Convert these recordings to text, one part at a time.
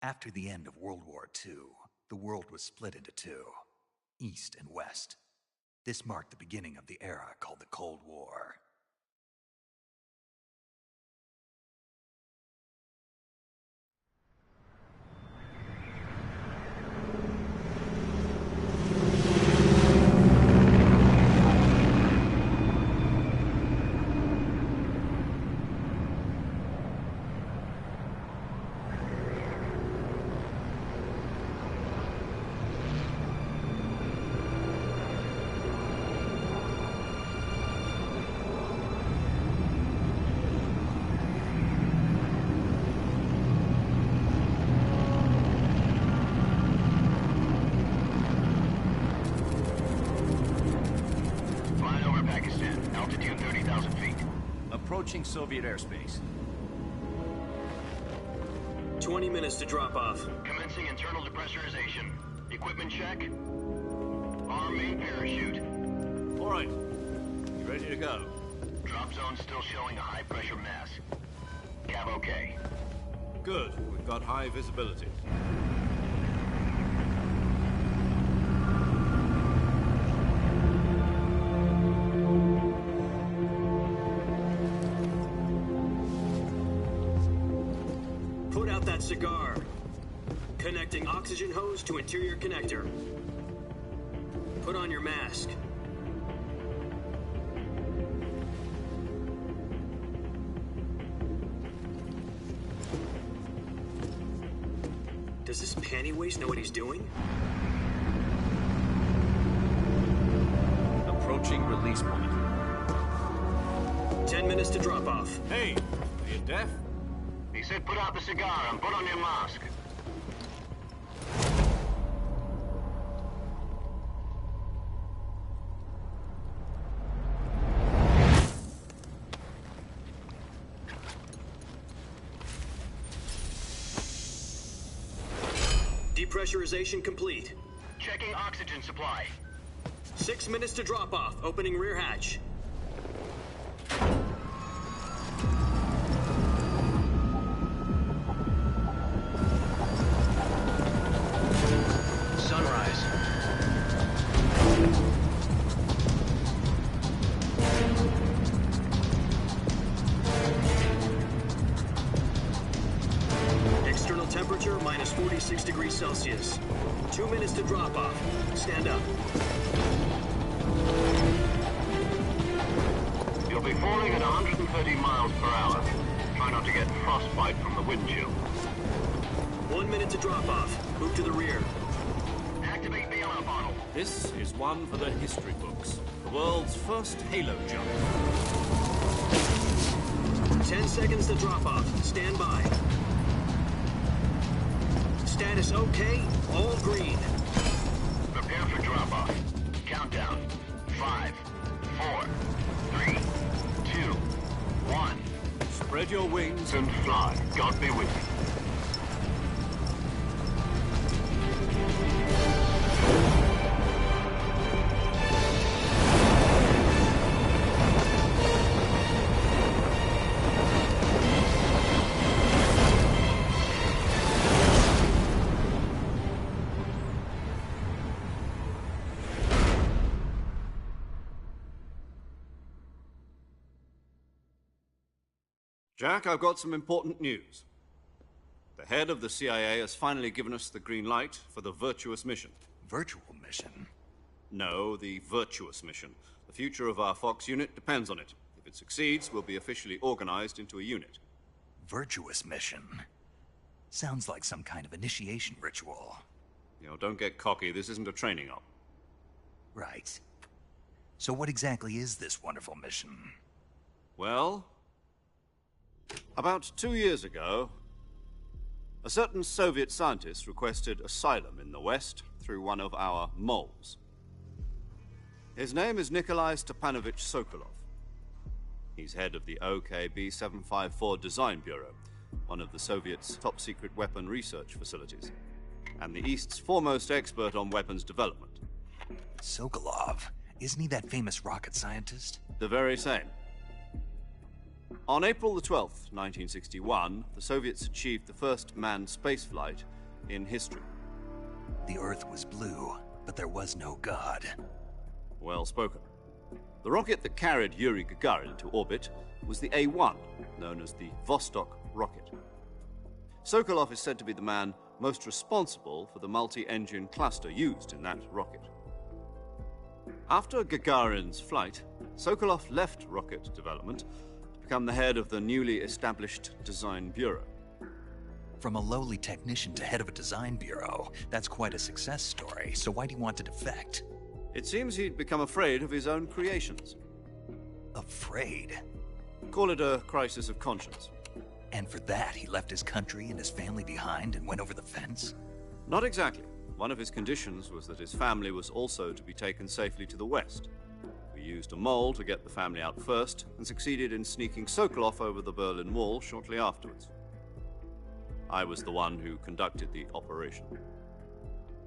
After the end of World War II, the world was split into two, East and West. This marked the beginning of the era called the Cold War. Approaching Soviet airspace. 20 minutes to drop off. Commencing internal depressurization. Equipment check. Arm main parachute. All right. You ready to go? Drop zone still showing a high pressure mass. Cav okay. Good. We've got high visibility. Put out that cigar. Connecting oxygen hose to interior connector. Put on your mask. Does this panty waste know what he's doing? Approaching release point. 10 minutes to drop off. Hey, are you deaf? He said put out the cigar and put on your mask. Depressurization complete. Checking oxygen supply. 6 minutes to drop off. Opening rear hatch. Sunrise. External temperature minus 46 degrees Celsius. 2 minutes to drop off. Stand up. You'll be falling at 130 miles per hour. Try not to get frostbite from the wind chill. 1 minute to drop off. Move to the rear. Activate bailout bottle. This is one for the history books. The world's first halo jump. 10 seconds to drop off. Stand by. Status okay. All green. Prepare for drop-off. Countdown. 5, 4, 3, 2, 1. Spread your wings And fly. God be with you. Jack, I've got some important news. The head of the CIA has finally given us the green light for the virtuous mission. Virtual mission? No, the virtuous mission. The future of our Fox unit depends on it. If it succeeds, we'll be officially organized into a unit. Virtuous mission? Sounds like some kind of initiation ritual. You know, don't get cocky. This isn't a training op. Right. So what exactly is this wonderful mission? Well, about 2 years ago, a certain Soviet scientist requested asylum in the West through one of our moles. His name is Nikolai Stepanovich Sokolov. He's head of the OKB-754 Design Bureau, one of the Soviets' top-secret weapon research facilities, and the East's foremost expert on weapons development. Sokolov? Isn't he that famous rocket scientist? The very same. On April the 12th, 1961, the Soviets achieved the first manned spaceflight in history. The Earth was blue, but there was no God. Well spoken. The rocket that carried Yuri Gagarin to orbit was the A-1, known as the Vostok rocket. Sokolov is said to be the man most responsible for the multi-engine cluster used in that rocket. After Gagarin's flight, Sokolov left rocket development to become the head of the newly established Design Bureau. From a lowly technician to head of a design bureau, that's quite a success story, so why do you want to defect? It seems he'd become afraid of his own creations. Afraid? Call it a crisis of conscience. And for that, he left his country and his family behind and went over the fence? Not exactly. One of his conditions was that his family was also to be taken safely to the west. We used a mole to get the family out first and succeeded in sneaking Sokolov over the Berlin Wall shortly afterwards. I was the one who conducted the operation.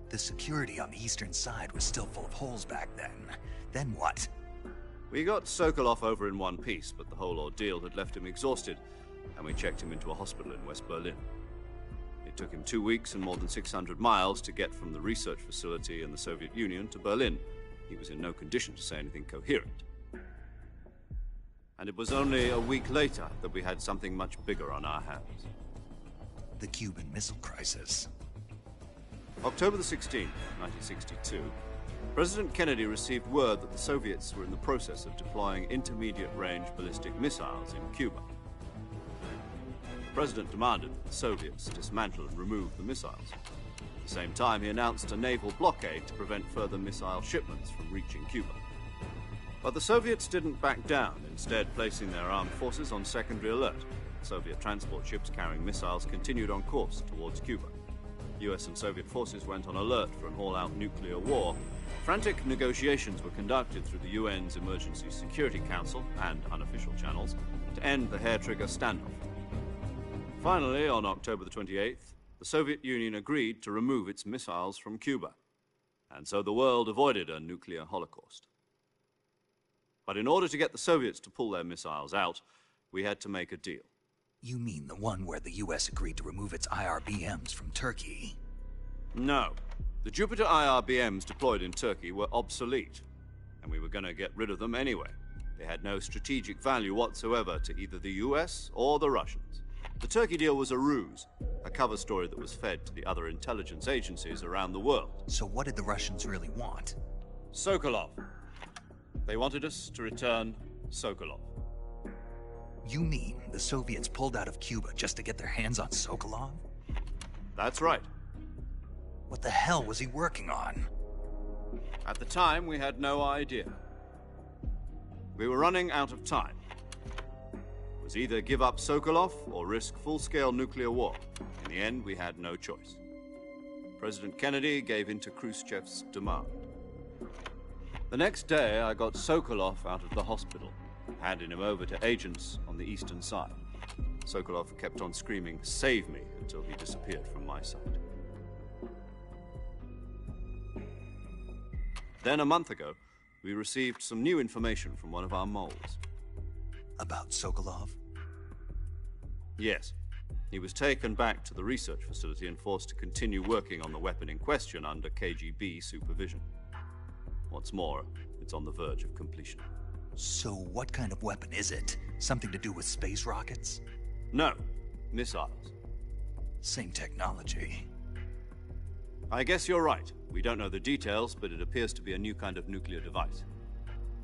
The security on the eastern side was still full of holes back then. Then what? We got Sokolov over in one piece, but the whole ordeal had left him exhausted, and we checked him into a hospital in West Berlin. It took him 2 weeks and more than 600 miles to get from the research facility in the Soviet Union to Berlin. He was in no condition to say anything coherent. And it was only a week later that we had something much bigger on our hands. The Cuban Missile Crisis. October the 16th, 1962, President Kennedy received word that the Soviets were in the process of deploying intermediate-range ballistic missiles in Cuba. The President demanded that the Soviets dismantle and remove the missiles. At the same time, he announced a naval blockade to prevent further missile shipments from reaching Cuba. But the Soviets didn't back down, instead placing their armed forces on secondary alert. Soviet transport ships carrying missiles continued on course towards Cuba. US and Soviet forces went on alert for an all-out nuclear war. Frantic negotiations were conducted through the UN's Emergency Security Council and unofficial channels to end the hair-trigger standoff. Finally, on October the 28th, the Soviet Union agreed to remove its missiles from Cuba, and so the world avoided a nuclear holocaust. But in order to get the Soviets to pull their missiles out, we had to make a deal. You mean the one where the US agreed to remove its IRBMs from Turkey? No. The Jupiter IRBMs deployed in Turkey were obsolete, and we were going to get rid of them anyway. They had no strategic value whatsoever to either the US or the Russians. The Turkey deal was a ruse, a cover story that was fed to the other intelligence agencies around the world. So what did the Russians really want? Sokolov. They wanted us to return Sokolov. You mean the Soviets pulled out of Cuba just to get their hands on Sokolov? That's right. What the hell was he working on? At the time, we had no idea. We were running out of time. It was either give up Sokolov or risk full-scale nuclear war. In the end, we had no choice. President Kennedy gave in to Khrushchev's demand. The next day, I got Sokolov out of the hospital, handing him over to agents on the eastern side. Sokolov kept on screaming, "Save me," until he disappeared from my sight. Then, a month ago, we received some new information from one of our moles. About Sokolov? Yes. He was taken back to the research facility and forced to continue working on the weapon in question under KGB supervision. What's more, it's on the verge of completion. So what kind of weapon is it? Something to do with space rockets? No, missiles. Same technology. I guess you're right. We don't know the details, but it appears to be a new kind of nuclear device.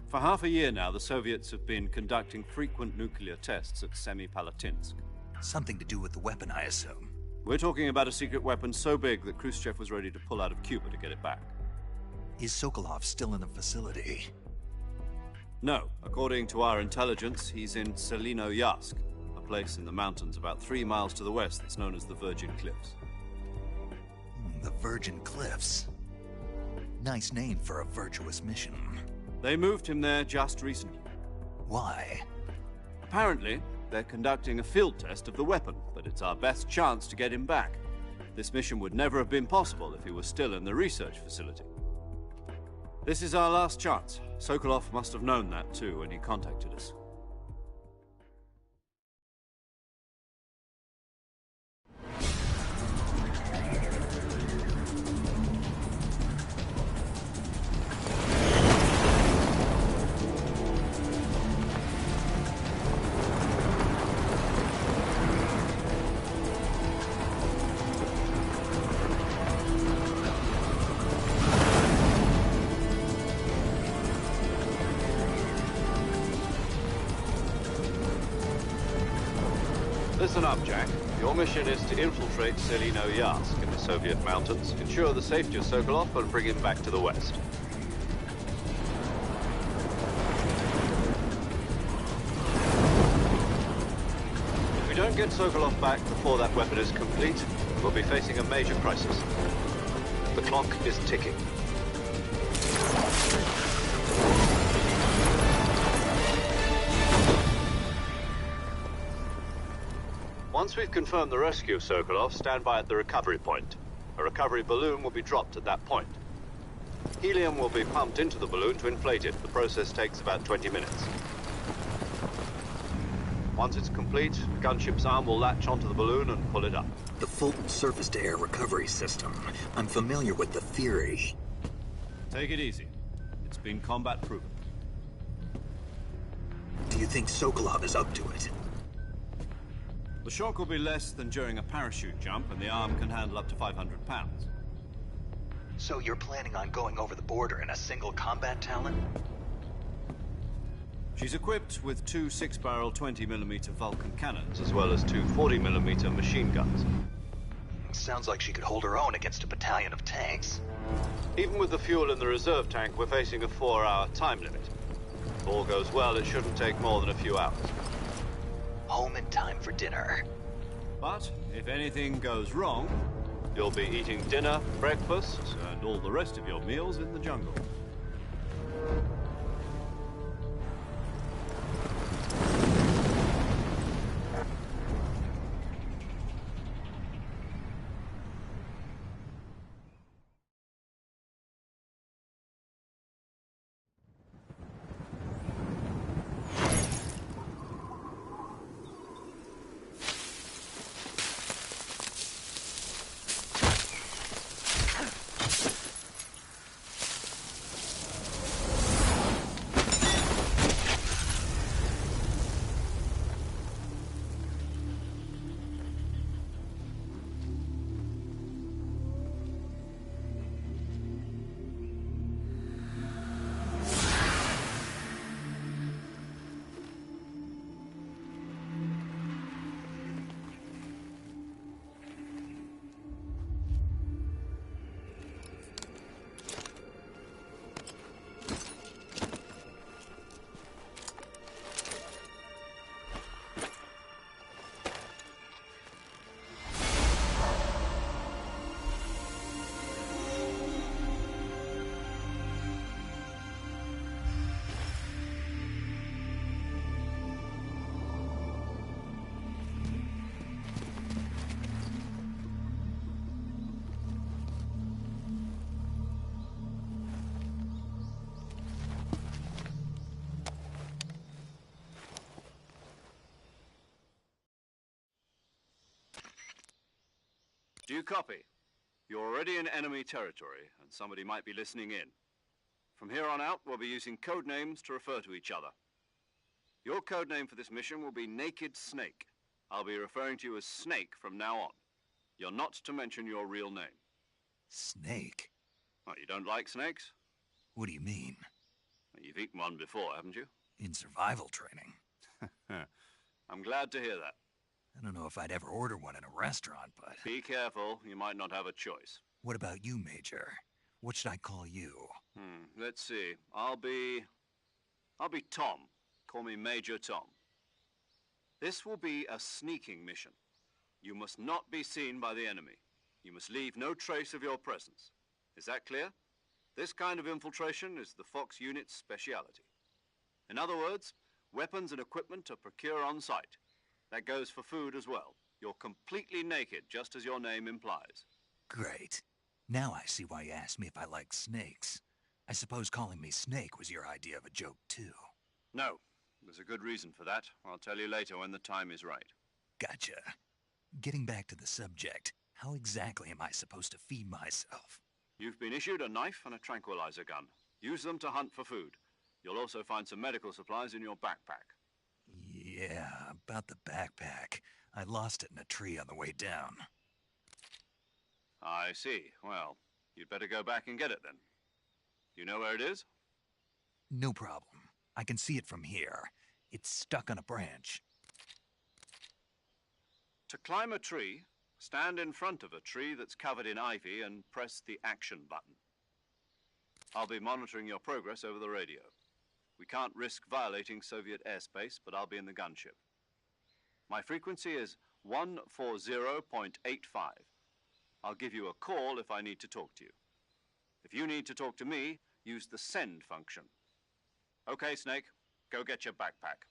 For half a year now, the Soviets have been conducting frequent nuclear tests at Semipalatinsk. Something to do with the weapon, I assume. We're talking about a secret weapon so big that Khrushchev was ready to pull out of Cuba to get it back. Is Sokolov still in the facility? No. According to our intelligence, he's in Selino-Yarsk, a place in the mountains about 3 miles to the west that's known as the Virgin Cliffs. The Virgin Cliffs. Nice name for a virtuous mission. They moved him there just recently. Why? Apparently, they're conducting a field test of the weapon, but it's our best chance to get him back. This mission would never have been possible if he was still in the research facility. This is our last chance. Sokolov must have known that too when he contacted us. Listen up, Jack. Your mission is to infiltrate Selino-Yarsk in the Soviet mountains, ensure the safety of Sokolov, and bring him back to the West. If we don't get Sokolov back before that weapon is complete, we'll be facing a major crisis. The clock is ticking. Once we've confirmed the rescue of Sokolov, stand by at the recovery point. A recovery balloon will be dropped at that point. Helium will be pumped into the balloon to inflate it. The process takes about 20 minutes. Once it's complete, the gunship's arm will latch onto the balloon and pull it up. The Fulton surface-to-air recovery system. I'm familiar with the theory. Take it easy. It's been combat-proven. Do you think Sokolov is up to it? The shock will be less than during a parachute jump, and the arm can handle up to 500 pounds. So you're planning on going over the border in a single combat Talon? She's equipped with two 6-barrel 20mm Vulcan cannons, as well as two 40mm machine guns. Sounds like she could hold her own against a battalion of tanks. Even with the fuel in the reserve tank, we're facing a 4-hour time limit. If all goes well, it shouldn't take more than a few hours. Home in time for dinner. But if anything goes wrong, you'll be eating dinner, breakfast, and all the rest of your meals in the jungle. Do you copy? You're already in enemy territory, and somebody might be listening in. From here on out, we'll be using code names to refer to each other. Your code name for this mission will be Naked Snake. I'll be referring to you as Snake from now on. You're not to mention your real name. Snake? What, you don't like snakes? What do you mean? Well, you've eaten one before, haven't you? In survival training. I'm glad to hear that. I don't know if I'd ever order one in a restaurant, but... Be careful, you might not have a choice. What about you, Major? What should I call you? Let's see. I'll be Tom. Call me Major Tom. This will be a sneaking mission. You must not be seen by the enemy. You must leave no trace of your presence. Is that clear? This kind of infiltration is the Fox unit's speciality. In other words, weapons and equipment are procured on site. That goes for food as well. You're completely naked, just as your name implies. Great. Now I see why you asked me if I like snakes. I suppose calling me Snake was your idea of a joke, too. No. There's a good reason for that. I'll tell you later when the time is right. Gotcha. Getting back to the subject, how exactly am I supposed to feed myself? You've been issued a knife and a tranquilizer gun. Use them to hunt for food. You'll also find some medical supplies in your backpack. Yeah, about the backpack. I lost it in a tree on the way down. I see. Well, you'd better go back and get it then. You know where it is? No problem. I can see it from here. It's stuck on a branch. To climb a tree, stand in front of a tree that's covered in ivy and press the action button. I'll be monitoring your progress over the radio. We can't risk violating Soviet airspace, but I'll be in the gunship. My frequency is 140.85. I'll give you a call if I need to talk to you. If you need to talk to me, use the send function. Okay, Snake, go get your backpack.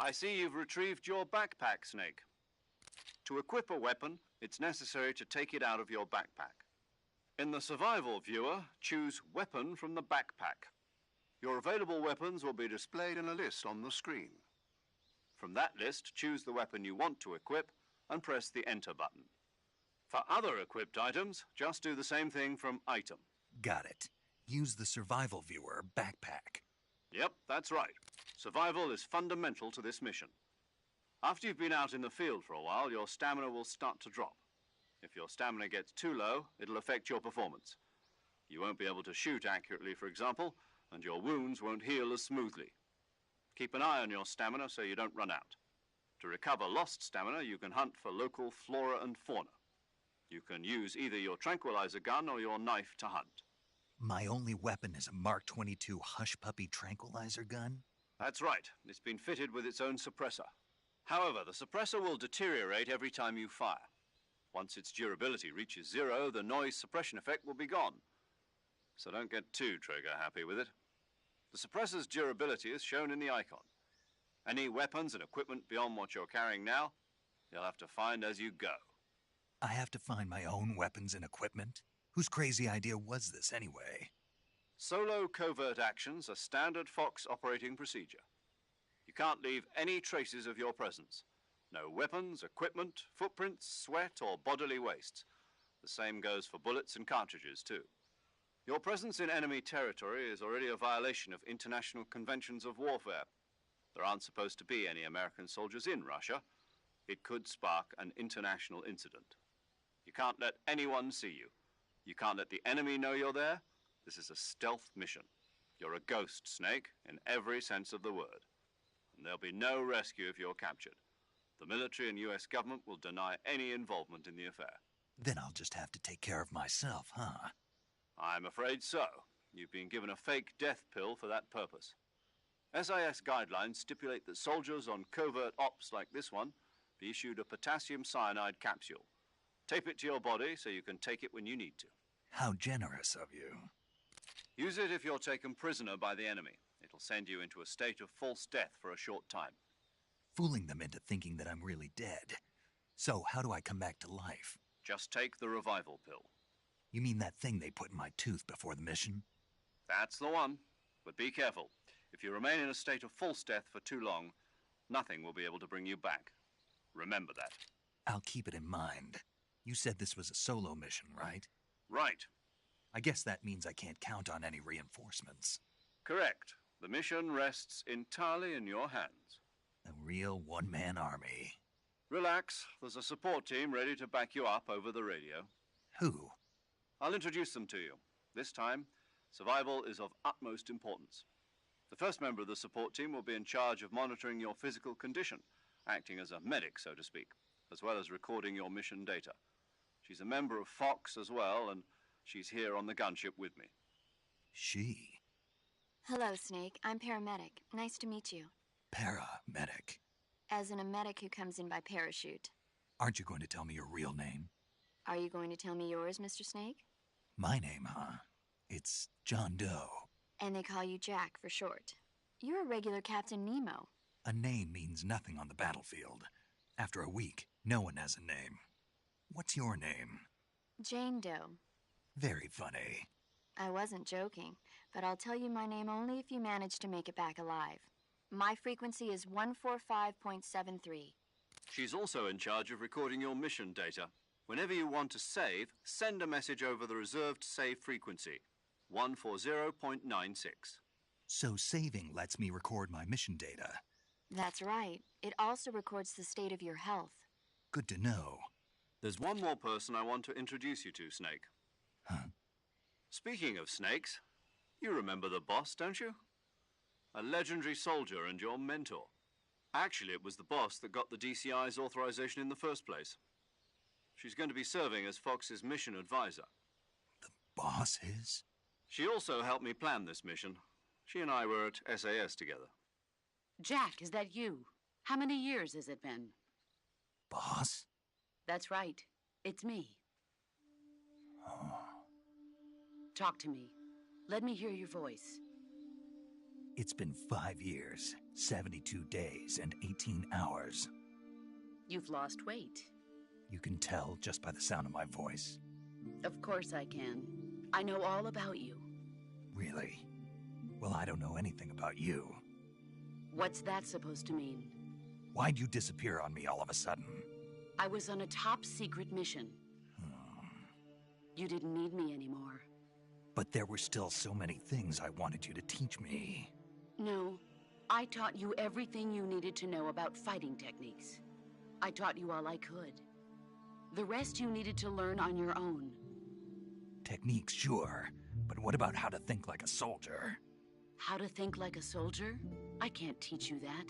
I see you've retrieved your backpack, Snake. To equip a weapon, it's necessary to take it out of your backpack. In the survival viewer, choose Weapon from the backpack. Your available weapons will be displayed in a list on the screen. From that list, choose the weapon you want to equip and press the Enter button. For other equipped items, just do the same thing from Item. Got it. Use the survival viewer backpack. Yep, that's right. Survival is fundamental to this mission. After you've been out in the field for a while, your stamina will start to drop. If your stamina gets too low, it'll affect your performance. You won't be able to shoot accurately, for example, and your wounds won't heal as smoothly. Keep an eye on your stamina so you don't run out. To recover lost stamina, you can hunt for local flora and fauna. You can use either your tranquilizer gun or your knife to hunt. My only weapon is a Mark 22 Hush Puppy tranquilizer gun? That's right. It's been fitted with its own suppressor. However, the suppressor will deteriorate every time you fire. Once its durability reaches 0, the noise suppression effect will be gone. So don't get too trigger-happy with it. The suppressor's durability is shown in the icon. Any weapons and equipment beyond what you're carrying now, you'll have to find as you go. I have to find my own weapons and equipment? Whose crazy idea was this, anyway? Solo covert actions are standard Fox operating procedure. You can't leave any traces of your presence. No weapons, equipment, footprints, sweat, or bodily wastes. The same goes for bullets and cartridges, too. Your presence in enemy territory is already a violation of international conventions of warfare. There aren't supposed to be any American soldiers in Russia. It could spark an international incident. You can't let anyone see you. You can't let the enemy know you're there. This is a stealth mission. You're a ghost, Snake, in every sense of the word. And there'll be no rescue if you're captured. The military and US government will deny any involvement in the affair. Then I'll just have to take care of myself, huh? I'm afraid so. You've been given a fake death pill for that purpose. SIS guidelines stipulate that soldiers on covert ops like this one be issued a potassium cyanide capsule. Tape it to your body so you can take it when you need to. How generous of you. Use it if you're taken prisoner by the enemy. It'll send you into a state of false death for a short time. Fooling them into thinking that I'm really dead. So, how do I come back to life? Just take the revival pill. You mean that thing they put in my tooth before the mission? That's the one. But be careful. If you remain in a state of false death for too long, nothing will be able to bring you back. Remember that. I'll keep it in mind. You said this was a solo mission, right? Right. I guess that means I can't count on any reinforcements. Correct. The mission rests entirely in your hands. A real one-man army. Relax. There's a support team ready to back you up over the radio. Who? I'll introduce them to you. This time, survival is of utmost importance. The first member of the support team will be in charge of monitoring your physical condition, acting as a medic, so to speak, as well as recording your mission data. She's a member of Fox as well, and she's here on the gunship with me. She? Hello, Snake. I'm paramedic. Nice to meet you. Paramedic. As in a medic who comes in by parachute. Aren't you going to tell me your real name? Are you going to tell me yours, Mr. Snake? My name, huh? It's John Doe. And they call you Jack for short. You're a regular Captain Nemo. A name means nothing on the battlefield. After a week, no one has a name. What's your name? Jane Doe. Very funny. I wasn't joking, but I'll tell you my name only if you manage to make it back alive. My frequency is 145.73. She's also in charge of recording your mission data. Whenever you want to save, send a message over the reserved save frequency, 140.96. So saving lets me record my mission data. That's right. It also records the state of your health. Good to know. There's one more person I want to introduce you to, Snake. Huh? Speaking of snakes, you remember the boss, don't you? A legendary soldier and your mentor. Actually, it was the boss that got the DCI's authorization in the first place. She's going to be serving as Fox's mission advisor. The boss is? She also helped me plan this mission. She and I were at SAS together. Jack, is that you? How many years has it been? Boss? That's right. It's me. Oh. Talk to me. Let me hear your voice. It's been 5 years, 72 days, and 18 hours. You've lost weight. You can tell just by the sound of my voice. Of course I can. I know all about you. Really? Well, I don't know anything about you. What's that supposed to mean? Why'd you disappear on me all of a sudden? I was on a top-secret mission. You didn't need me anymore. But there were still so many things I wanted you to teach me. No, I taught you everything you needed to know about fighting techniques. I taught you all I could. The rest you needed to learn on your own. Techniques, sure. But what about how to think like a soldier? How to think like a soldier? I can't teach you that.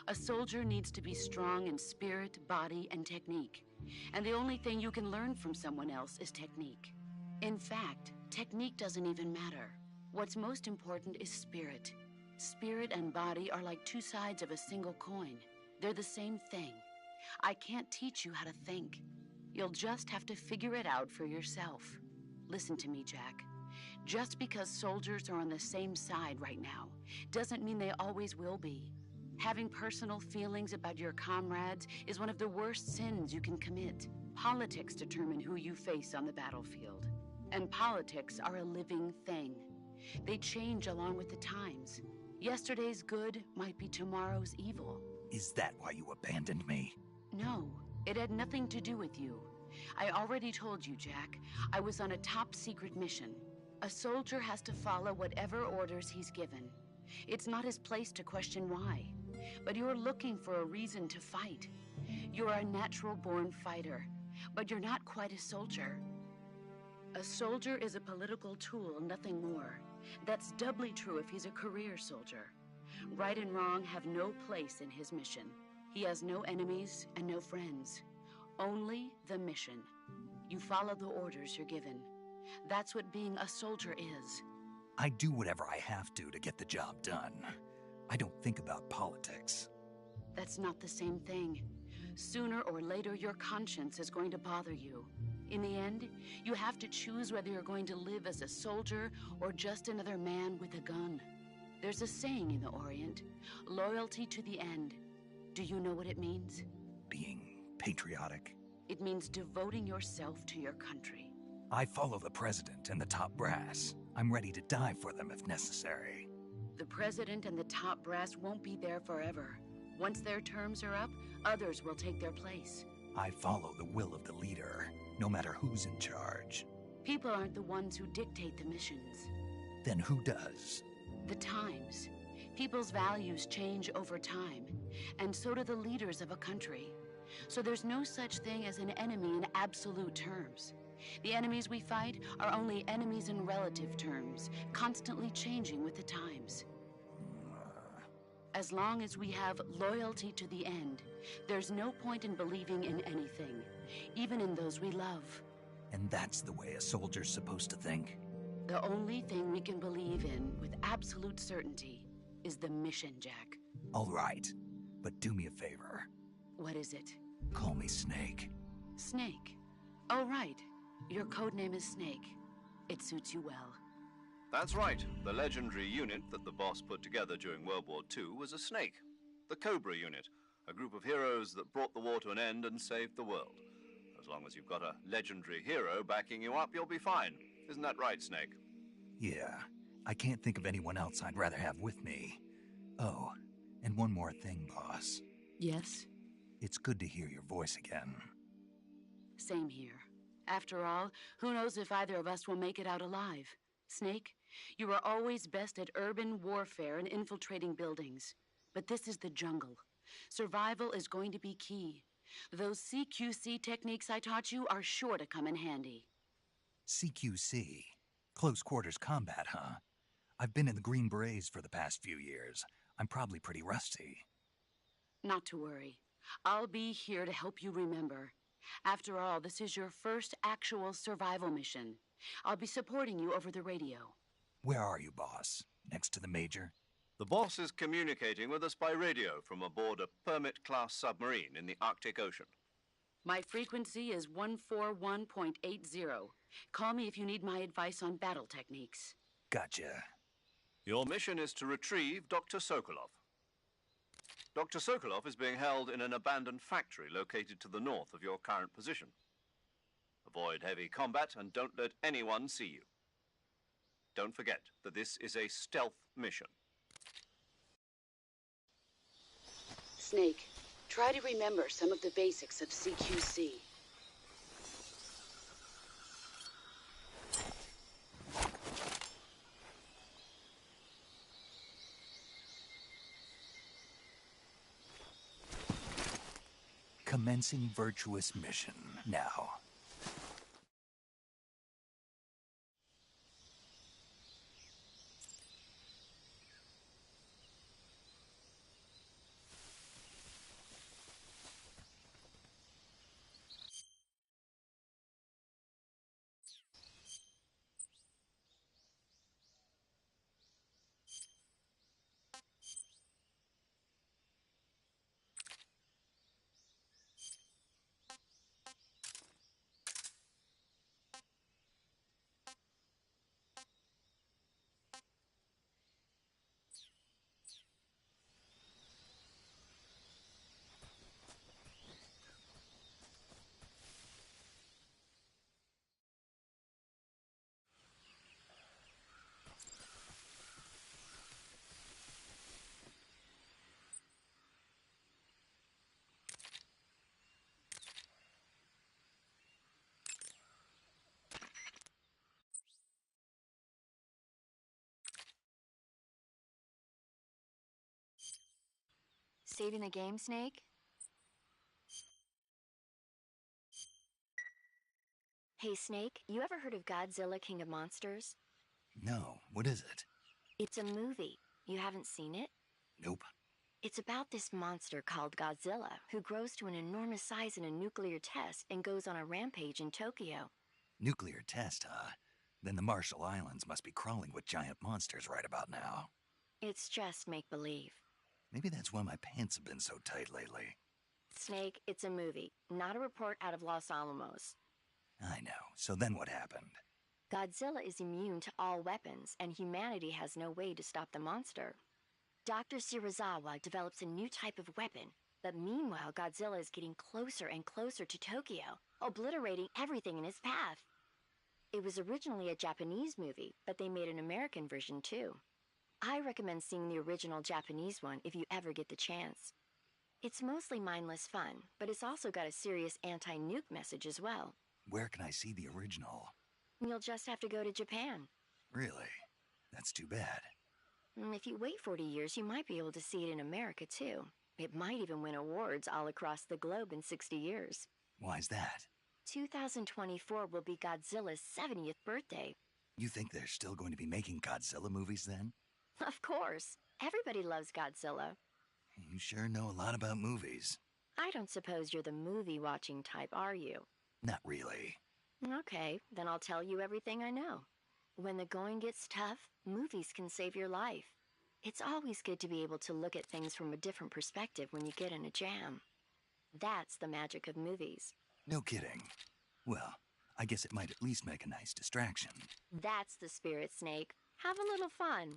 A soldier needs to be strong in spirit, body, and technique. And the only thing you can learn from someone else is technique. In fact, technique doesn't even matter. What's most important is spirit. Spirit and body are like two sides of a single coin. They're the same thing. I can't teach you how to think. You'll just have to figure it out for yourself. Listen to me, Jack. Just because soldiers are on the same side right now doesn't mean they always will be. Having personal feelings about your comrades is one of the worst sins you can commit. Politics determine who you face on the battlefield. And politics are a living thing. They change along with the times. Yesterday's good might be tomorrow's evil. Is that why you abandoned me? No, it had nothing to do with you. I already told you, Jack. I was on a top-secret mission. A soldier has to follow whatever orders he's given. It's not his place to question why. But you're looking for a reason to fight. You're a natural-born fighter, but you're not quite a soldier. A soldier is a political tool, nothing more. That's doubly true if he's a career soldier. Right and wrong have no place in his mission. He has no enemies and no friends. Only the mission. You follow the orders you're given. That's what being a soldier is. I do whatever I have to get the job done. I don't think about politics. That's not the same thing. Sooner or later, your conscience is going to bother you. In the end, you have to choose whether you're going to live as a soldier or just another man with a gun. There's a saying in the Orient, loyalty to the end. Do you know what it means? Being patriotic. It means devoting yourself to your country. I follow the president and the top brass. I'm ready to die for them if necessary. The president and the top brass won't be there forever. Once their terms are up, others will take their place. I follow the will of the leader, no matter who's in charge. People aren't the ones who dictate the missions. Then who does? The times. People's values change over time, and so do the leaders of a country. So there's no such thing as an enemy in absolute terms. The enemies we fight are only enemies in relative terms, constantly changing with the times. As long as we have loyalty to the end, there's no point in believing in anything, even in those we love. And that's the way a soldier's supposed to think? The only thing we can believe in with absolute certainty is the mission, Jack. All right, but do me a favor. What is it? Call me Snake. Snake? Oh, right. Your codename is Snake. It suits you well. That's right. The legendary unit that the boss put together during World War II was a snake. The Cobra unit, a group of heroes that brought the war to an end and saved the world. As long as you've got a legendary hero backing you up, you'll be fine. Isn't that right, Snake? Yeah, I can't think of anyone else I'd rather have with me. Oh, and one more thing, boss. Yes? It's good to hear your voice again. Same here. After all, who knows if either of us will make it out alive? Snake, you are always best at urban warfare and infiltrating buildings. But this is the jungle. Survival is going to be key. Those CQC techniques I taught you are sure to come in handy. CQC? Close quarters combat, huh? I've been in the Green Berets for the past few years. I'm probably pretty rusty. Not to worry. I'll be here to help you remember. After all, this is your first actual survival mission. I'll be supporting you over the radio. Where are you, boss? Next to the Major? The boss is communicating with us by radio from aboard a Permit-class submarine in the Arctic Ocean. My frequency is 141.80. Call me if you need my advice on battle techniques. Gotcha. Your mission is to retrieve Dr. Sokolov. Dr. Sokolov is being held in an abandoned factory located to the north of your current position. Avoid heavy combat and don't let anyone see you. Don't forget that this is a stealth mission. Snake, try to remember some of the basics of CQC. Commencing virtuous mission now. Saving the game, Snake? Hey, Snake, you ever heard of Godzilla, King of Monsters? No, what is it? It's a movie. You haven't seen it? Nope. It's about this monster called Godzilla, who grows to an enormous size in a nuclear test and goes on a rampage in Tokyo. Nuclear test, huh? Then the Marshall Islands must be crawling with giant monsters right about now. It's just make-believe. Maybe that's why my pants have been so tight lately. Snake, it's a movie, not a report out of Los Alamos. I know. So then what happened? Godzilla is immune to all weapons, and humanity has no way to stop the monster. Dr. Shirazawa develops a new type of weapon, but meanwhile Godzilla is getting closer and closer to Tokyo, obliterating everything in his path. It was originally a Japanese movie, but they made an American version too. I recommend seeing the original Japanese one if you ever get the chance. It's mostly mindless fun, but it's also got a serious anti-nuke message as well. Where can I see the original? You'll just have to go to Japan. Really? That's too bad. If you wait 40 years, you might be able to see it in America too. It might even win awards all across the globe in 60 years. Why's that? 2024 will be Godzilla's 70th birthday. You think they're still going to be making Godzilla movies then? Of course. Everybody loves Godzilla. You sure know a lot about movies. I don't suppose you're the movie-watching type, are you? Not really. Okay, then I'll tell you everything I know. When the going gets tough, movies can save your life. It's always good to be able to look at things from a different perspective when you get in a jam. That's the magic of movies. No kidding. Well, I guess it might at least make a nice distraction. That's the spirit, Snake. Have a little fun.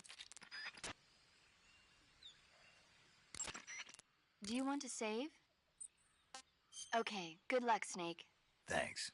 Do you want to save? Okay, good luck, Snake. Thanks.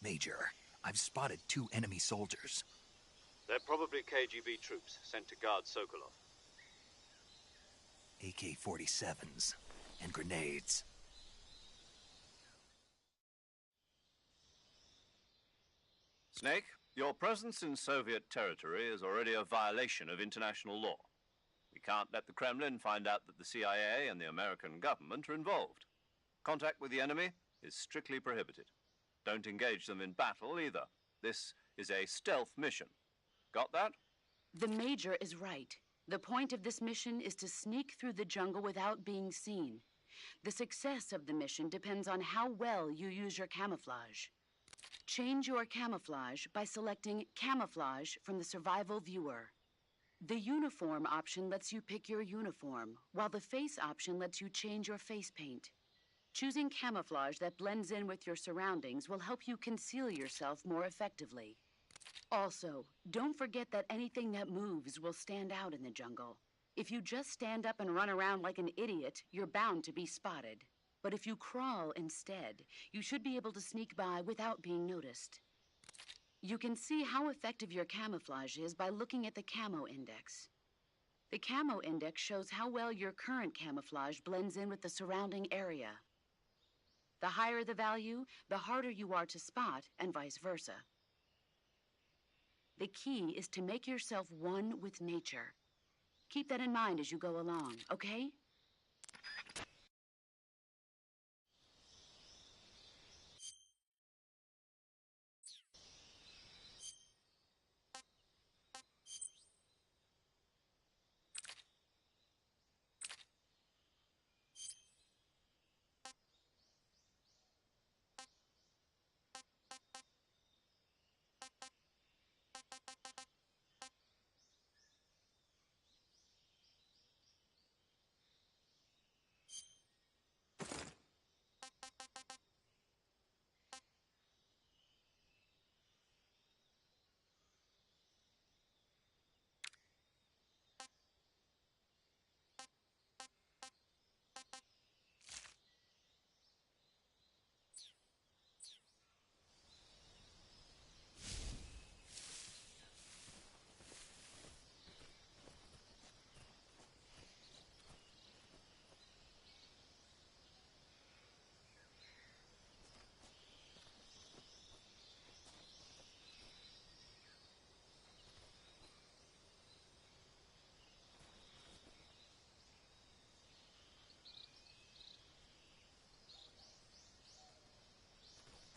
Major, I've spotted 2 enemy soldiers. They're probably KGB troops sent to guard Sokolov. AK-47s and grenades. Snake, your presence in Soviet territory is already a violation of international law. We can't let the Kremlin find out that the CIA and the American government are involved. Contact with the enemy is strictly prohibited. Don't engage them in battle either. This is a stealth mission. Got that? The Major is right. The point of this mission is to sneak through the jungle without being seen. The success of the mission depends on how well you use your camouflage. Change your camouflage by selecting Camouflage from the Survival Viewer. The Uniform option lets you pick your uniform, while the Face option lets you change your face paint. Choosing camouflage that blends in with your surroundings will help you conceal yourself more effectively. Also, don't forget that anything that moves will stand out in the jungle. If you just stand up and run around like an idiot, you're bound to be spotted. But if you crawl instead, you should be able to sneak by without being noticed. You can see how effective your camouflage is by looking at the camo index. The camo index shows how well your current camouflage blends in with the surrounding area. The higher the value, the harder you are to spot, and vice versa. The key is to make yourself one with nature. Keep that in mind as you go along, okay?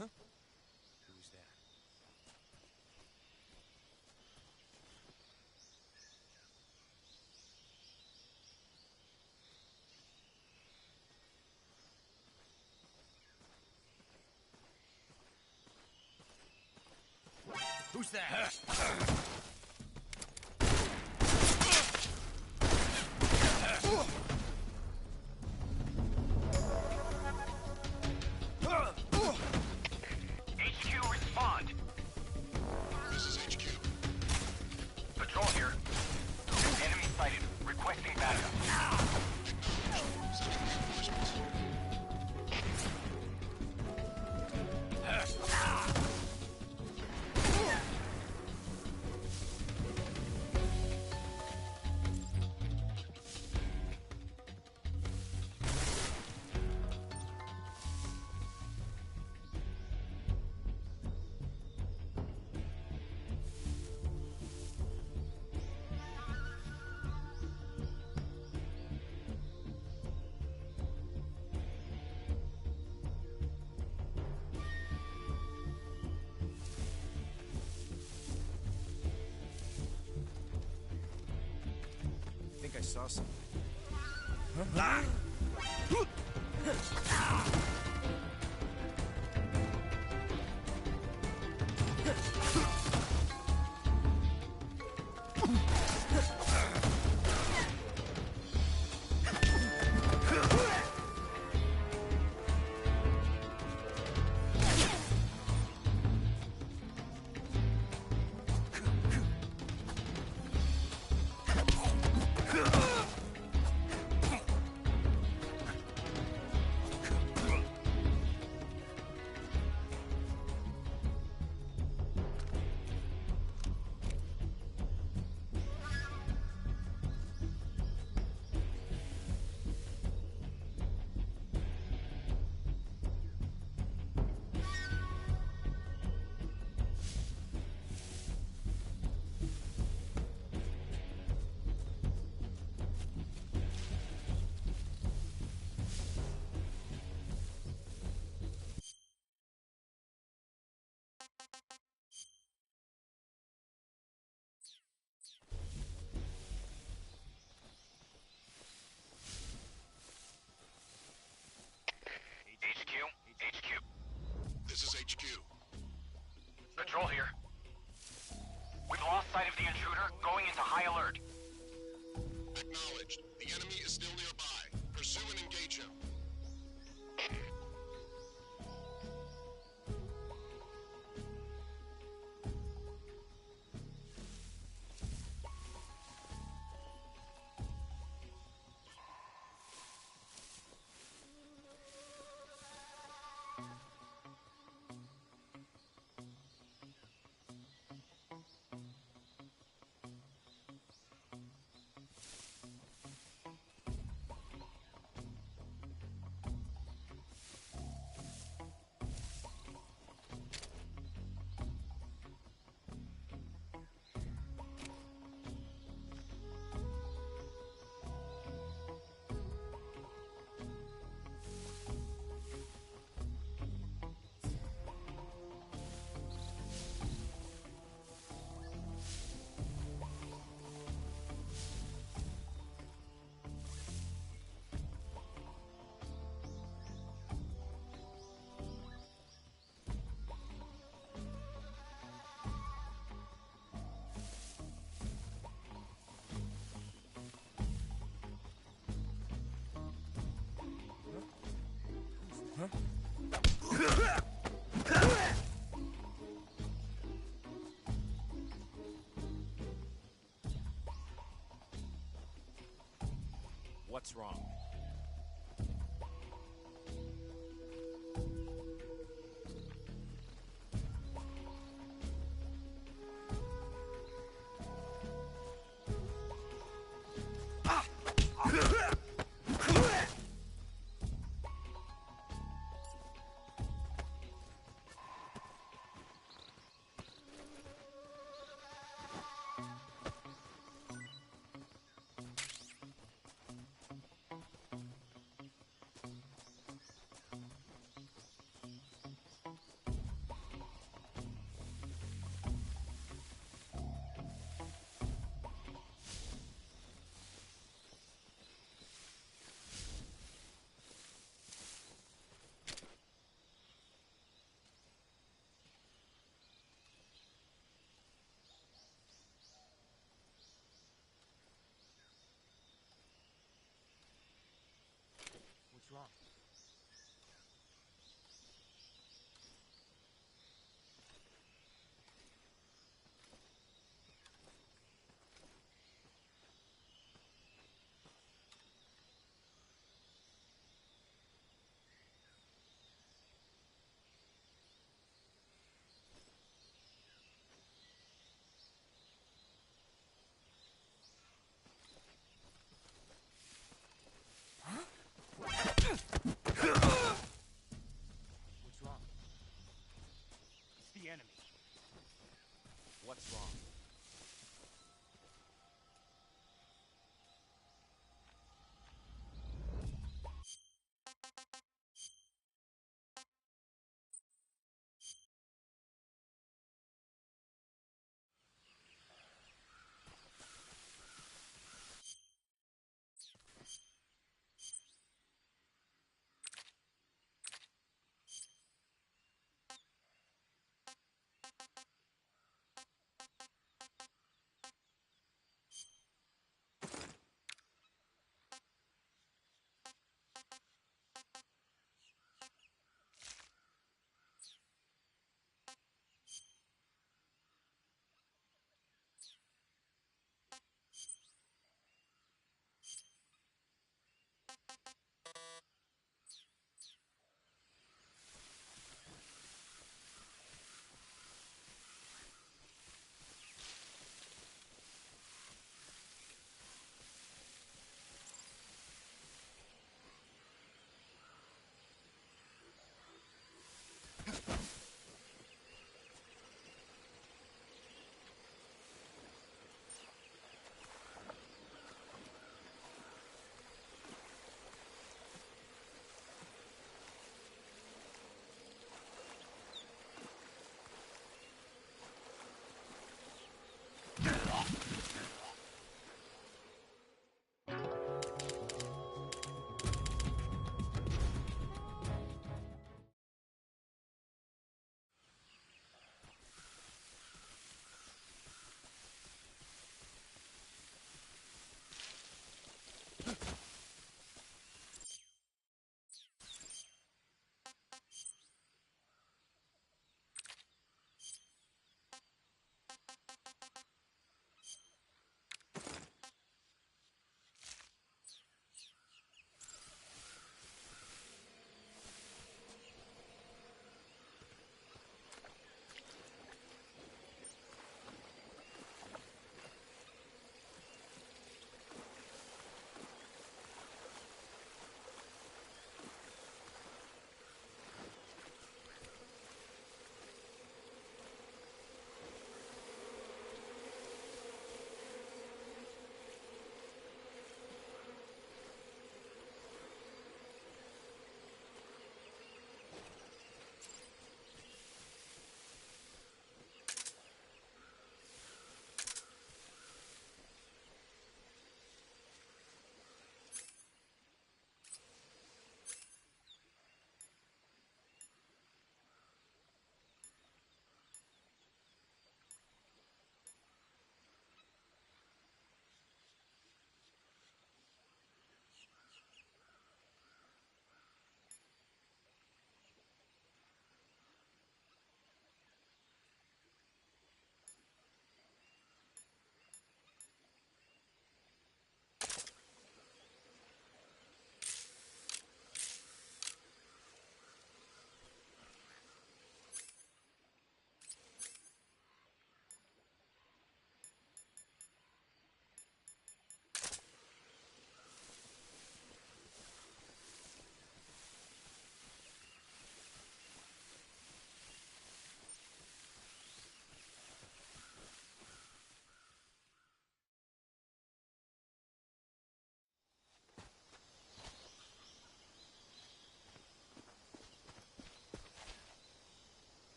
Who's that? Who's that? HQ, respond. This is HQ. Patrol here. Enemy sighted. Requesting backup. Sending reinforcements. I think I saw something. What's wrong?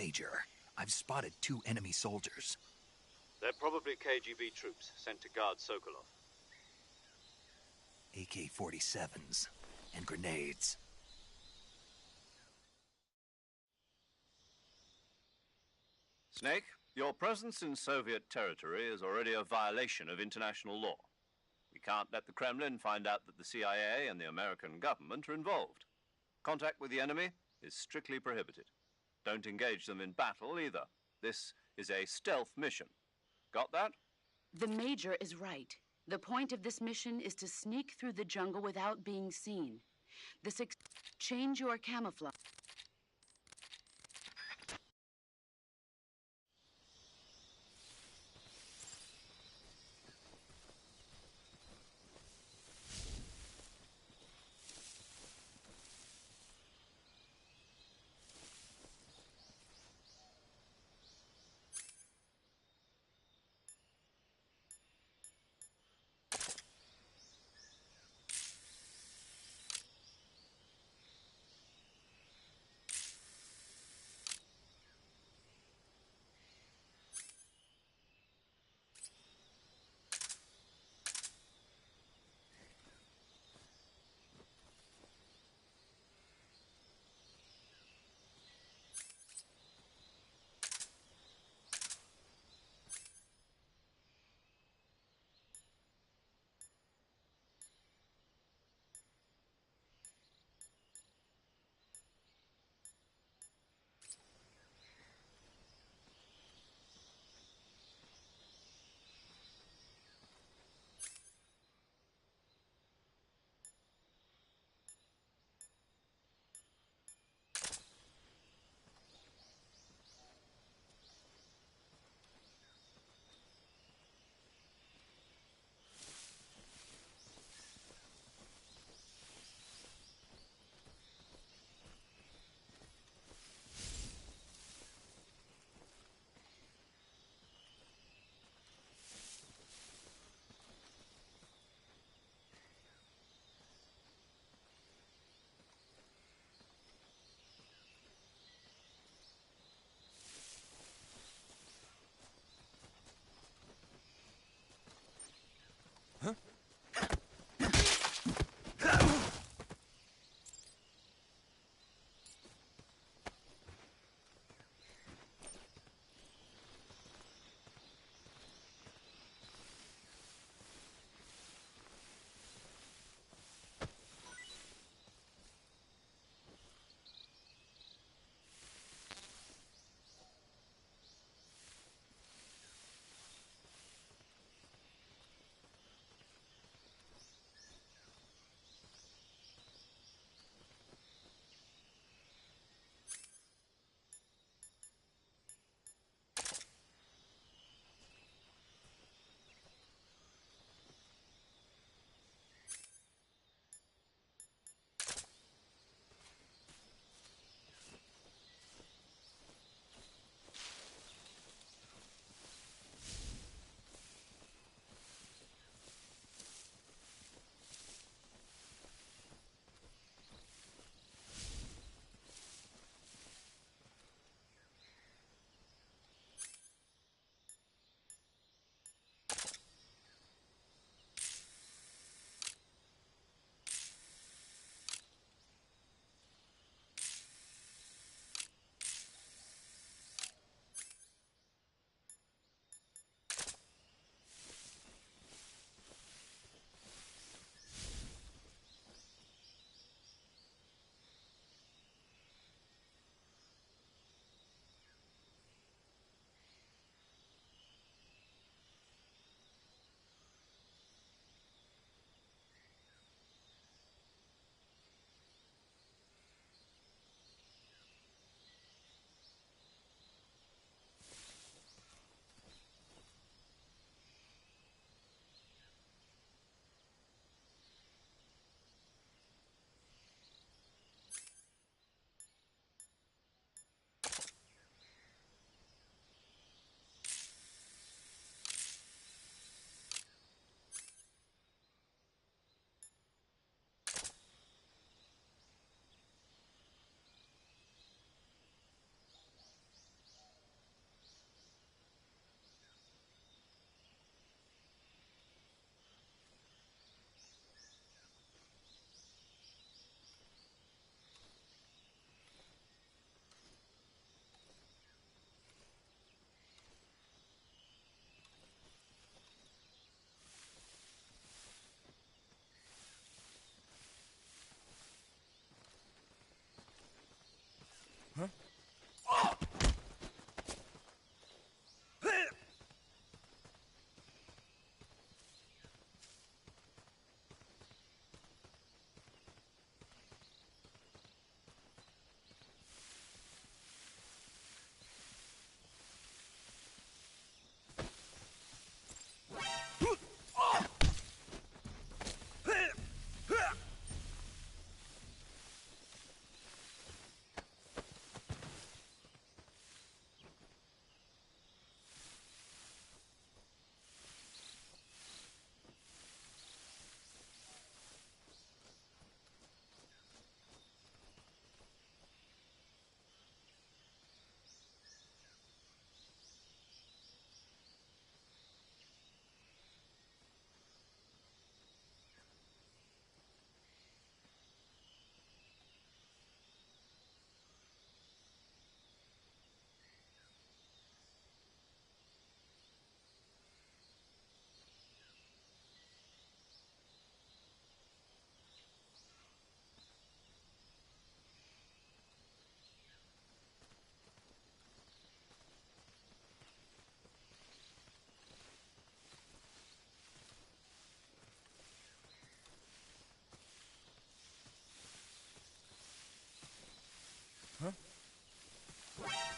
Major, I've spotted 2 enemy soldiers. They're probably KGB troops sent to guard Sokolov. AK-47s and grenades. Snake, your presence in Soviet territory is already a violation of international law. We can't let the Kremlin find out that the CIA and the American government are involved. Contact with the enemy is strictly prohibited. Don't engage them in battle either. This is a stealth mission. Got that? The Major is right. The point of this mission is to sneak through the jungle without being seen. Change your camouflage.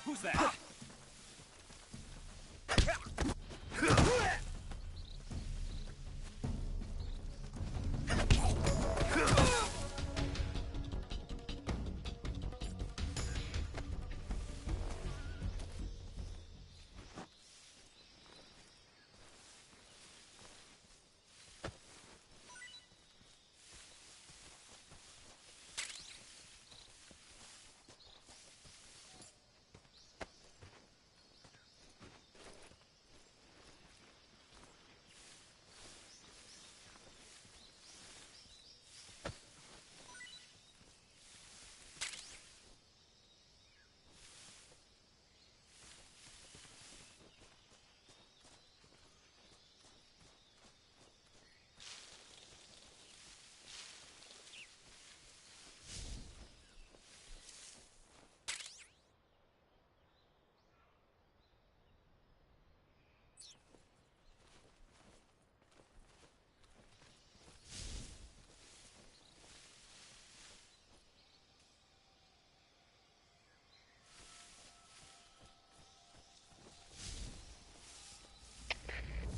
Who's that?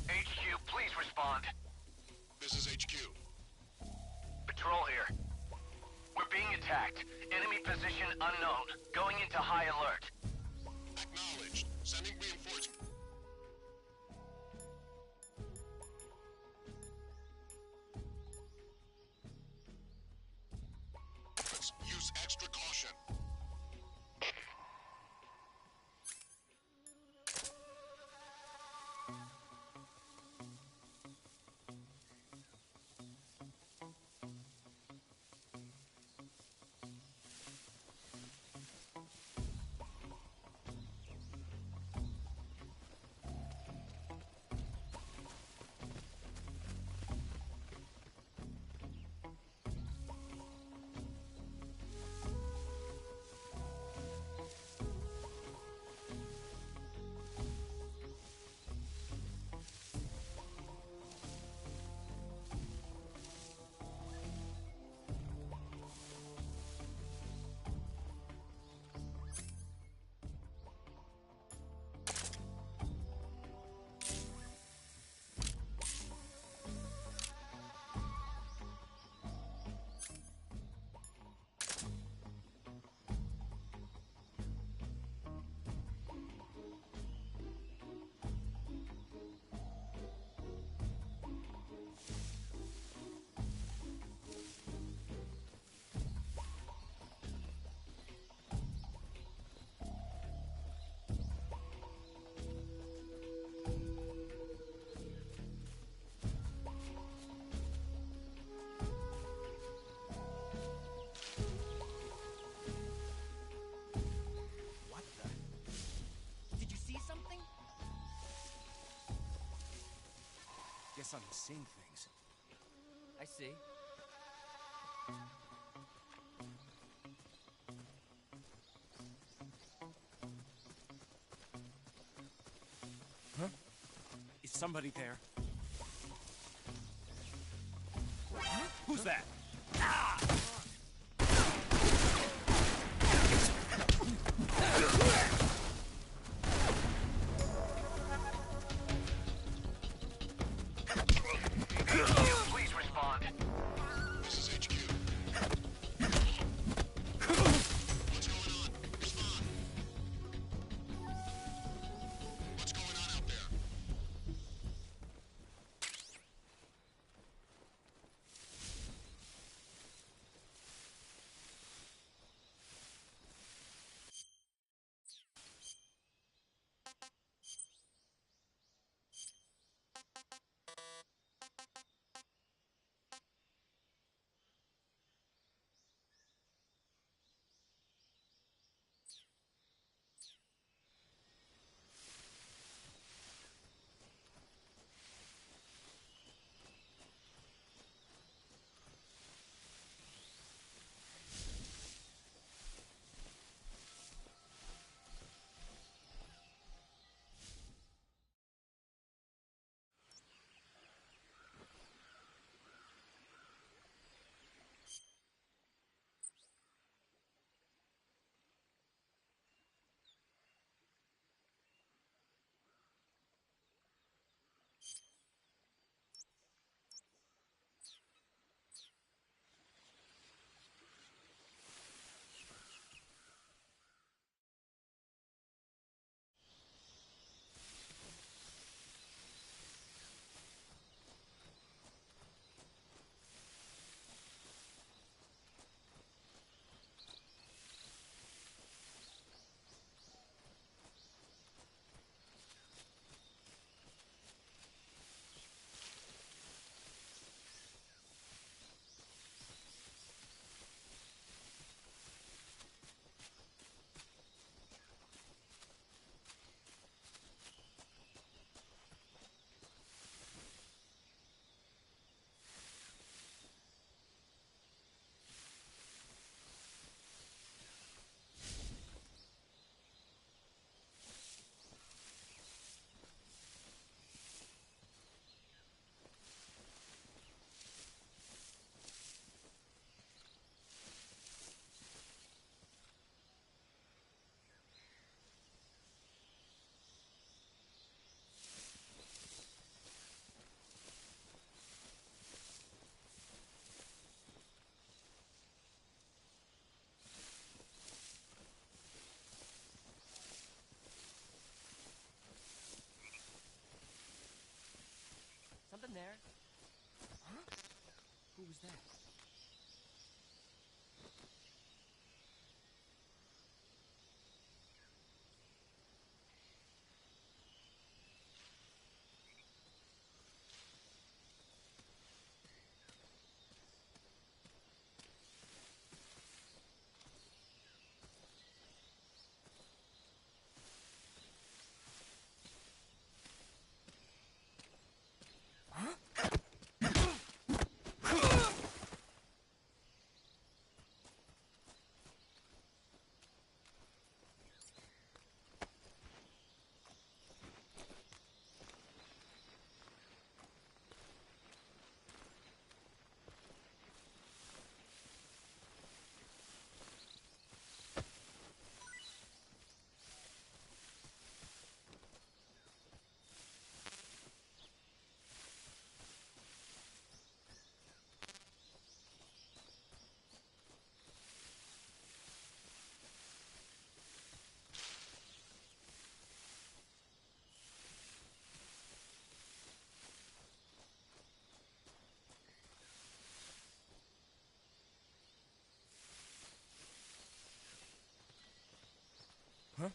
HQ, please respond. This is HQ. Patrol here. We're being attacked. Enemy position unknown. Going into high alert. Acknowledged. Sending reinforcements. Use extra caution. What the? Did you see something? Guess I'm seeing things. I see. Somebody there. Who's that? Please respond. This is HQ. What's going on? Respond. What's going on out there? Something there? Huh? Who was that? Huh?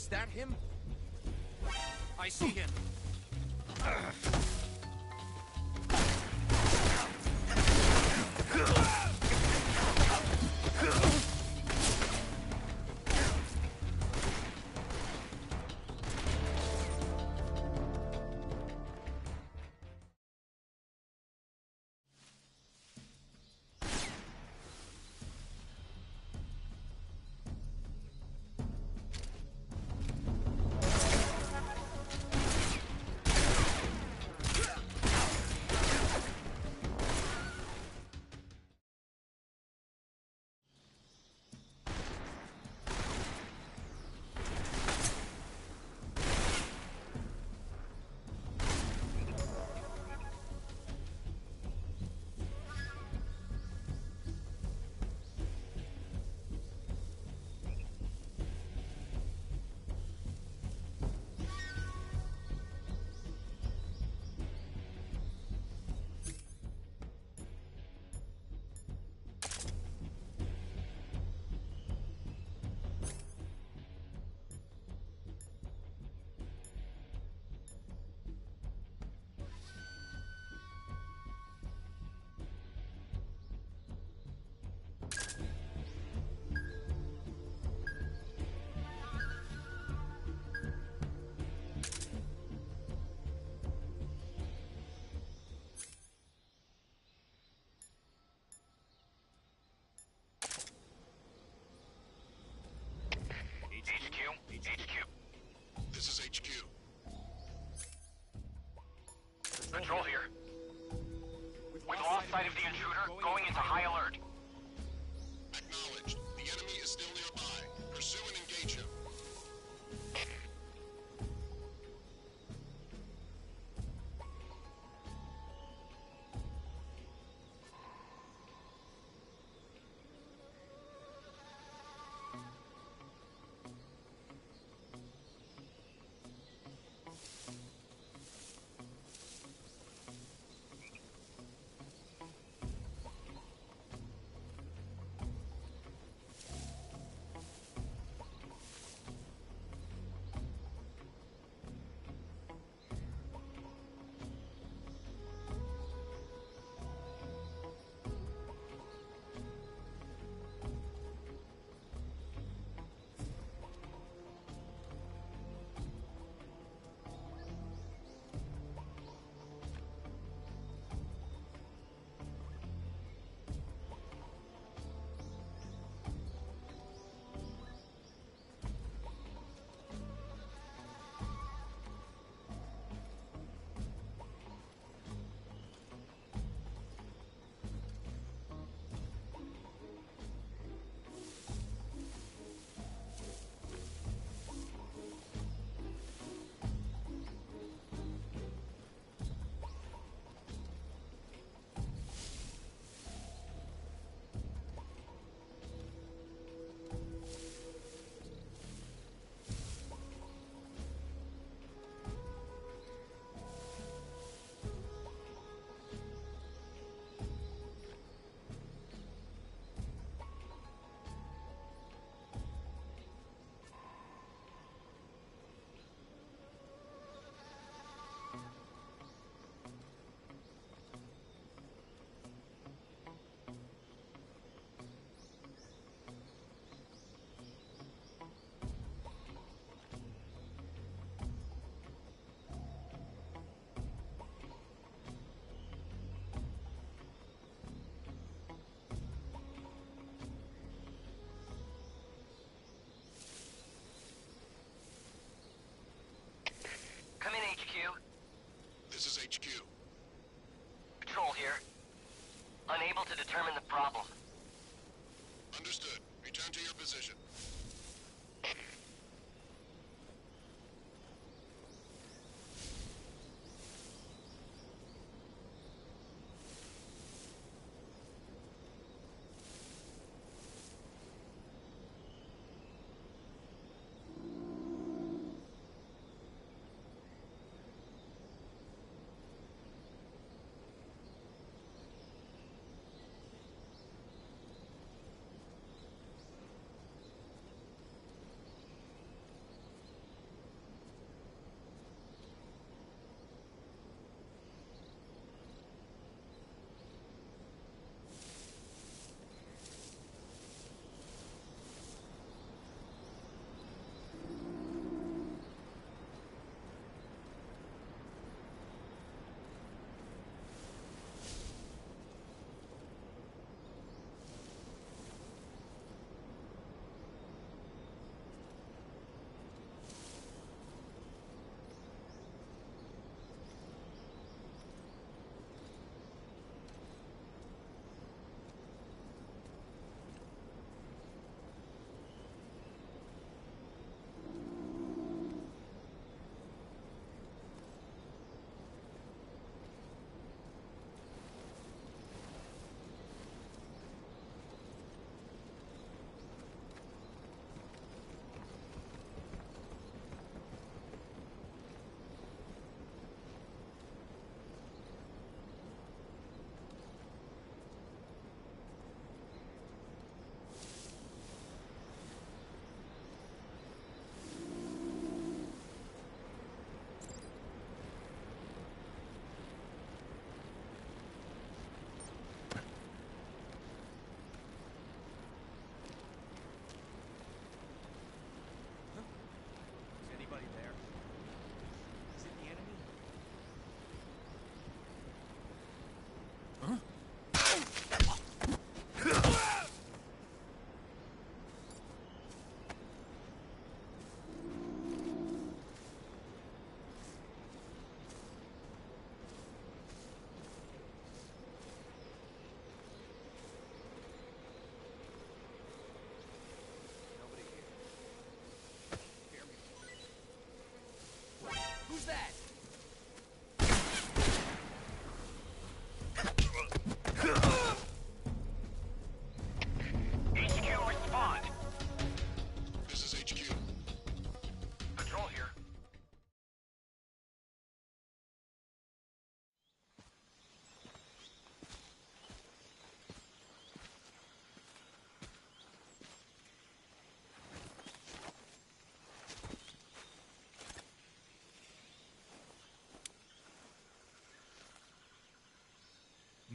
Is that him? I see him. HQ. This is HQ. Patrol here. We've lost sight of the intruder, going into high alert. Acknowledged. The enemy is still nearby. Pursue and engage him. Come in, HQ. This is HQ. Patrol here. Unable to determine the problem. Understood. Return to your position.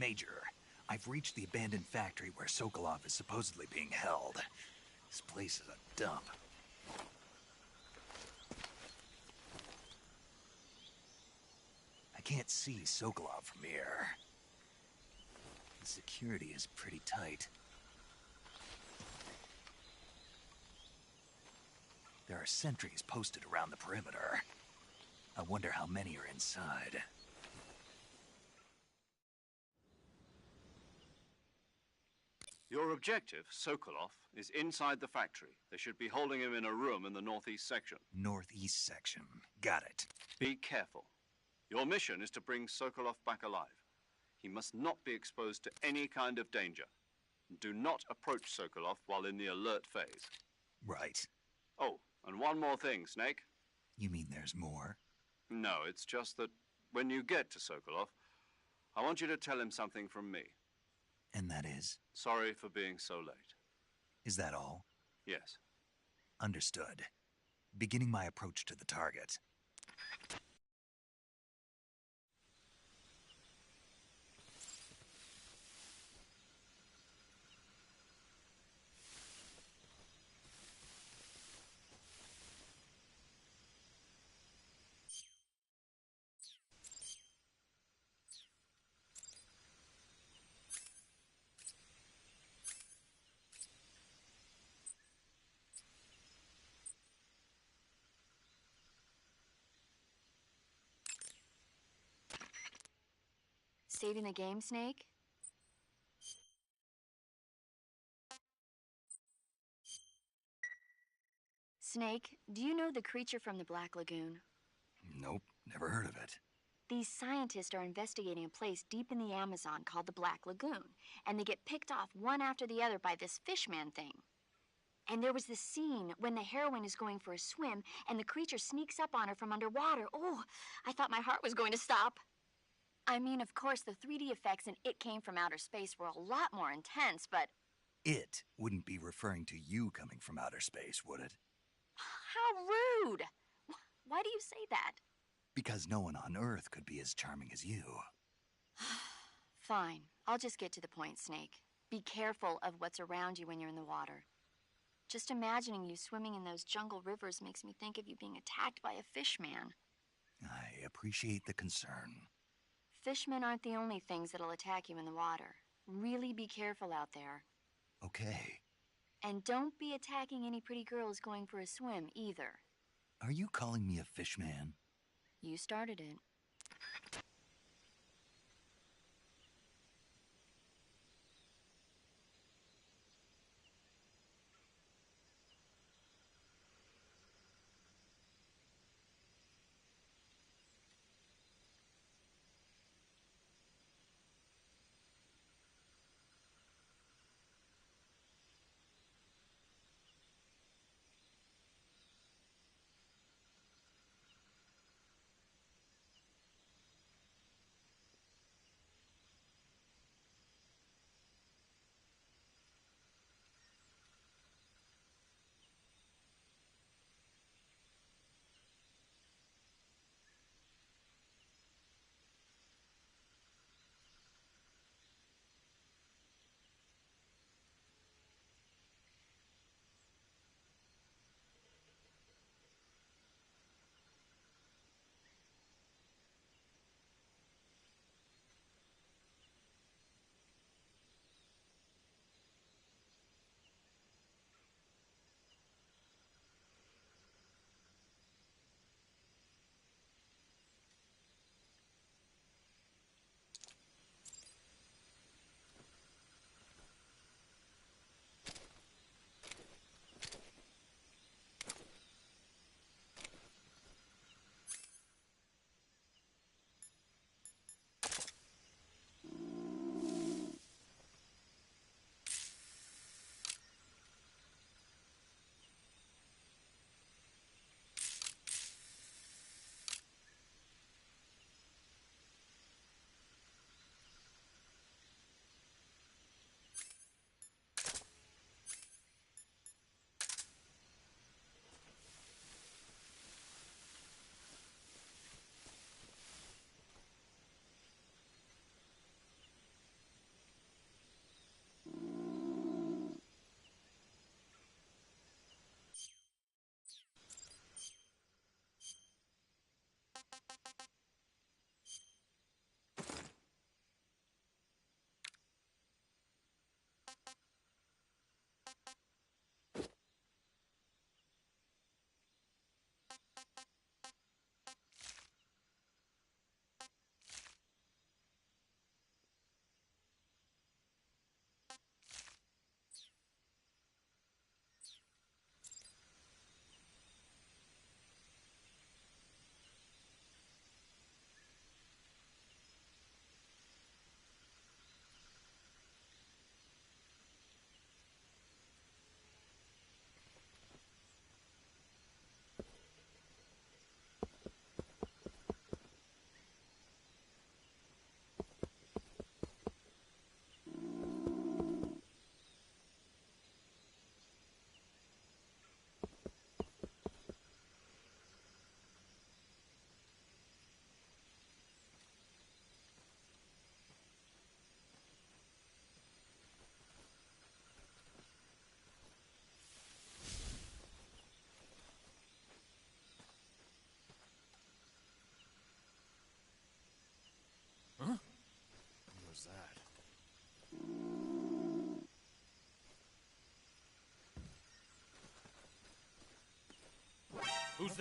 Major, I've reached the abandoned factory where Sokolov is supposedly being held. This place is a dump. I can't see Sokolov from here. The security is pretty tight. There are sentries posted around the perimeter. I wonder how many are inside. Your objective, Sokolov, is inside the factory. They should be holding him in a room in the northeast section. Northeast section. Got it. Be careful. Your mission is to bring Sokolov back alive. He must not be exposed to any kind of danger. Do not approach Sokolov while in the alert phase. Right. Oh, and one more thing, Snake. You mean there's more? No, it's just that when you get to Sokolov, I want you to tell him something from me. And that is? Sorry for being so late. Is that all? Yes. Understood. Beginning my approach to the target. Saving the game, Snake? Snake, do you know the creature from the Black Lagoon? Nope, never heard of it. These scientists are investigating a place deep in the Amazon called the Black Lagoon, and they get picked off one after the other by this fishman thing. And there was this scene when the heroine is going for a swim, and the creature sneaks up on her from underwater. Oh, I thought my heart was going to stop. I mean, of course, the 3D effects in It Came from Outer Space were a lot more intense, but... It wouldn't be referring to you coming from outer space, would it? How rude! Why do you say that? Because no one on Earth could be as charming as you. Fine. I'll just get to the point, Snake. Be careful of what's around you when you're in the water. Just imagining you swimming in those jungle rivers makes me think of you being attacked by a fishman. I appreciate the concern. Fishmen aren't the only things that'll attack you in the water. Really be careful out there. Okay. And don't be attacking any pretty girls going for a swim, either. Are you calling me a fishman? You started it.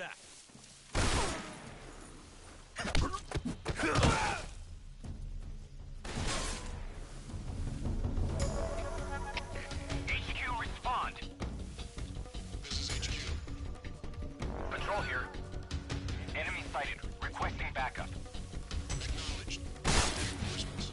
that? HQ, respond. This is HQ. Patrol here. Enemy sighted. Requesting backup. Acknowledged. Reinforcements.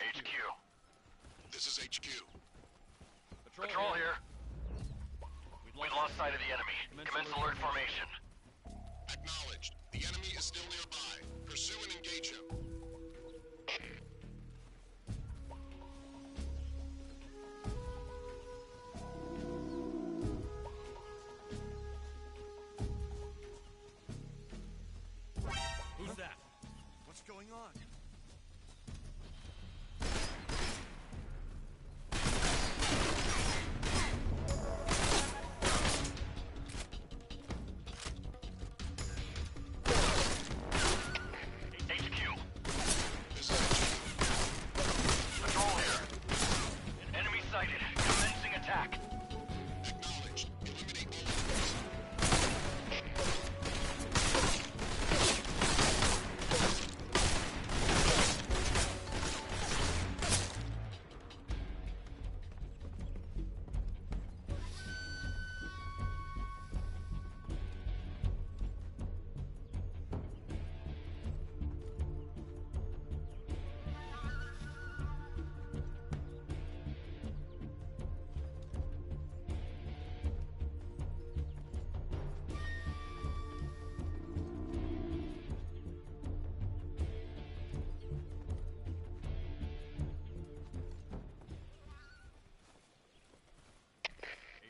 HQ. This is HQ. Patrol here. We lost sight of the enemy. Commence alert formation. Acknowledged. The enemy is still nearby. Pursue and engage him. Who's that? What's going on? HQ. This is HQ. Patrol here. Enemy sighted. Commencing attack. Acknowledged. Eliminate all enemies.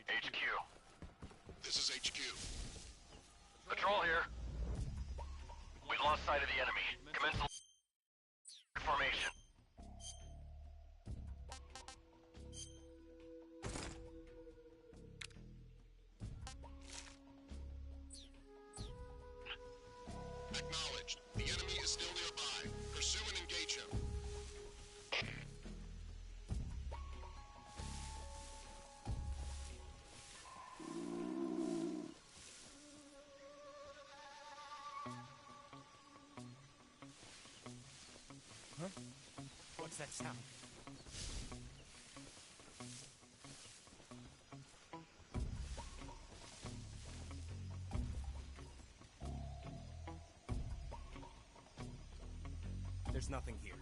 HQ. This is HQ. Patrol here. We lost sight of the enemy. Commence alert formation. Acknowledged. The enemy is still nearby. Pursue and engage him. What's that sound? There's nothing here.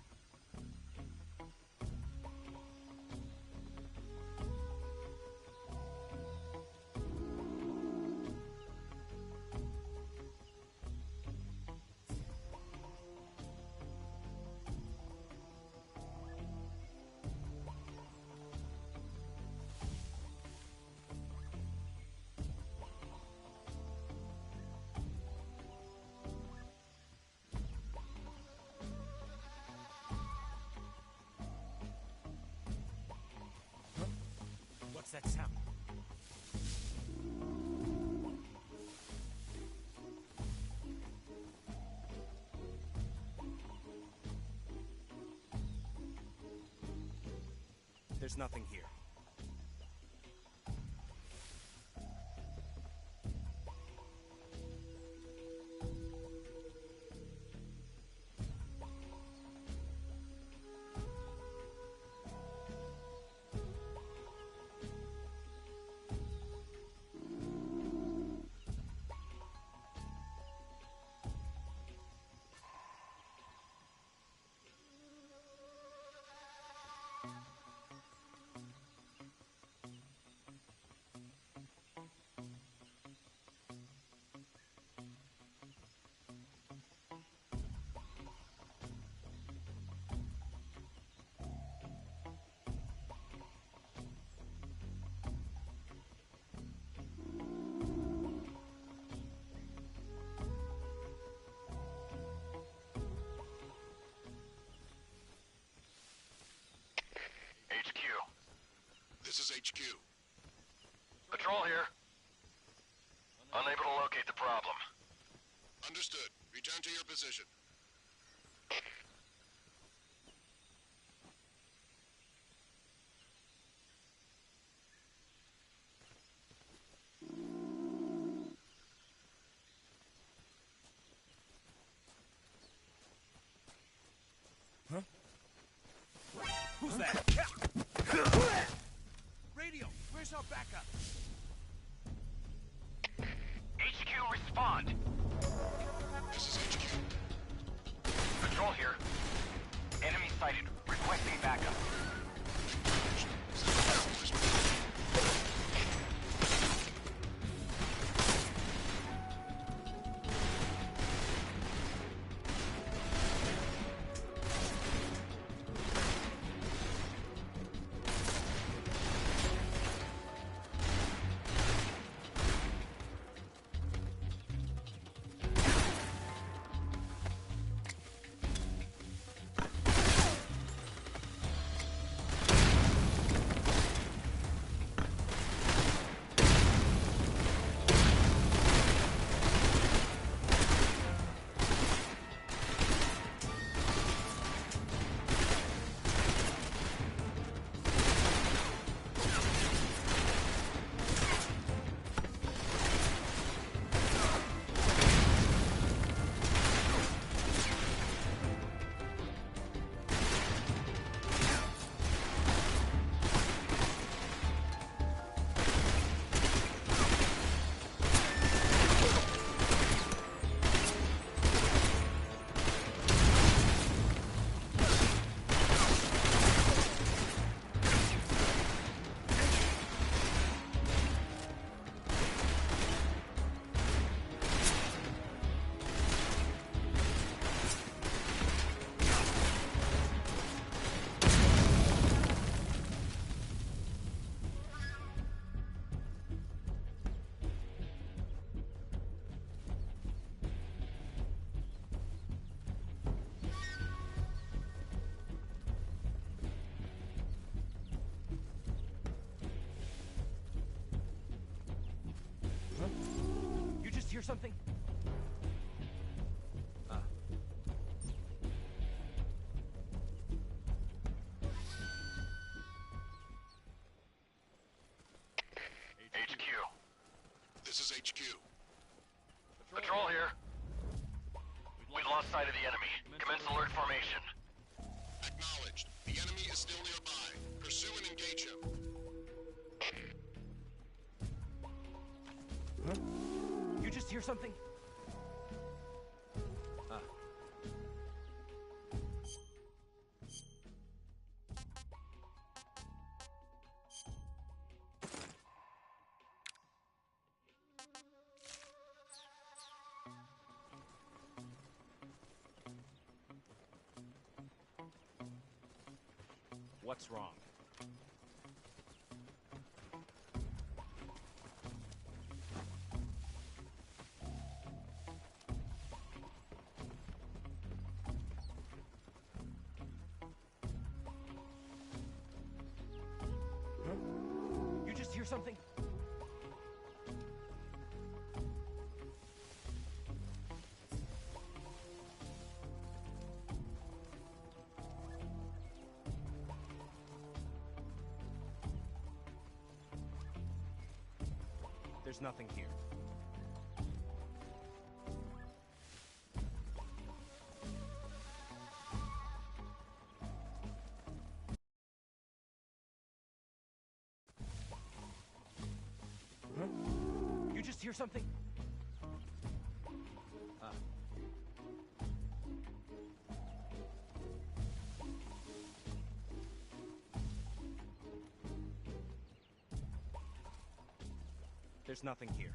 What's that sound? There's nothing here. is HQ. Patrol here. Unable to locate the problem. Understood. Return to your position. Who's that? Radio, where's our backup? HQ, respond. This is HQ. Patrol here. Enemy sighted. Requesting backup. Hear something? HQ. This is HQ. Patrol here. We've lost sight of the enemy. Commence alert formation. Acknowledged. The enemy is still nearby. Pursue and engage him. You just hear something? What's wrong? You just hear something? There's nothing here. You just hear something? There's nothing here.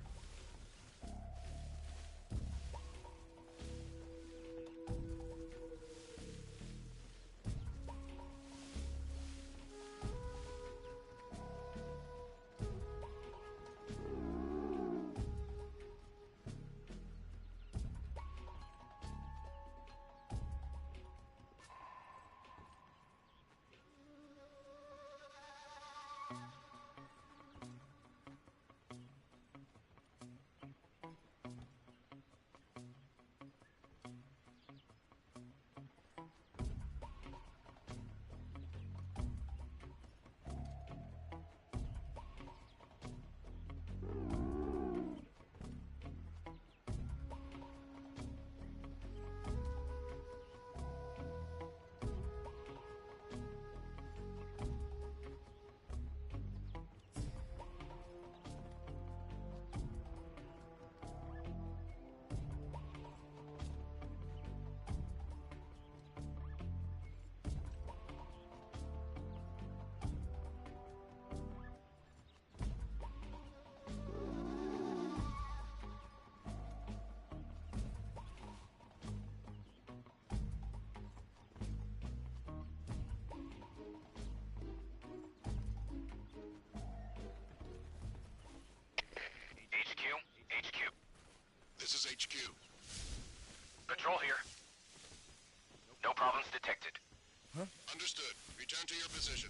Understood. Return to your position.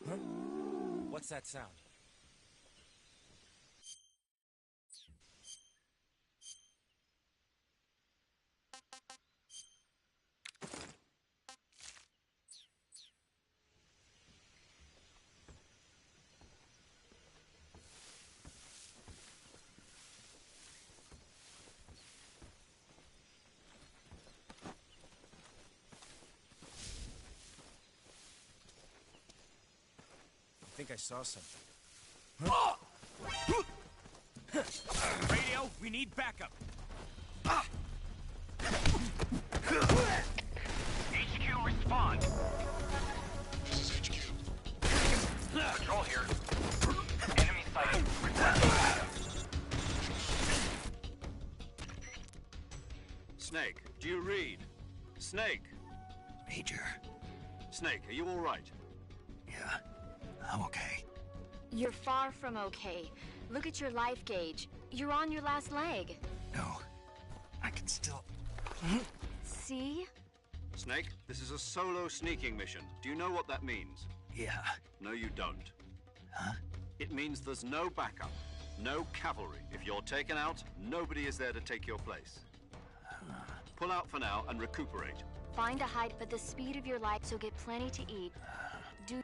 Huh? What's that sound? I think I saw something. Huh? Radio, we need backup. HQ, respond. This is HQ. Patrol here. Enemy sighted. Requesting backup. Snake, do you read? Snake! Major. Snake, are you all right? Yeah, I'm okay. You're far from okay. Look at your life gauge. You're on your last leg. No, I can still... See? Snake, this is a solo sneaking mission. Do you know what that means? Yeah. No, you don't. Huh? It means there's no backup, no cavalry. If you're taken out, nobody is there to take your place. Pull out for now and recuperate. Find a hide at the speed of your life, so get plenty to eat. Do...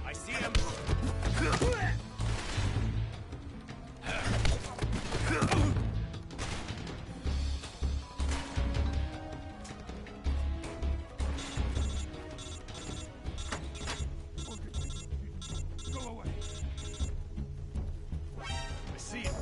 I see him. Go away. I see him.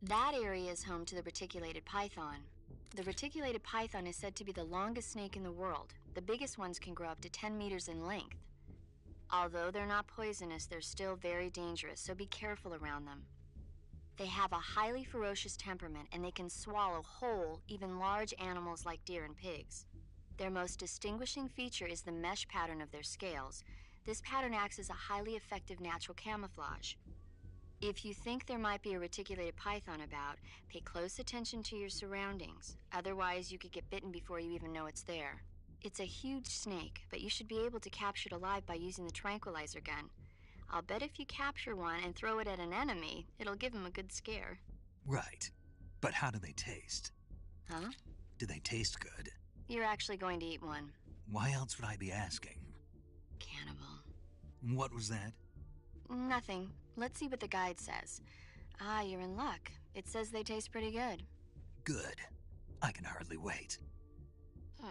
That area is home to the reticulated python. The reticulated python is said to be the longest snake in the world. The biggest ones can grow up to 10 meters in length. Although they're not poisonous, they're still very dangerous, so be careful around them. They have a highly ferocious temperament, and they can swallow whole, even large animals like deer and pigs. Their most distinguishing feature is the mesh pattern of their scales. This pattern acts as a highly effective natural camouflage. If you think there might be a reticulated python about, pay close attention to your surroundings. Otherwise, you could get bitten before you even know it's there. It's a huge snake, but you should be able to capture it alive by using the tranquilizer gun. I'll bet if you capture one and throw it at an enemy, it'll give him a good scare. Right. But how do they taste? Huh? Do they taste good? You're actually going to eat one. Why else would I be asking? Cannibal. What was that? Nothing. Let's see what the guide says. Ah, you're in luck. It says they taste pretty good. Good. I can hardly wait. Ugh.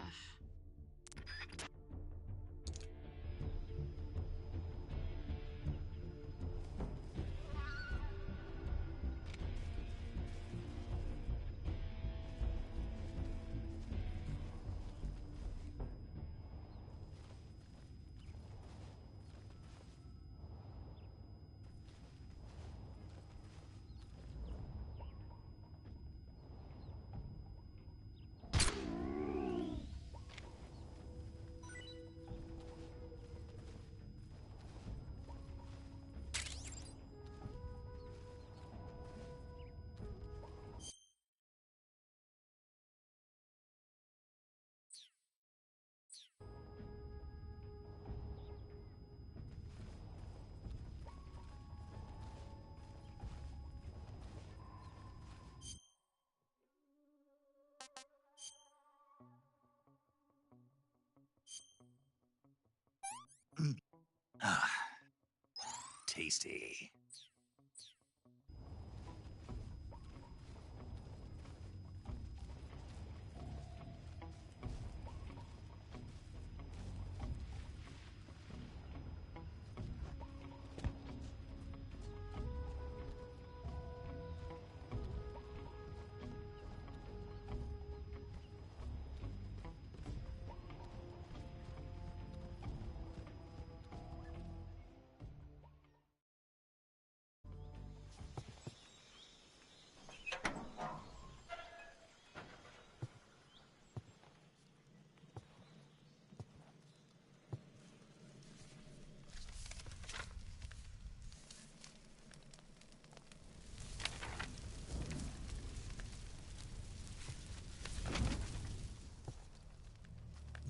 tasty.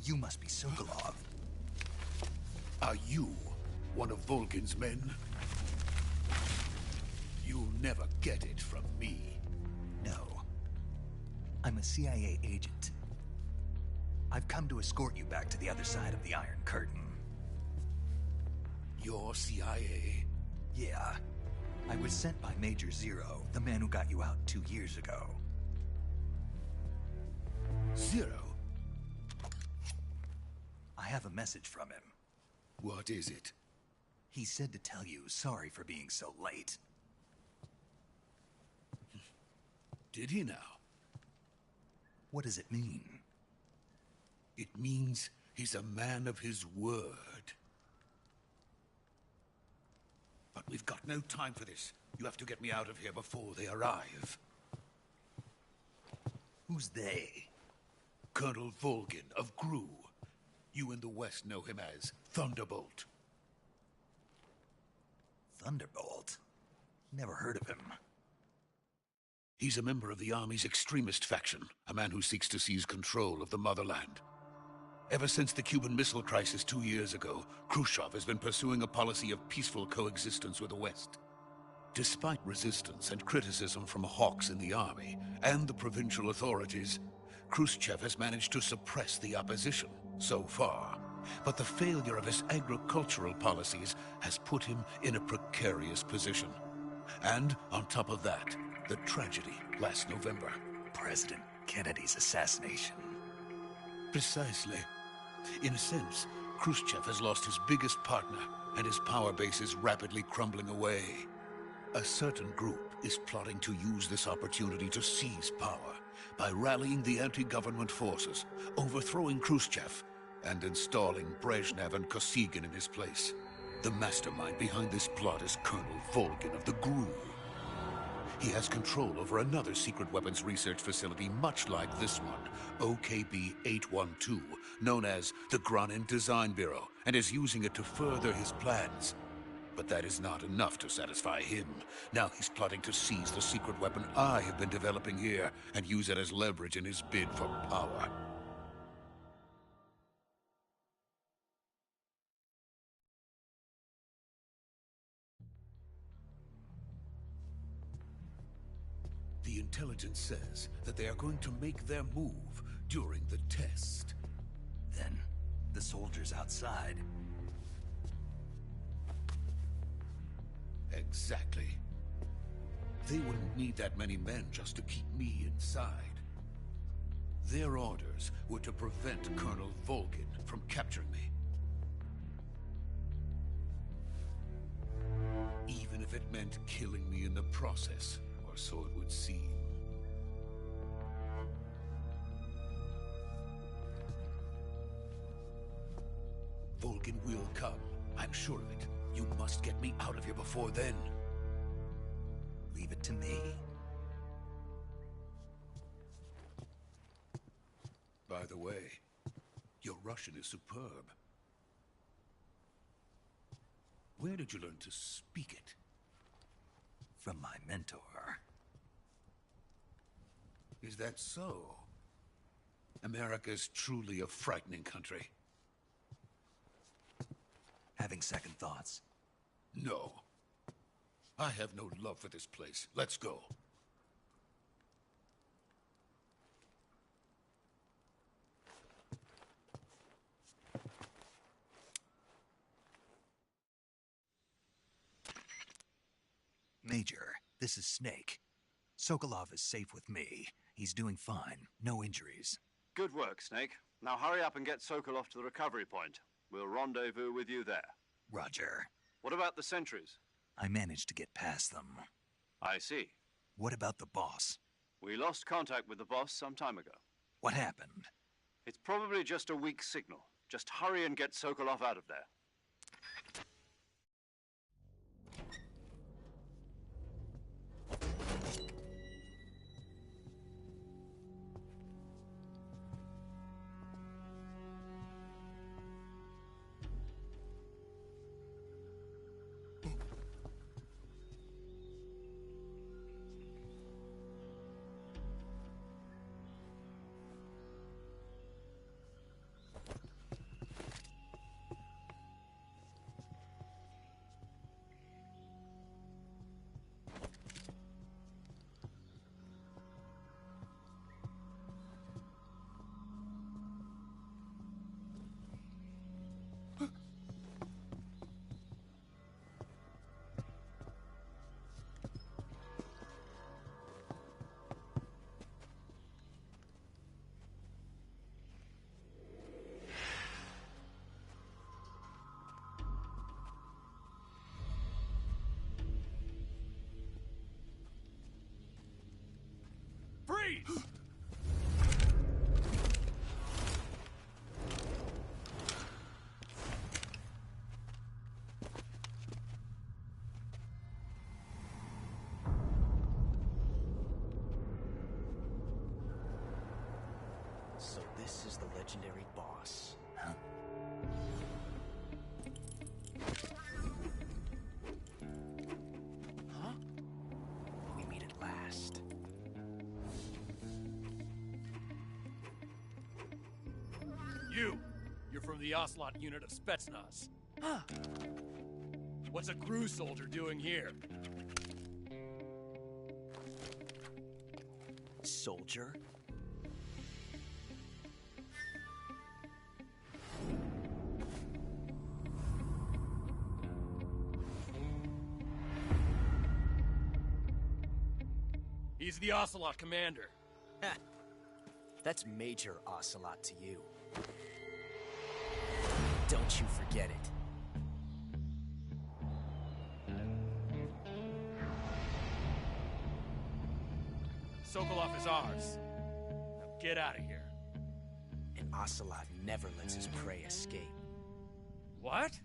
You must be Sokolov. Are you one of Volgin's men? You'll never get it from me. No. I'm a CIA agent. I've come to escort you back to the other side of the Iron Curtain. You're CIA? Yeah. I was sent by Major Zero, the man who got you out 2 years ago. Zero? I have a message from him. What is it? He said to tell you sorry for being so late. Did he now? What does it mean? It means he's a man of his word. But we've got no time for this. You have to get me out of here before they arrive. Who's they? Colonel Volgin of GRU. You in the West know him as Thunderbolt. Thunderbolt? Never heard of him. He's a member of the Army's extremist faction, a man who seeks to seize control of the motherland. Ever since the Cuban Missile Crisis 2 years ago, Khrushchev has been pursuing a policy of peaceful coexistence with the West. Despite resistance and criticism from hawks in the Army and the provincial authorities, Khrushchev has managed to suppress the opposition so far. But the failure of his agricultural policies has put him in a precarious position. And on top of that, the tragedy last November. President Kennedy's assassination. Precisely. In a sense, Khrushchev has lost his biggest partner, and his power base is rapidly crumbling away. A certain group is plotting to use this opportunity to seize power by rallying the anti-government forces, overthrowing Khrushchev, and installing Brezhnev and Kosygin in his place. The mastermind behind this plot is Colonel Volgin of the GRU. He has control over another secret weapons research facility much like this one, OKB-812, known as the Granin Design Bureau, and is using it to further his plans. But that is not enough to satisfy him. Now he's plotting to seize the secret weapon I have been developing here and use it as leverage in his bid for power. The intelligence says that they are going to make their move during the test. Then, the soldiers outside. Exactly. They wouldn't need that many men just to keep me inside. Their orders were to prevent Colonel Volgin from capturing me. Even if it meant killing me in the process, or so it would seem. Volgin will come. I'm sure of it. You must get me out of here before then. Leave it to me. By the way, your Russian is superb. Where did you learn to speak it? From my mentor. Is that so? America's truly a frightening country. Having second thoughts? No. I have no love for this place. Let's go. Major, this is Snake. Sokolov is safe with me. He's doing fine. No injuries. Good work, Snake. Now hurry up and get Sokolov to the recovery point. We'll rendezvous with you there. Roger. What about the sentries? I managed to get past them. I see. What about the boss? We lost contact with the boss some time ago. What happened? It's probably just a weak signal. Just hurry and get Sokolov out of there. Freeze! So this is the legendary boss. Huh? Huh? We meet at last. You're from the Ocelot unit of Spetsnaz. Huh. What's a crew soldier doing here? Soldier? He's the Ocelot commander. Ha! That's Major Ocelot to you. Don't you forget it. Sokolov is ours. Now get out of here. And Ocelot never lets his prey escape. What?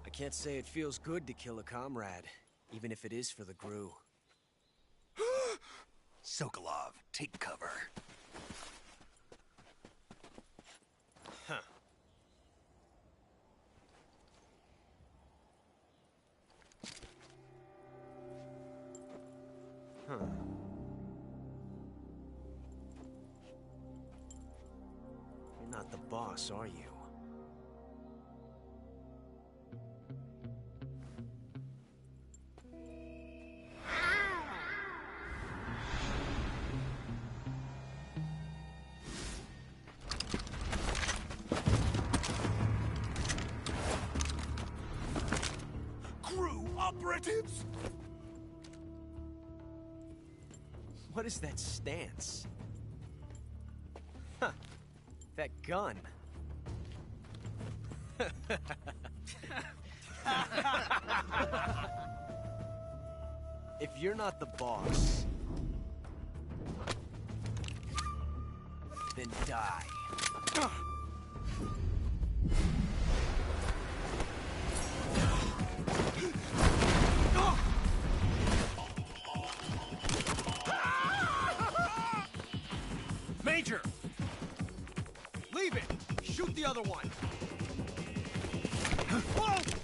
I can't say it feels good to kill a comrade, even if it is for the GRU. Sokolov, take cover. Huh. Huh. You're not the boss, are you? Operatives? What is that stance? Huh. That gun. If you're not the boss, then die. Major! Leave it! Shoot the other one! Whoa!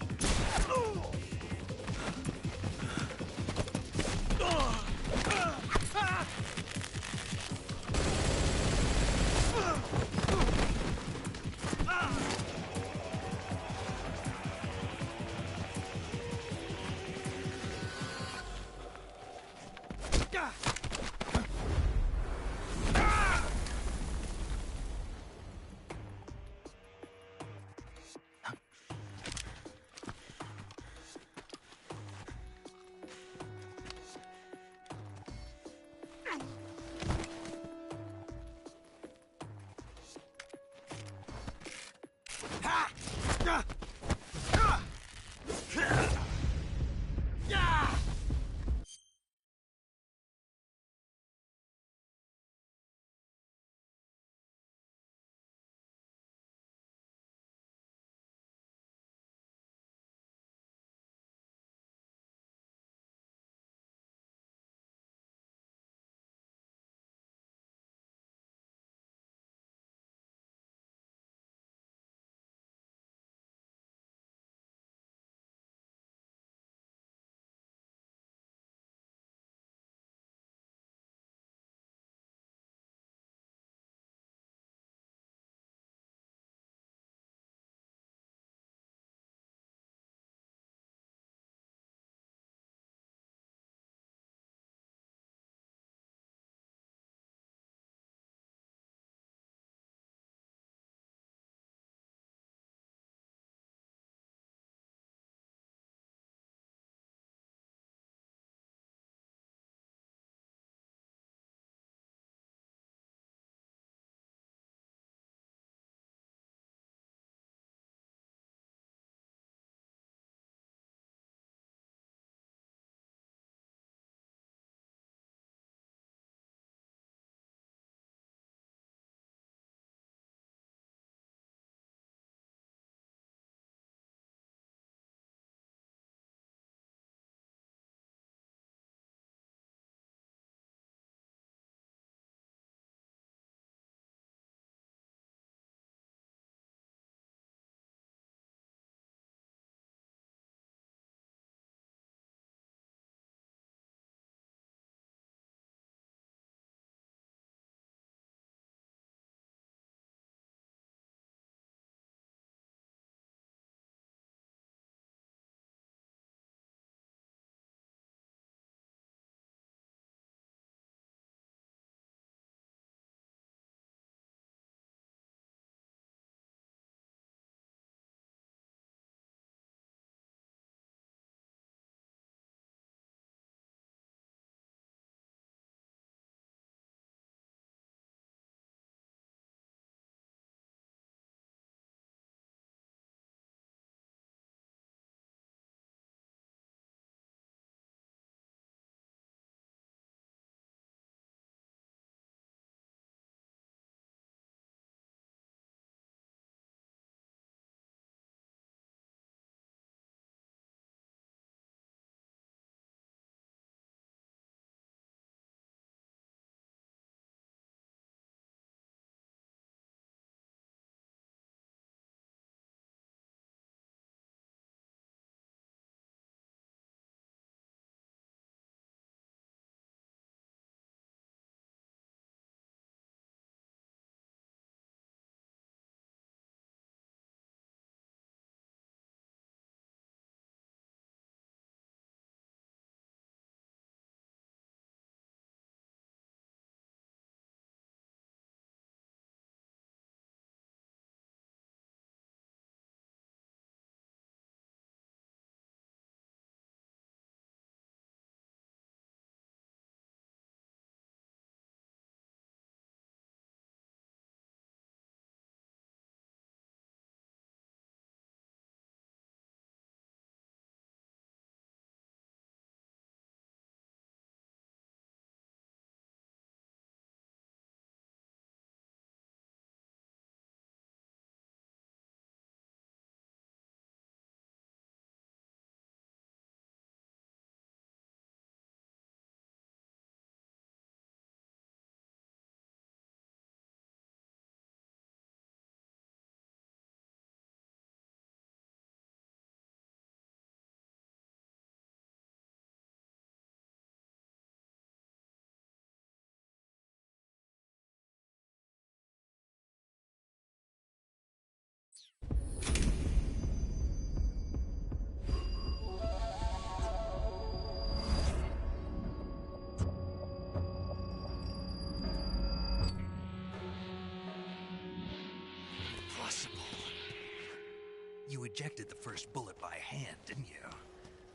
ejected the first bullet by hand, didn't you?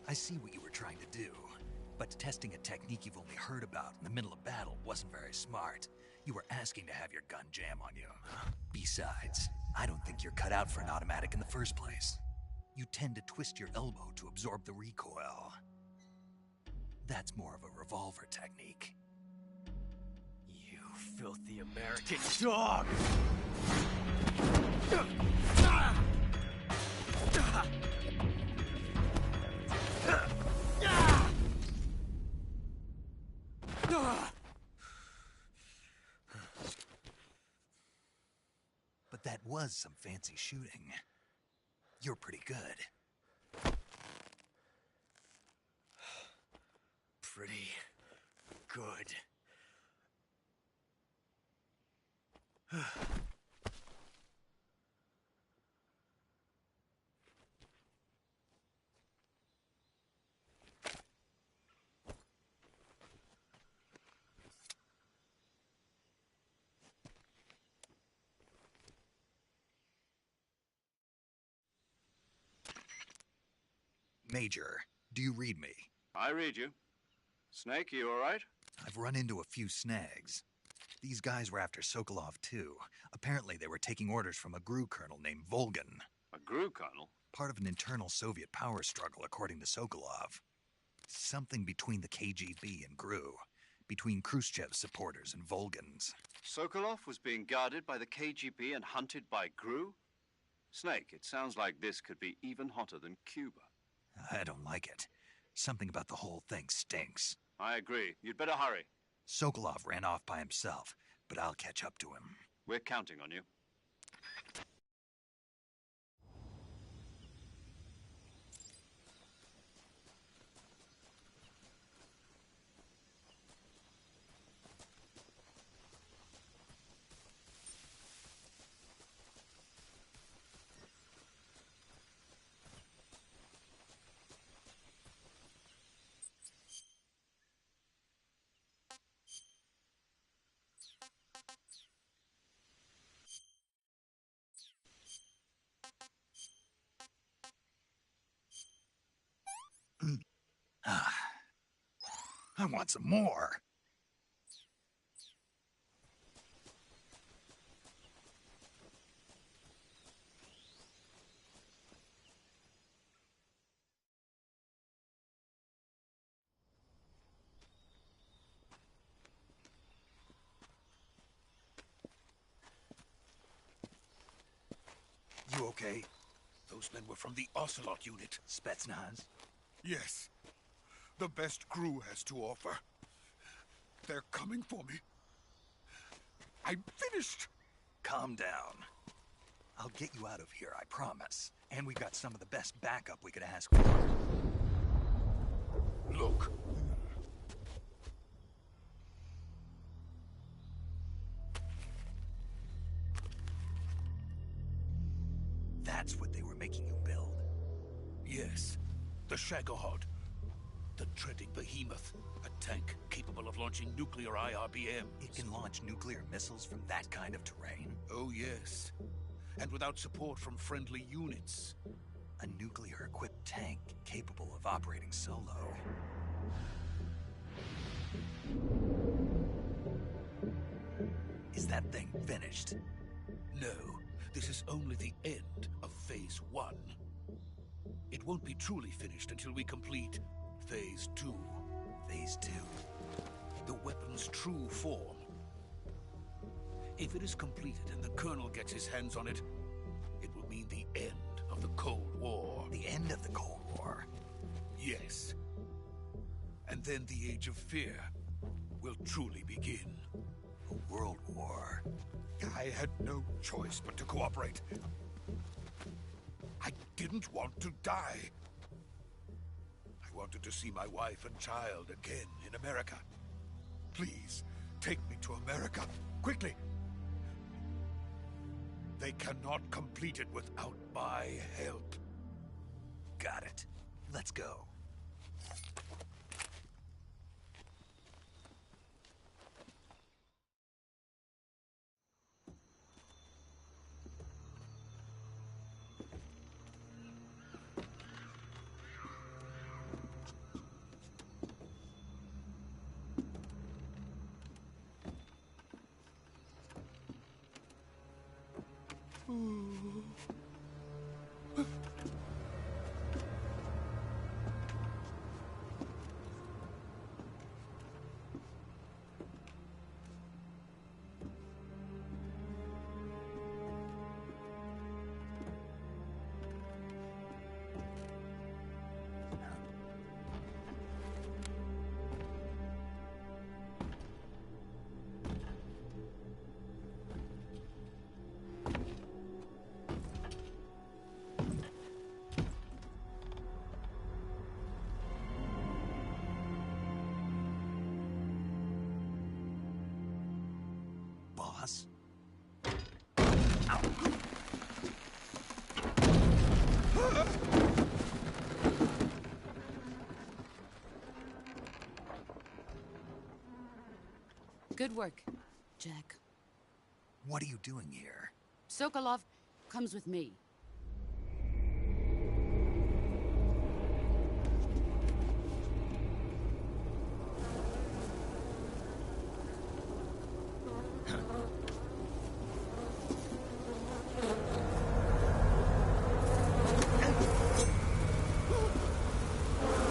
I see what you were trying to do. But testing a technique you've only heard about in the middle of battle wasn't very smart. You were asking to have your gun jam on you. Besides, I don't think you're cut out for an automatic in the first place. You tend to twist your elbow to absorb the recoil. That's more of a revolver technique. You filthy American dog! But that was some fancy shooting. You're pretty good. Pretty good. Major, do you read me? I read you. Snake, you all right? I've run into a few snags. These guys were after Sokolov, too. Apparently they were taking orders from a GRU colonel named Volgan. A GRU colonel? Part of an internal Soviet power struggle, according to Sokolov. Something between the KGB and GRU. Between Khrushchev's supporters and Volgan's. Sokolov was being guarded by the KGB and hunted by GRU? Snake, it sounds like this could be even hotter than Cuba. I don't like it. Something about the whole thing stinks. I agree. You'd better hurry. Sokolov ran off by himself, but I'll catch up to him. We're counting on you. I want some more. You okay? Those men were from the Ocelot unit. Spetsnaz? Yes. The best GRU has to offer. They're coming for me. I'm finished. Calm down. I'll get you out of here, I promise. And we've got some of the best backup we could ask for. Look. That's what they were making you build? Yes. The Shagohod. The dreaded behemoth. A tank capable of launching nuclear IRBMs. It can launch nuclear missiles from that kind of terrain? Oh, yes. And without support from friendly units. A nuclear-equipped tank capable of operating solo. Is that thing finished? No. This is only the end of Phase 1. It won't be truly finished until we complete Phase 2. Phase 2? The weapon's true form. If it is completed and the Colonel gets his hands on it, it will mean the end of the Cold War. The end of the Cold War? Yes. And then the Age of Fear will truly begin. A world war? I had no choice but to cooperate. I didn't want to die. I wanted to see my wife and child again in America. Please, take me to America, quickly. They cannot complete it without my help. Got it. Let's go. Boss? Good work, Jack. What are you doing here? Sokolov comes with me.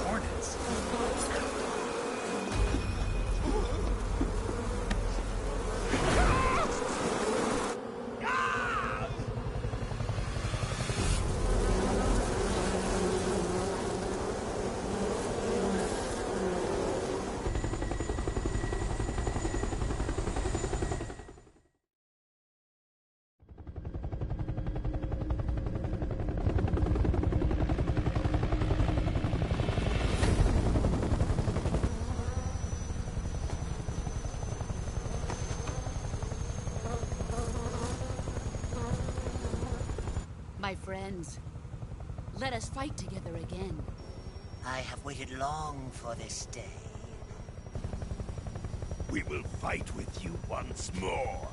Hornets? My friends, let us fight together again. I have waited long for this day. We will fight with you once more.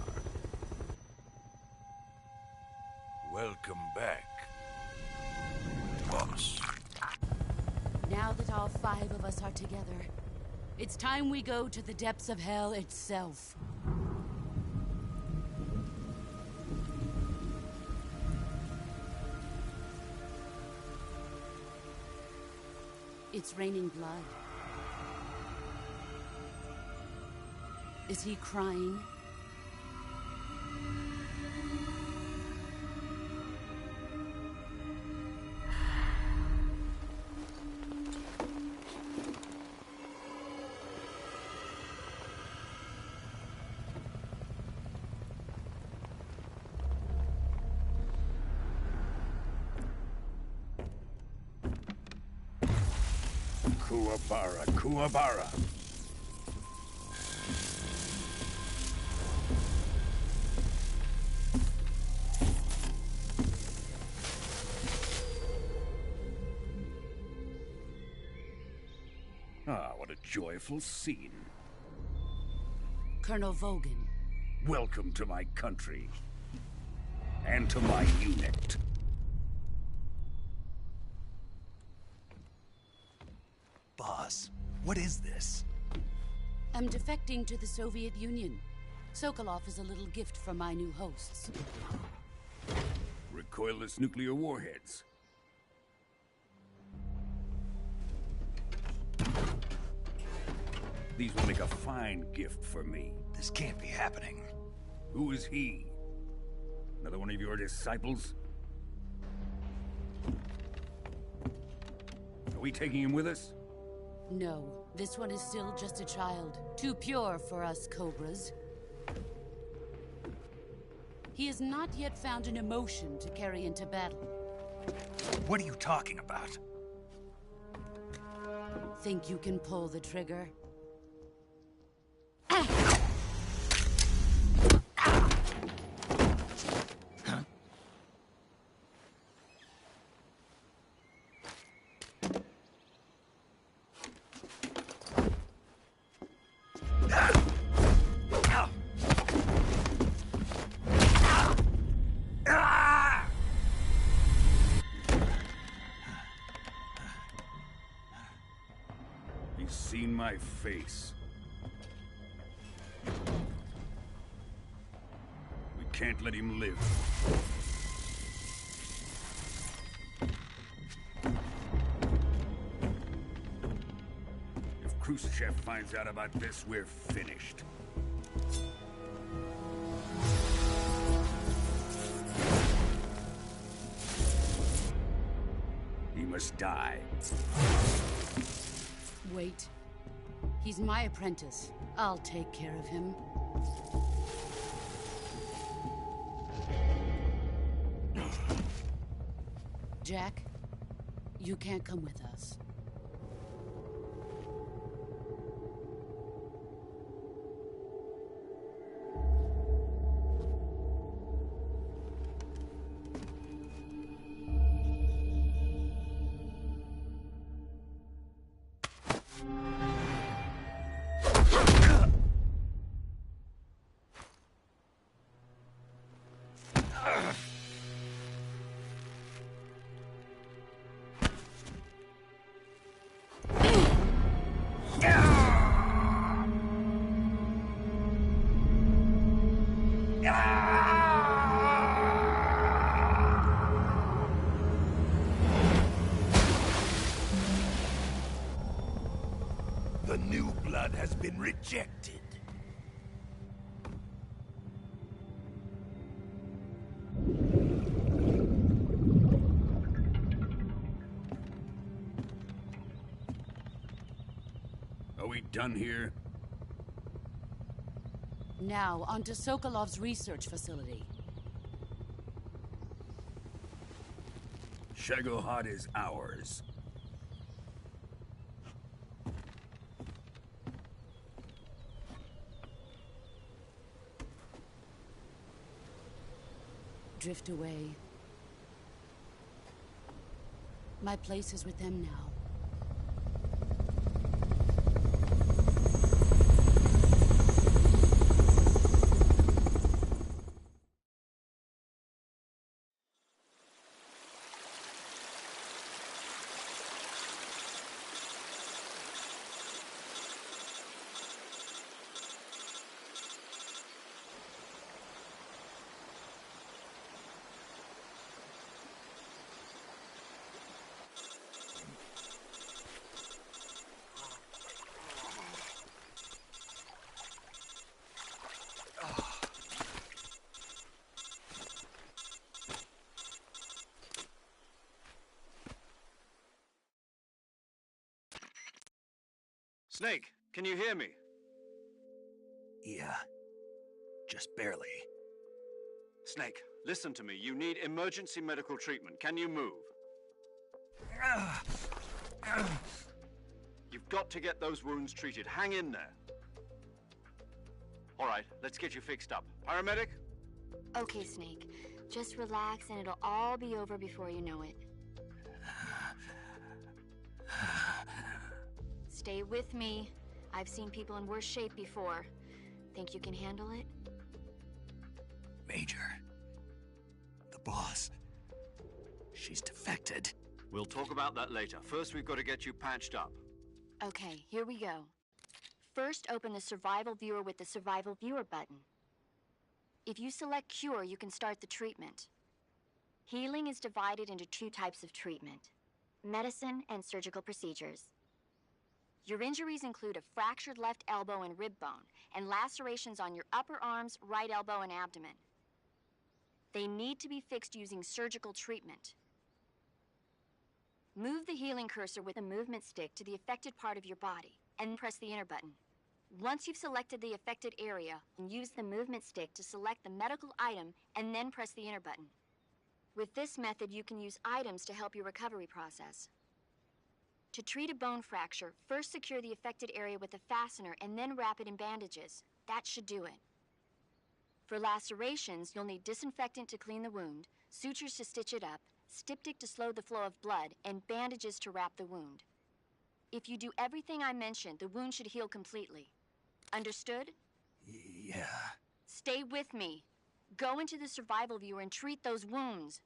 Welcome back, boss. Now that all 5 of us are together, it's time we go to the depths of hell itself. It's raining blood. Is he crying? Kuwabara, Kuwabara. Ah, what a joyful scene. Colonel Vogan. Welcome to my country. And to my unit. Boss, what is this? I'm defecting to the Soviet Union. Sokolov is a little gift from my new hosts. Recoilless nuclear warheads. These will make a fine gift for me. This can't be happening. Who is he? Another one of your disciples? Are we taking him with us? No, this one is still just a child. Too pure for us Cobras. He has not yet found an emotion to carry into battle. What are you talking about? Think you can pull the trigger? He's seen my face. We can't let him live. finds out about this, we're finished. He must die. Wait. He's my apprentice. I'll take care of him. Jack, you can't come with us. The new blood has been rejected. Are we done here? Now, onto Sokolov's research facility. Shagohod is ours. Drift away. My place is with them now. Snake, can you hear me? Yeah. Just barely. Snake, listen to me. You need emergency medical treatment. Can you move? You've got to get those wounds treated. Hang in there. All right, let's get you fixed up. Paramedic? Okay, Snake. Just relax and it'll all be over before you know it. Stay with me. I've seen people in worse shape before. Think you can handle it? Major. The boss. She's defected. We'll talk about that later. First, we've got to get you patched up. Okay, here we go. First, open the Survival Viewer with the Survival Viewer button. If you select Cure, you can start the treatment. Healing is divided into two types of treatment: medicine and surgical procedures. Your injuries include a fractured left elbow and rib bone, and lacerations on your upper arms, right elbow, and abdomen. They need to be fixed using surgical treatment. Move the healing cursor with a movement stick to the affected part of your body, and press the enter button. Once you've selected the affected area, use the movement stick to select the medical item, and then press the enter button. With this method, you can use items to help your recovery process. To treat a bone fracture, first secure the affected area with a fastener and then wrap it in bandages. That should do it. For lacerations, you'll need disinfectant to clean the wound, sutures to stitch it up, styptic to slow the flow of blood, and bandages to wrap the wound. If you do everything I mentioned, the wound should heal completely. Understood? Yeah. Stay with me. Go into the Survival Viewer and treat those wounds.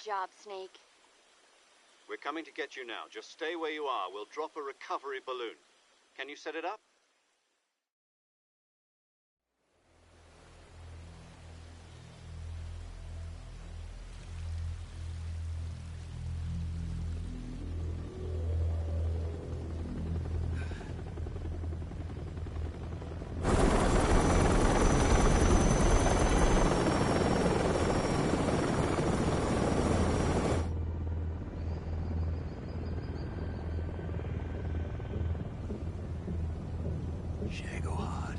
job, Snake. We're coming to get you now. Just stay where you are. We'll drop a recovery balloon. Can you set it up? Shagohod.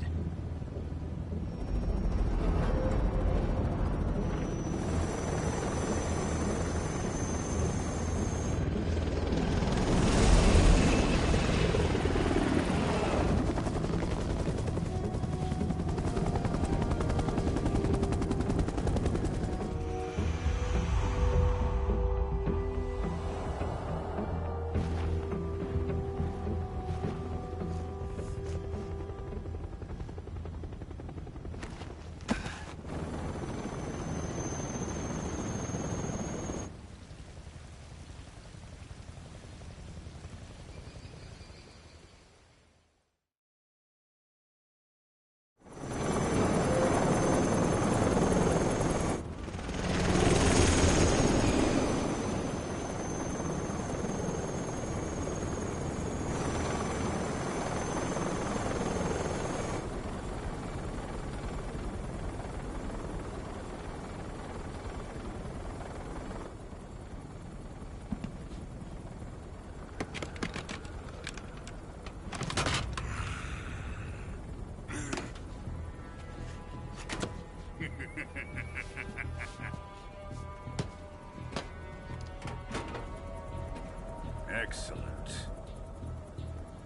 Excellent.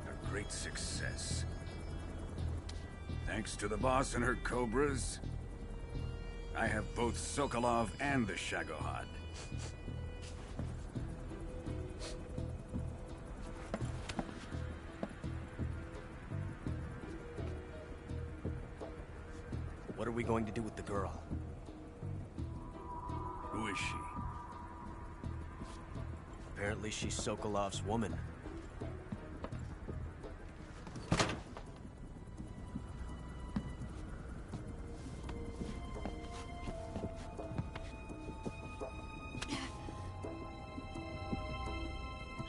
A great success. Thanks to the boss and her cobras, I have both Sokolov and the Shagohod. What are we going to do with the girl? Who is she? Apparently she's Sokolov's woman.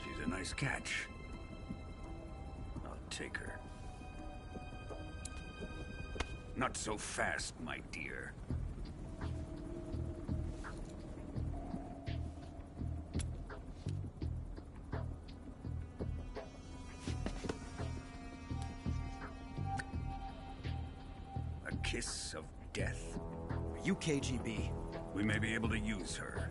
She's a nice catch. I'll take her. Not so fast, my dear. A kiss of death? Are you KGB? We may be able to use her.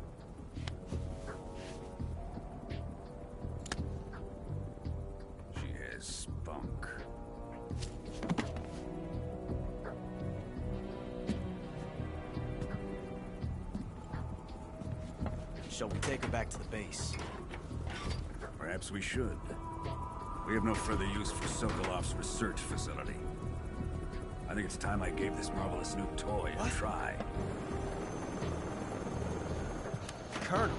She has spunk. Shall we take her back to the base? Perhaps we should. We have no further use for Sokolov's research facility. I think it's time I gave this marvelous new toy a try. Colonel,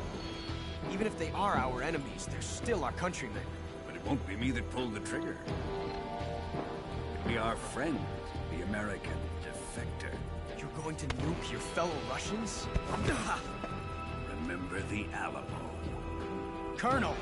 even if they are our enemies, they're still our countrymen. But it won't be me that pulled the trigger. It'll be our friend, the American defector. You're going to nuke your fellow Russians? Remember the Alamo. Colonel!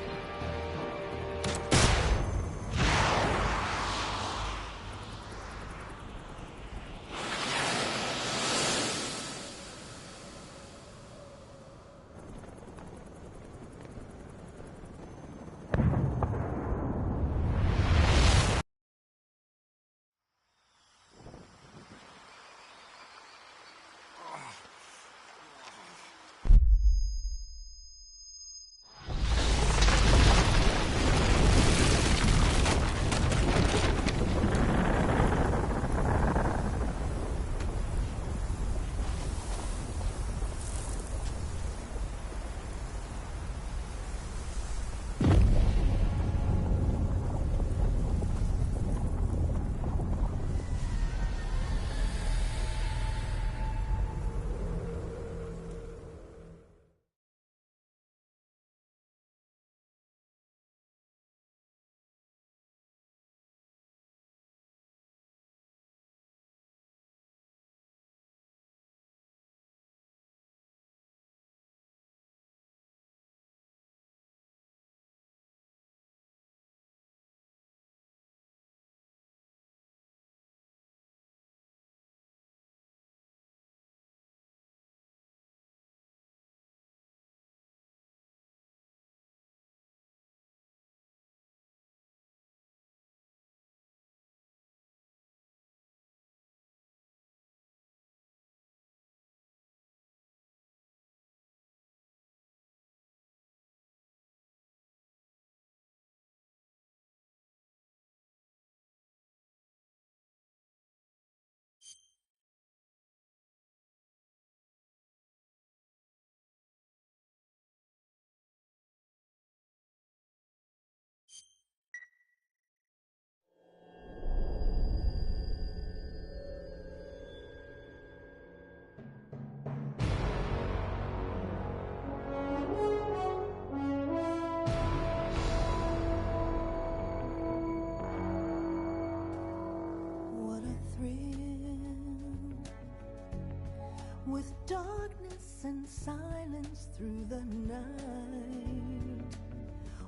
in silence through the night.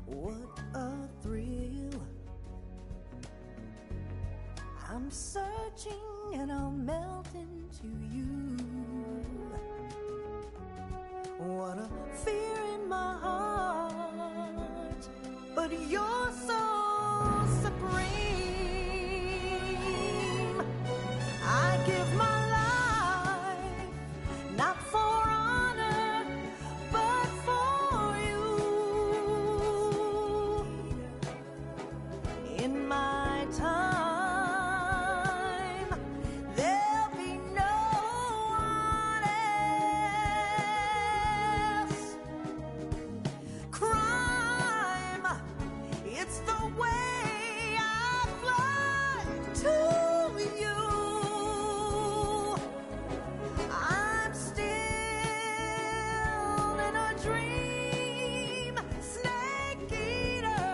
What a thrill. I'm searching and I'll melt into you. What a fear in my heart, but you're so supreme. I give my life, not for honor, but for you. In my time, there'll be no one else. Crime, it's the way I fly to you. I'm still in a dream, snake eater.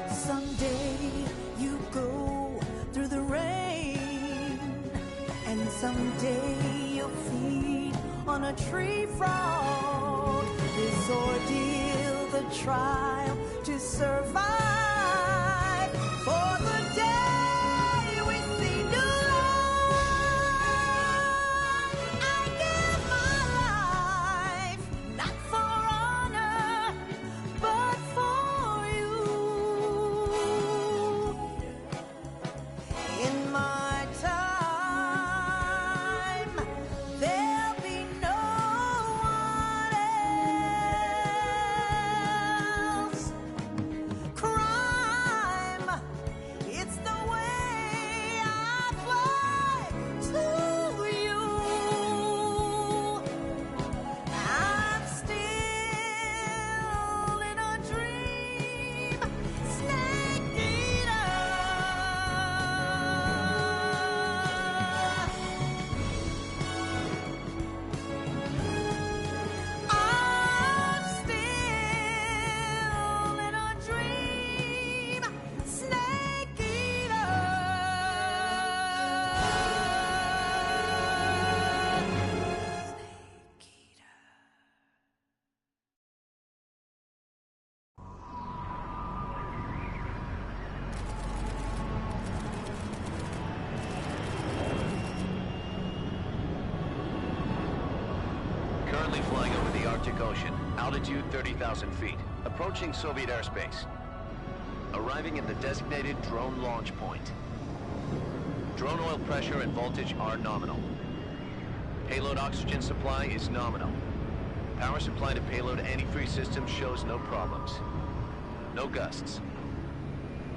Someday you go through the rain, and someday you'll feed on a tree frog. This ordeal, the trial to survive for the day we see new light. I give my life, not for honor, but for you. In my time, there'll be no one else. Crime, it's the way I fly to you. I'm still in a dream, snake eater. I'm still in a dream, snake eater. Currently flying over the Arctic Ocean, altitude 30,000 feet, approaching Soviet airspace. Arriving at the designated drone launch point. Drone oil pressure and voltage are nominal. Payload oxygen supply is nominal. Power supply to payload antifreeze system shows no problems. No gusts.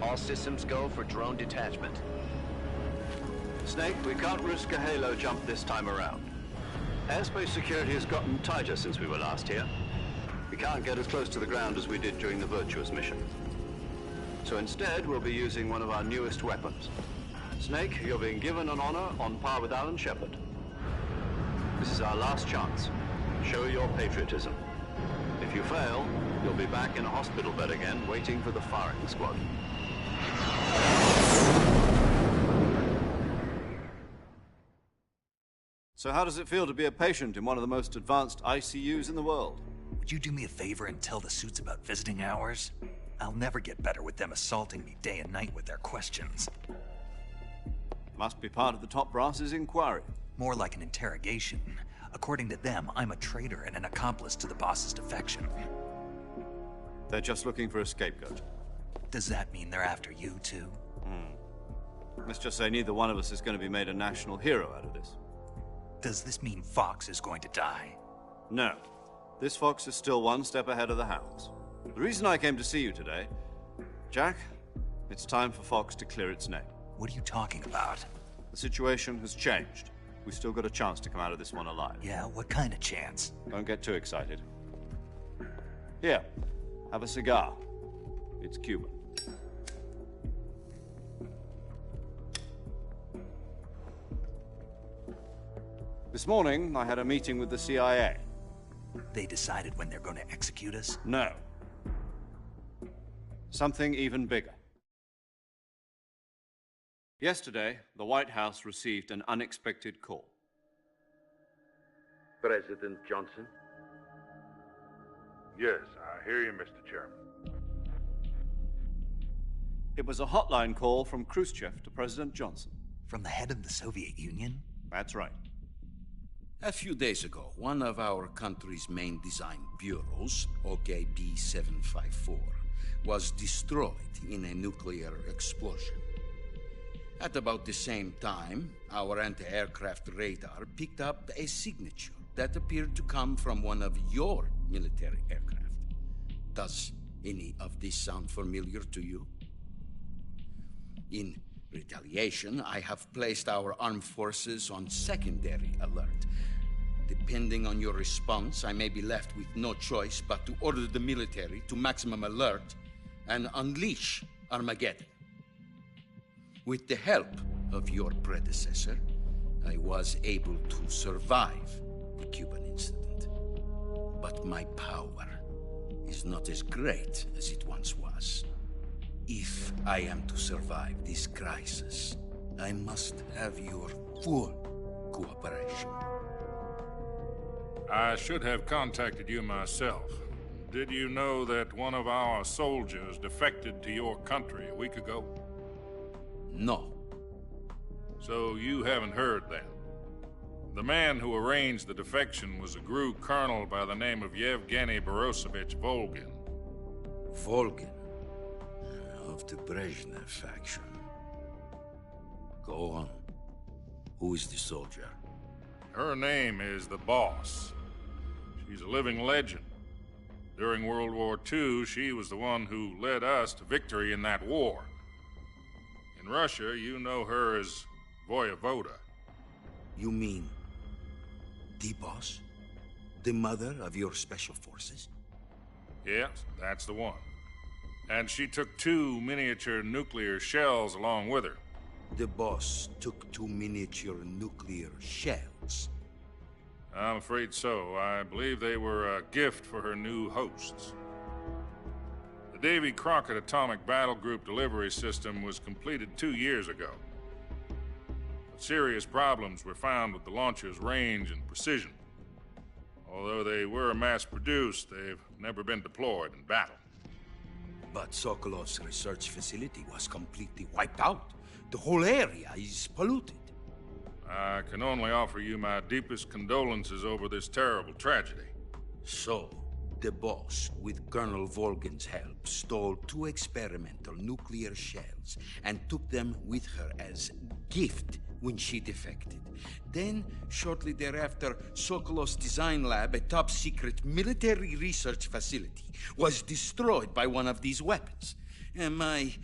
All systems go for drone detachment. Snake, we can't risk a halo jump this time around. Airspace security has gotten tighter since we were last here. We can't get as close to the ground as we did during the Virtuous mission. So instead, we'll be using one of our newest weapons. Snake, you're being given an honor on par with Alan Shepard. This is our last chance. Show your patriotism. If you fail, you'll be back in a hospital bed again, waiting for the firing squad. So how does it feel to be a patient in one of the most advanced ICUs in the world? Would you do me a favor and tell the suits about visiting hours? I'll never get better with them assaulting me day and night with their questions. Must be part of the top brass's inquiry. More like an interrogation. According to them, I'm a traitor and an accomplice to the boss's defection. They're just looking for a scapegoat. Does that mean they're after you, too? Let's just say neither one of us is going to be made a national hero out of this. Does this mean Fox is going to die? No. This Fox is still one step ahead of the hounds. The reason I came to see you today... Jack, it's time for Fox to clear its name. What are you talking about? The situation has changed. We've still got a chance to come out of this one alive. Yeah, what kind of chance? Don't get too excited. Here, have a cigar. It's Cuban. This morning, I had a meeting with the CIA. They decided when they're going to execute us? No. Something even bigger. Yesterday, the White House received an unexpected call. President Johnson? Yes, I hear you, Mr. Chairman. It was a hotline call from Khrushchev to President Johnson. From the head of the Soviet Union? That's right. A few days ago, one of our country's main design bureaus, OKB 754, was destroyed in a nuclear explosion. At about the same time, our anti-aircraft radar picked up a signature that appeared to come from one of your military aircraft. Does any of this sound familiar to you? In retaliation, I have placed our armed forces on secondary alert. Depending on your response, I may be left with no choice but to order the military to maximum alert and unleash Armageddon. With the help of your predecessor, I was able to survive the Cuban incident. But my power is not as great as it once was. If I am to survive this crisis, I must have your full cooperation. I should have contacted you myself. Did you know that one of our soldiers defected to your country a week ago? No. So you haven't heard then? The man who arranged the defection was a GRU colonel by the name of Yevgeny Borosovich Volgin. Volgin? Of the Brezhnev faction. Go on. Who is the soldier? Her name is the Boss. She's a living legend. During World War II, she was the one who led us to victory in that war. In Russia, you know her as Voyevoda. You mean the Boss? The mother of your special forces? Yes, that's the one. And she took 2 miniature nuclear shells along with her. The Boss took 2 miniature nuclear shells? I'm afraid so. I believe they were a gift for her new hosts. The Davy Crockett Atomic Battle Group delivery system was completed 2 years ago. But serious problems were found with the launcher's range and precision. Although they were mass-produced, they've never been deployed in battle. But Sokolov's research facility was completely wiped out. The whole area is polluted. I can only offer you my deepest condolences over this terrible tragedy. So, the Boss, with Colonel Volgin's help, stole 2 experimental nuclear shells and took them with her as gift when she defected. Then, shortly thereafter, Sokolov's design lab, a top-secret military research facility, was destroyed by one of these weapons. Am I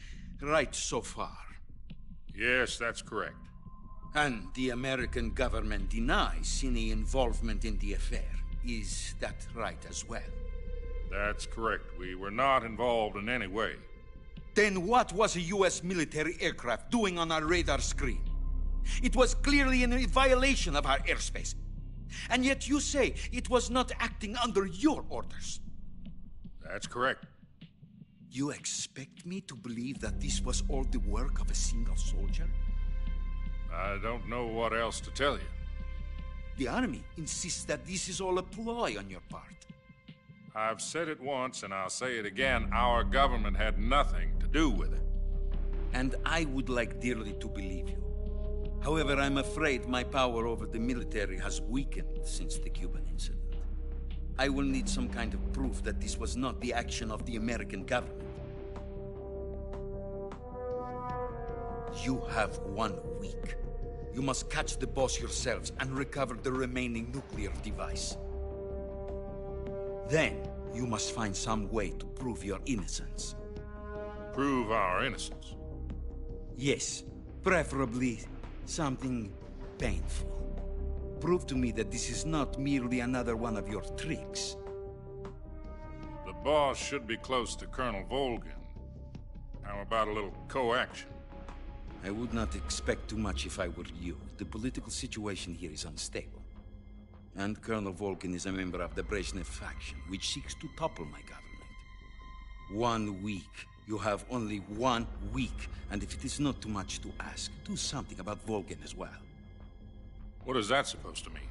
right so far? Yes, that's correct. And the American government denies any involvement in the affair. Is that right as well? That's correct. We were not involved in any way. Then what was a U.S. military aircraft doing on our radar screen? It was clearly in a violation of our airspace. And yet you say it was not acting under your orders. That's correct. You expect me to believe that this was all the work of a single soldier? I don't know what else to tell you. The Army insists that this is all a ploy on your part. I've said it once, and I'll say it again. Our government had nothing to do with it. And I would like dearly to believe you. However, I'm afraid my power over the military has weakened since the Cuban incident. I will need some kind of proof that this was not the action of the American government. You have 1 week. You must catch the Boss yourselves and recover the remaining nuclear device. Then, you must find some way to prove your innocence. Prove our innocence? Yes, preferably something painful. Prove to me that this is not merely another one of your tricks. The Boss should be close to Colonel Volgin. How about a little co-action? I would not expect too much if I were you. The political situation here is unstable. And Colonel Volgin is a member of the Brezhnev faction, which seeks to topple my government. 1 week. You have only 1 week, and if it is not too much to ask, do something about Volgin as well. What is that supposed to mean?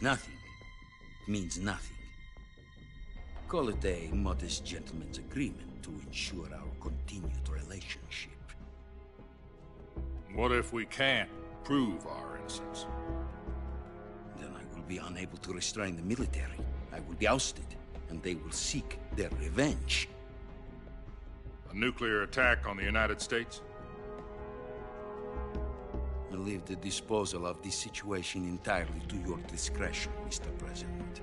Nothing means nothing. Call it a modest gentleman's agreement to ensure our continued relationship. What if we can't prove our innocence? Then I will be unable to restrain the military. I will be ousted, and they will seek their revenge. A nuclear attack on the United States? I leave the disposal of this situation entirely to your discretion, Mr. President.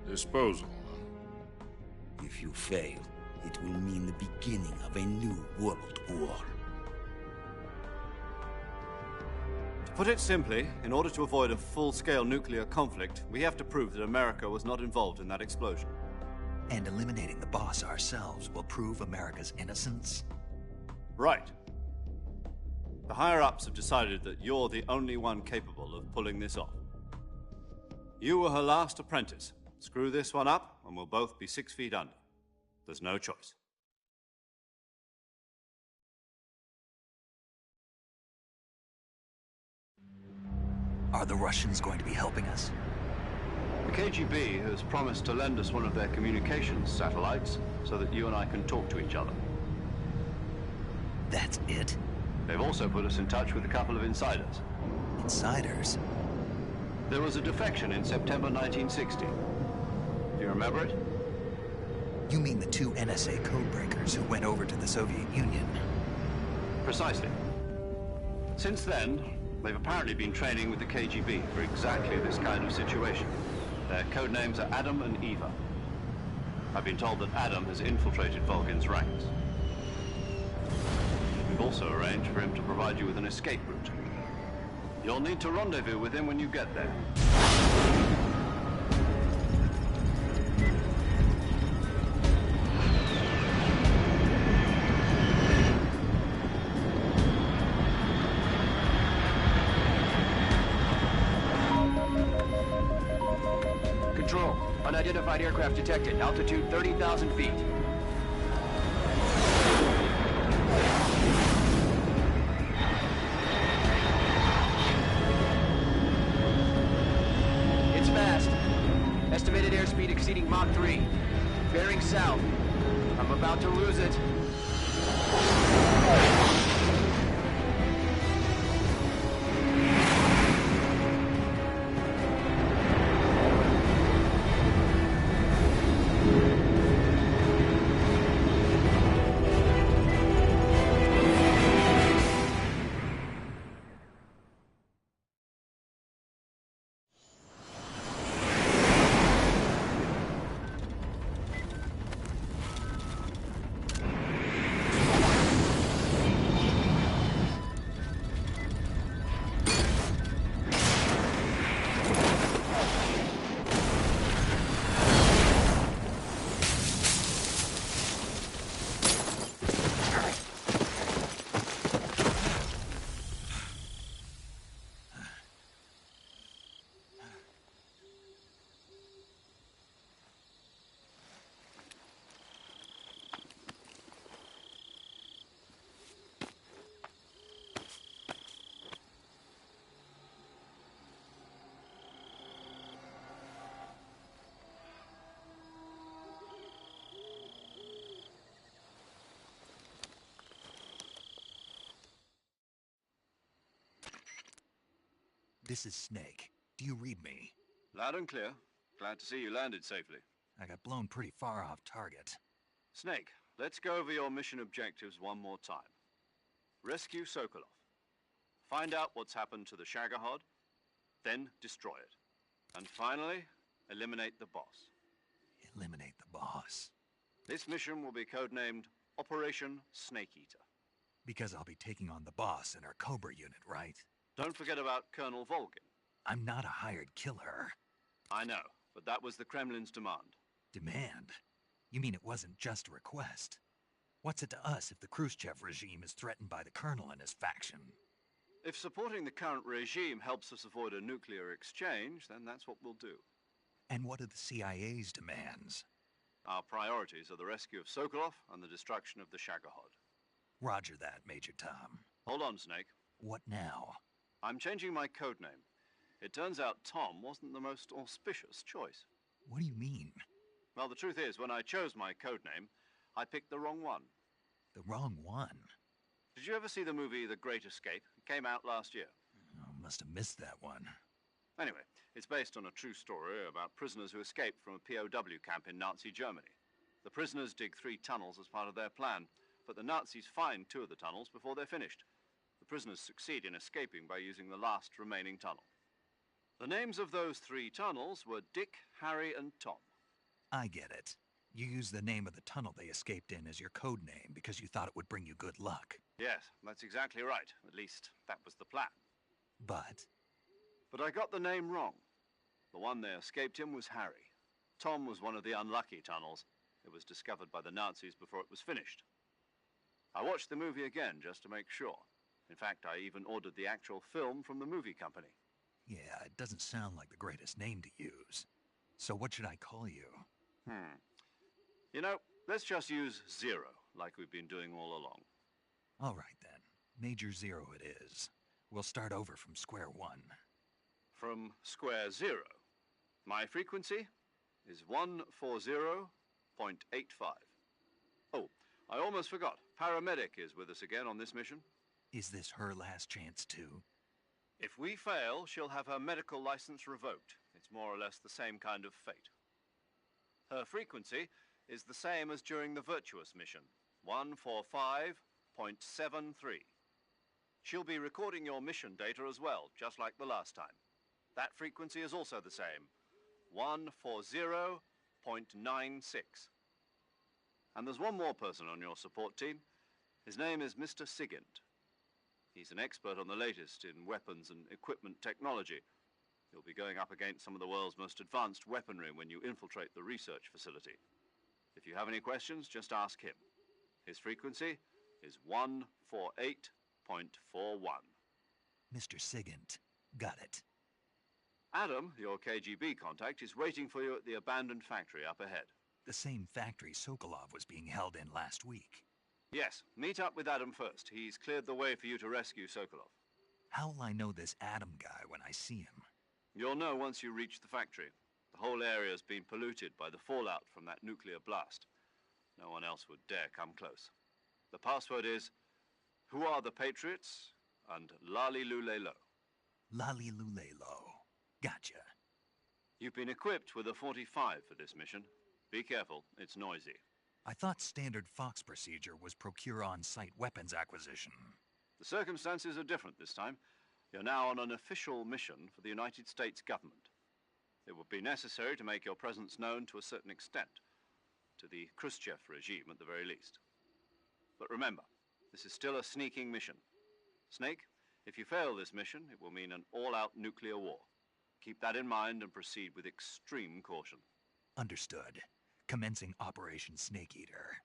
Disposal? If you fail, it will mean the beginning of a new world war. To put it simply, in order to avoid a full-scale nuclear conflict, we have to prove that America was not involved in that explosion. And eliminating the boss ourselves will prove America's innocence? Right. The higher-ups have decided that you're the only one capable of pulling this off. You were her last apprentice. Screw this one up, and we'll both be 6 feet under. There's no choice. Are the Russians going to be helping us? The KGB has promised to lend us one of their communications satellites so that you and I can talk to each other. That's it? They've also put us in touch with a couple of insiders. Insiders? There was a defection in September 1960. Do you remember it? You mean the 2 NSA codebreakers who went over to the Soviet Union? Precisely. Since then, they've apparently been training with the KGB for exactly this kind of situation. Their code names are Adam and Eva. I've been told that Adam has infiltrated Volgin's ranks. We've also arranged for him to provide you with an escape route. You'll need to rendezvous with him when you get there. Control. Unidentified aircraft detected. Altitude 30,000 feet. It's fast. Estimated airspeed exceeding Mach 3. Bearing south. I'm about to lose it. This is Snake. Do you read me? Loud and clear. Glad to see you landed safely. I got blown pretty far off target. Snake, let's go over your mission objectives one more time. Rescue Sokolov. Find out what's happened to the Shagohod, then destroy it. And finally, eliminate the boss. Eliminate the boss? This mission will be codenamed Operation Snake Eater. Because I'll be taking on the boss in our Cobra unit, right? Don't forget about Colonel Volgin. I'm not a hired killer. I know, but that was the Kremlin's demand. Demand? You mean it wasn't just a request? What's it to us if the Khrushchev regime is threatened by the Colonel and his faction? If supporting the current regime helps us avoid a nuclear exchange, then that's what we'll do. And what are the CIA's demands? Our priorities are the rescue of Sokolov and the destruction of the Shagohod. Roger that, Major Tom. Hold on, Snake. What now? I'm changing my code name. It turns out Tom wasn't the most auspicious choice. What do you mean? Well, the truth is, when I chose my codename, I picked the wrong one. The wrong one? Did you ever see the movie The Great Escape? It came out last year. Oh, must have missed that one. Anyway, it's based on a true story about prisoners who escaped from a POW camp in Nazi Germany. The prisoners dig 3 tunnels as part of their plan, but the Nazis find 2 of the tunnels before they're finished. The prisoners succeed in escaping by using the last remaining tunnel. The names of those 3 tunnels were Dick, Harry, and Tom. I get it. You used the name of the tunnel they escaped in as your code name because you thought it would bring you good luck. Yes, that's exactly right. At least, that was the plan. But I got the name wrong. The one they escaped in was Harry. Tom was one of the unlucky tunnels. It was discovered by the Nazis before it was finished. I watched the movie again just to make sure. In fact, I even ordered the actual film from the movie company. yeah, it doesn't sound like the greatest name to use. So what should I call you? You know, let's just use Zero, like we've been doing all along. All right, then. Major Zero it is. We'll start over from square one. From square 0. My frequency is 140.85. Oh, I almost forgot. Paramedic is with us again on this mission. Is this her last chance, too? If we fail, she'll have her medical license revoked. It's more or less the same kind of fate. Her frequency is the same as during the Virtuous mission, 145.73. She'll be recording your mission data as well, just like the last time. That frequency is also the same, 140.96. And there's one more person on your support team. His name is Mr. Sigint. He's an expert on the latest in weapons and equipment technology. You'll be going up against some of the world's most advanced weaponry when you infiltrate the research facility. If you have any questions, just ask him. His frequency is 148.41. Mr. Sigint. Got it. Adam, your KGB contact, is waiting for you at the abandoned factory up ahead. The same factory Sokolov was being held in last week. Yes, meet up with Adam first. He's cleared the way for you to rescue Sokolov. How will I know this Adam guy when I see him? You'll know once you reach the factory. The whole area's been polluted by the fallout from that nuclear blast. No one else would dare come close. The password is, "Who are the Patriots?" and "Lali Lule Lo." Lali Lule Lo. Gotcha. You've been equipped with a 45 for this mission. Be careful, it's noisy. I thought standard Fox procedure was procure on-site weapons acquisition. The circumstances are different this time. You're now on an official mission for the United States government. It would be necessary to make your presence known to a certain extent, to the Khrushchev regime at the very least. But remember, this is still a sneaking mission. Snake, if you fail this mission, it will mean an all-out nuclear war. Keep that in mind and proceed with extreme caution. Understood. Commencing Operation Snake Eater.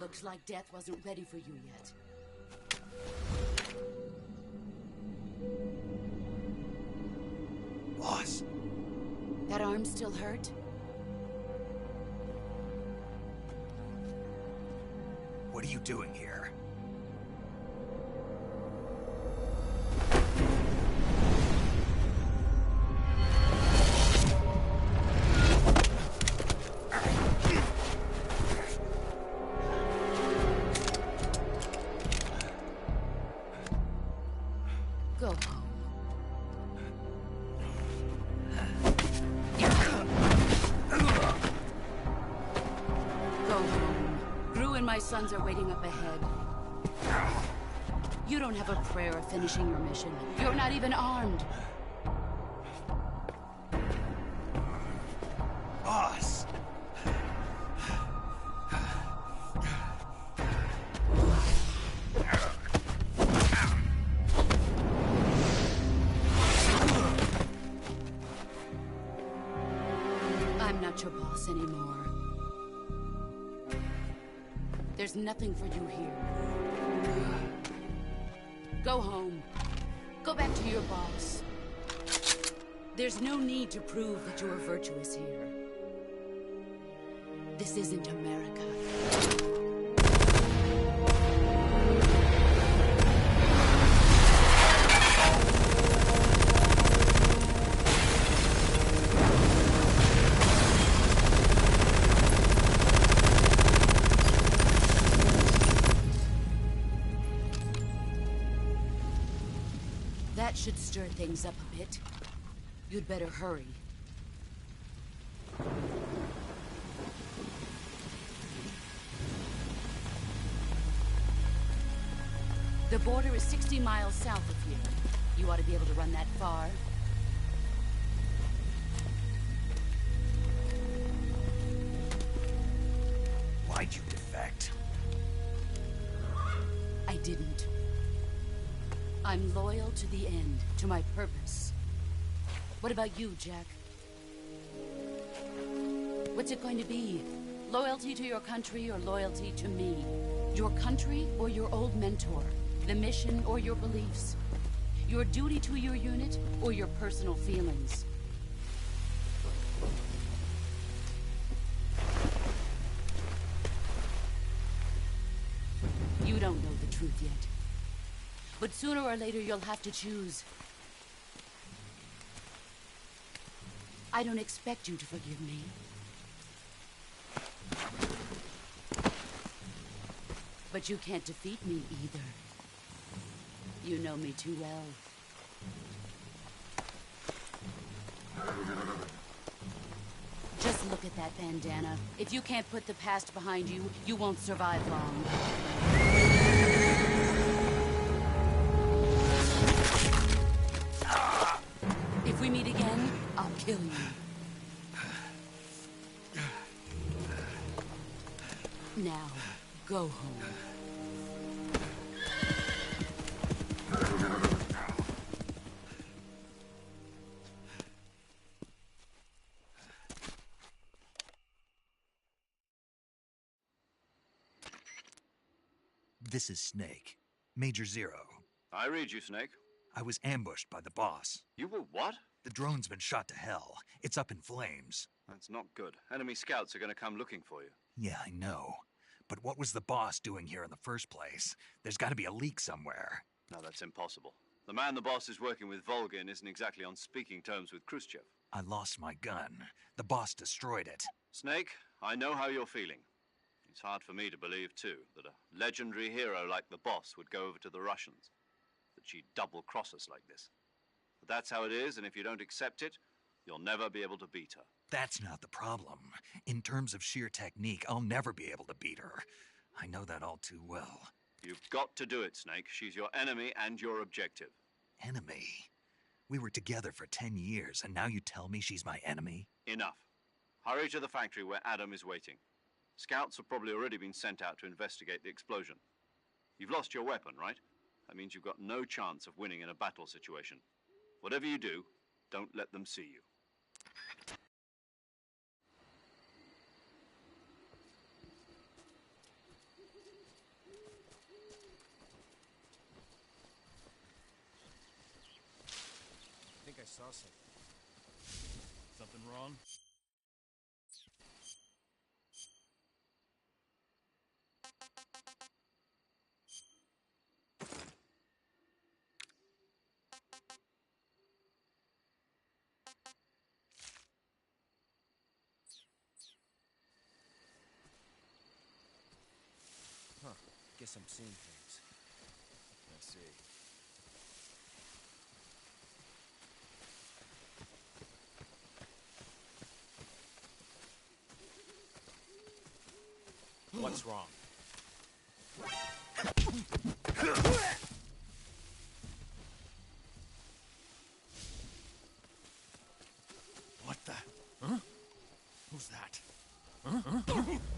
Looks like death wasn't ready for you yet. Boss. That arm still hurt? What are you doing here? Go home. Go home. Gru and my sons are waiting up ahead. You don't have a prayer of finishing your mission. You're not even armed. Boss! I'm not your boss anymore. There's nothing for you here. Go home. Go back to your boss. There's no need to prove that you are virtuous here. This isn't America. That should stir things up a bit. You'd better hurry. The border is 60 miles south of here. You ought to be able to run that far. Why'd you defect? I didn't. I'm loyal to the end, to my purpose. What about you, Jack? What's it going to be? Loyalty to your country or loyalty to me? Your country or your old mentor? The mission or your beliefs? Your duty to your unit or your personal feelings? You don't know the truth yet. But sooner or later, you'll have to choose. I don't expect you to forgive me. But you can't defeat me either. You know me too well. Just look at that bandana. If you can't put the past behind you, you won't survive long. If we meet again, I'll kill you. Now, go home. This is Snake. Major Zero. I read you, Snake. I was ambushed by the boss. You were what? The drone's been shot to hell. It's up in flames. That's not good. Enemy scouts are going to come looking for you. Yeah, I know. But what was the boss doing here in the first place? There's got to be a leak somewhere. No, that's impossible. The man the boss is working with, Volgin, isn't exactly on speaking terms with Khrushchev. I lost my gun. The boss destroyed it. Snake, I know how you're feeling. It's hard for me to believe, too, that a legendary hero like the boss would go over to the Russians. That she'd double-cross us like this. But that's how it is, and if you don't accept it, you'll never be able to beat her. That's not the problem. In terms of sheer technique, I'll never be able to beat her. I know that all too well. You've got to do it, Snake. She's your enemy and your objective. Enemy? We were together for 10 years, and now you tell me she's my enemy? Enough. Hurry to the factory where Adam is waiting. Scouts have probably already been sent out to investigate the explosion. You've lost your weapon, right? That means you've got no chance of winning in a battle situation. Whatever you do, don't let them see you. saw something. Something wrong? Huh. Guess I'm seeing things. I see. What's wrong? What the? Huh? Who's that? Huh?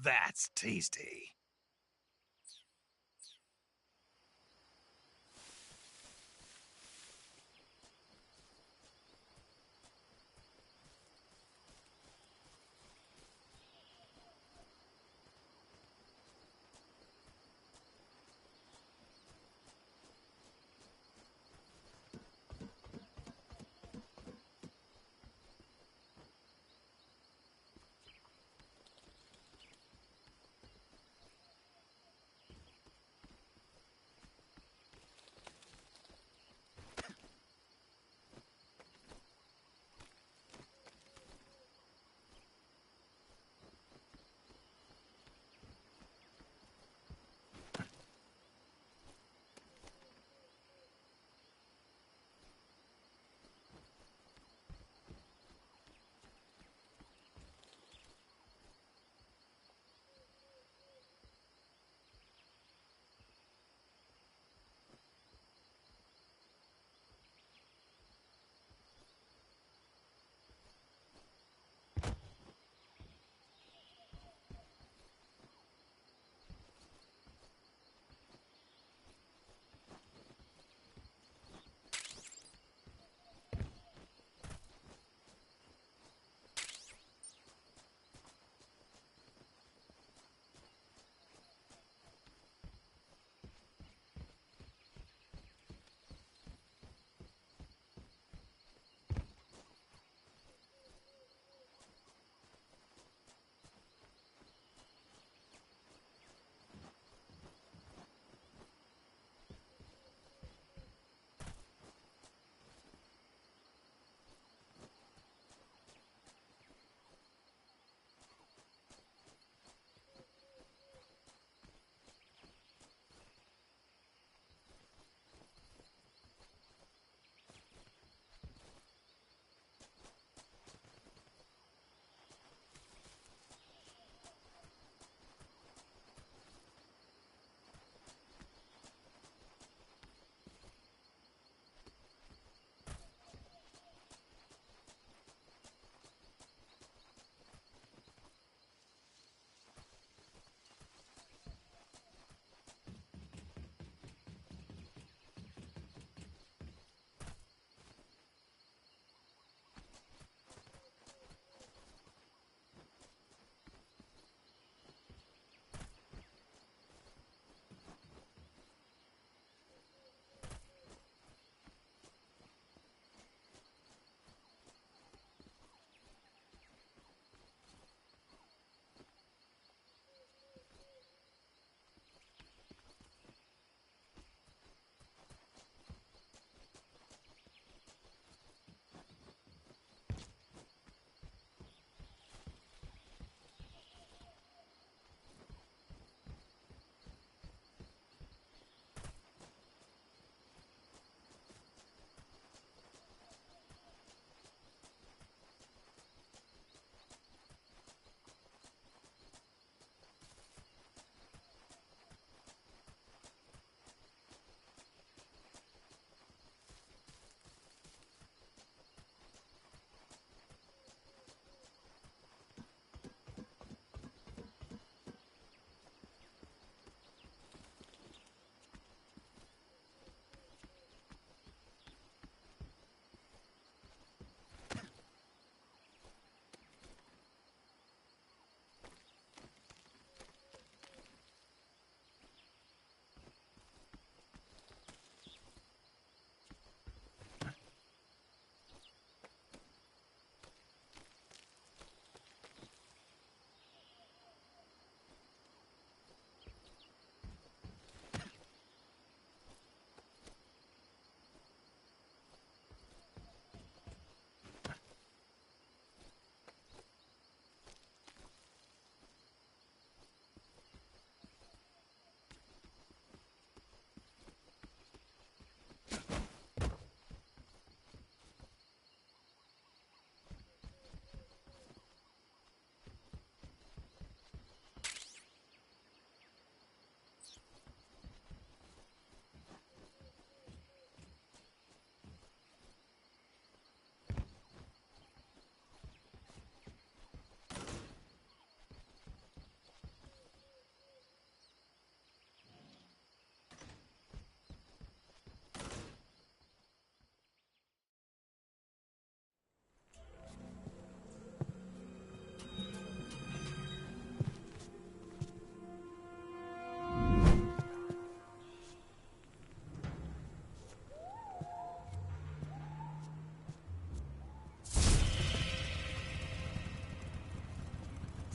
that's tasty.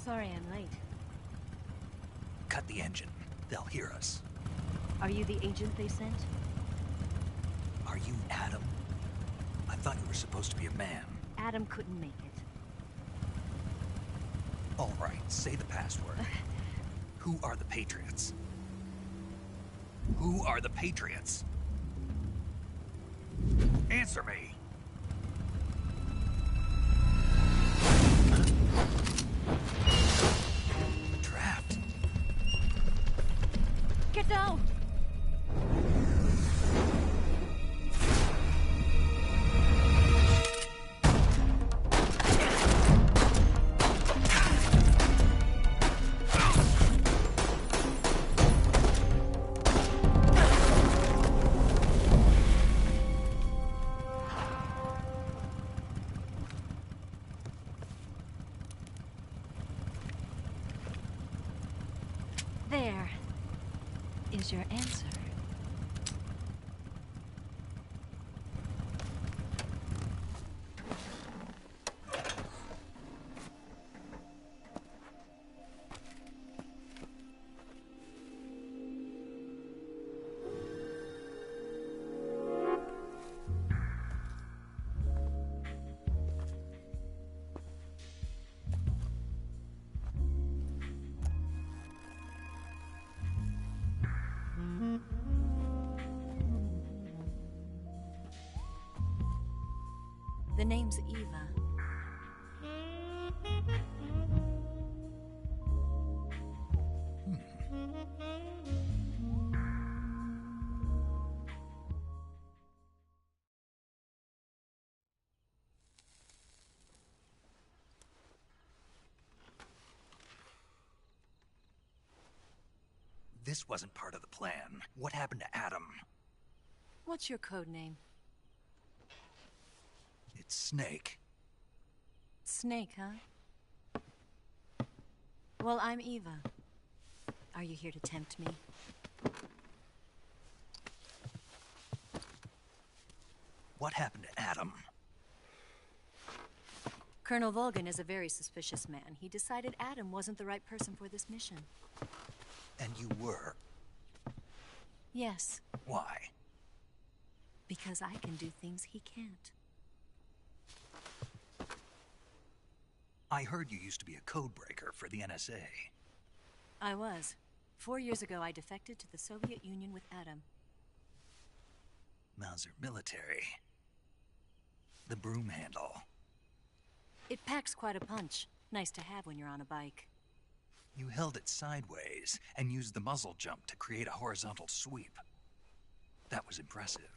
Sorry I'm late. Cut the engine. They'll hear us. Are you the agent they sent? Are you Adam? I thought you were supposed to be a man. Adam couldn't make it. All right, say the password. Who are the Patriots? Who are the Patriots? Answer me! Trapped. Get down! There is your answer. The name's Eva. This wasn't part of the plan. What happened to Adam? What's your code name? It's Snake. Snake, huh? Well, I'm Eva. Are you here to tempt me? What happened to Adam? Colonel Volgan is a very suspicious man. He decided Adam wasn't the right person for this mission. And you were? Yes. Why? Because I can do things he can't. I heard you used to be a codebreaker for the NSA. I was. 4 years ago, I defected to the Soviet Union with Adam. Mauser military. The broom handle. It packs quite a punch. Nice to have when you're on a bike. You held it sideways and used the muzzle jump to create a horizontal sweep. That was impressive.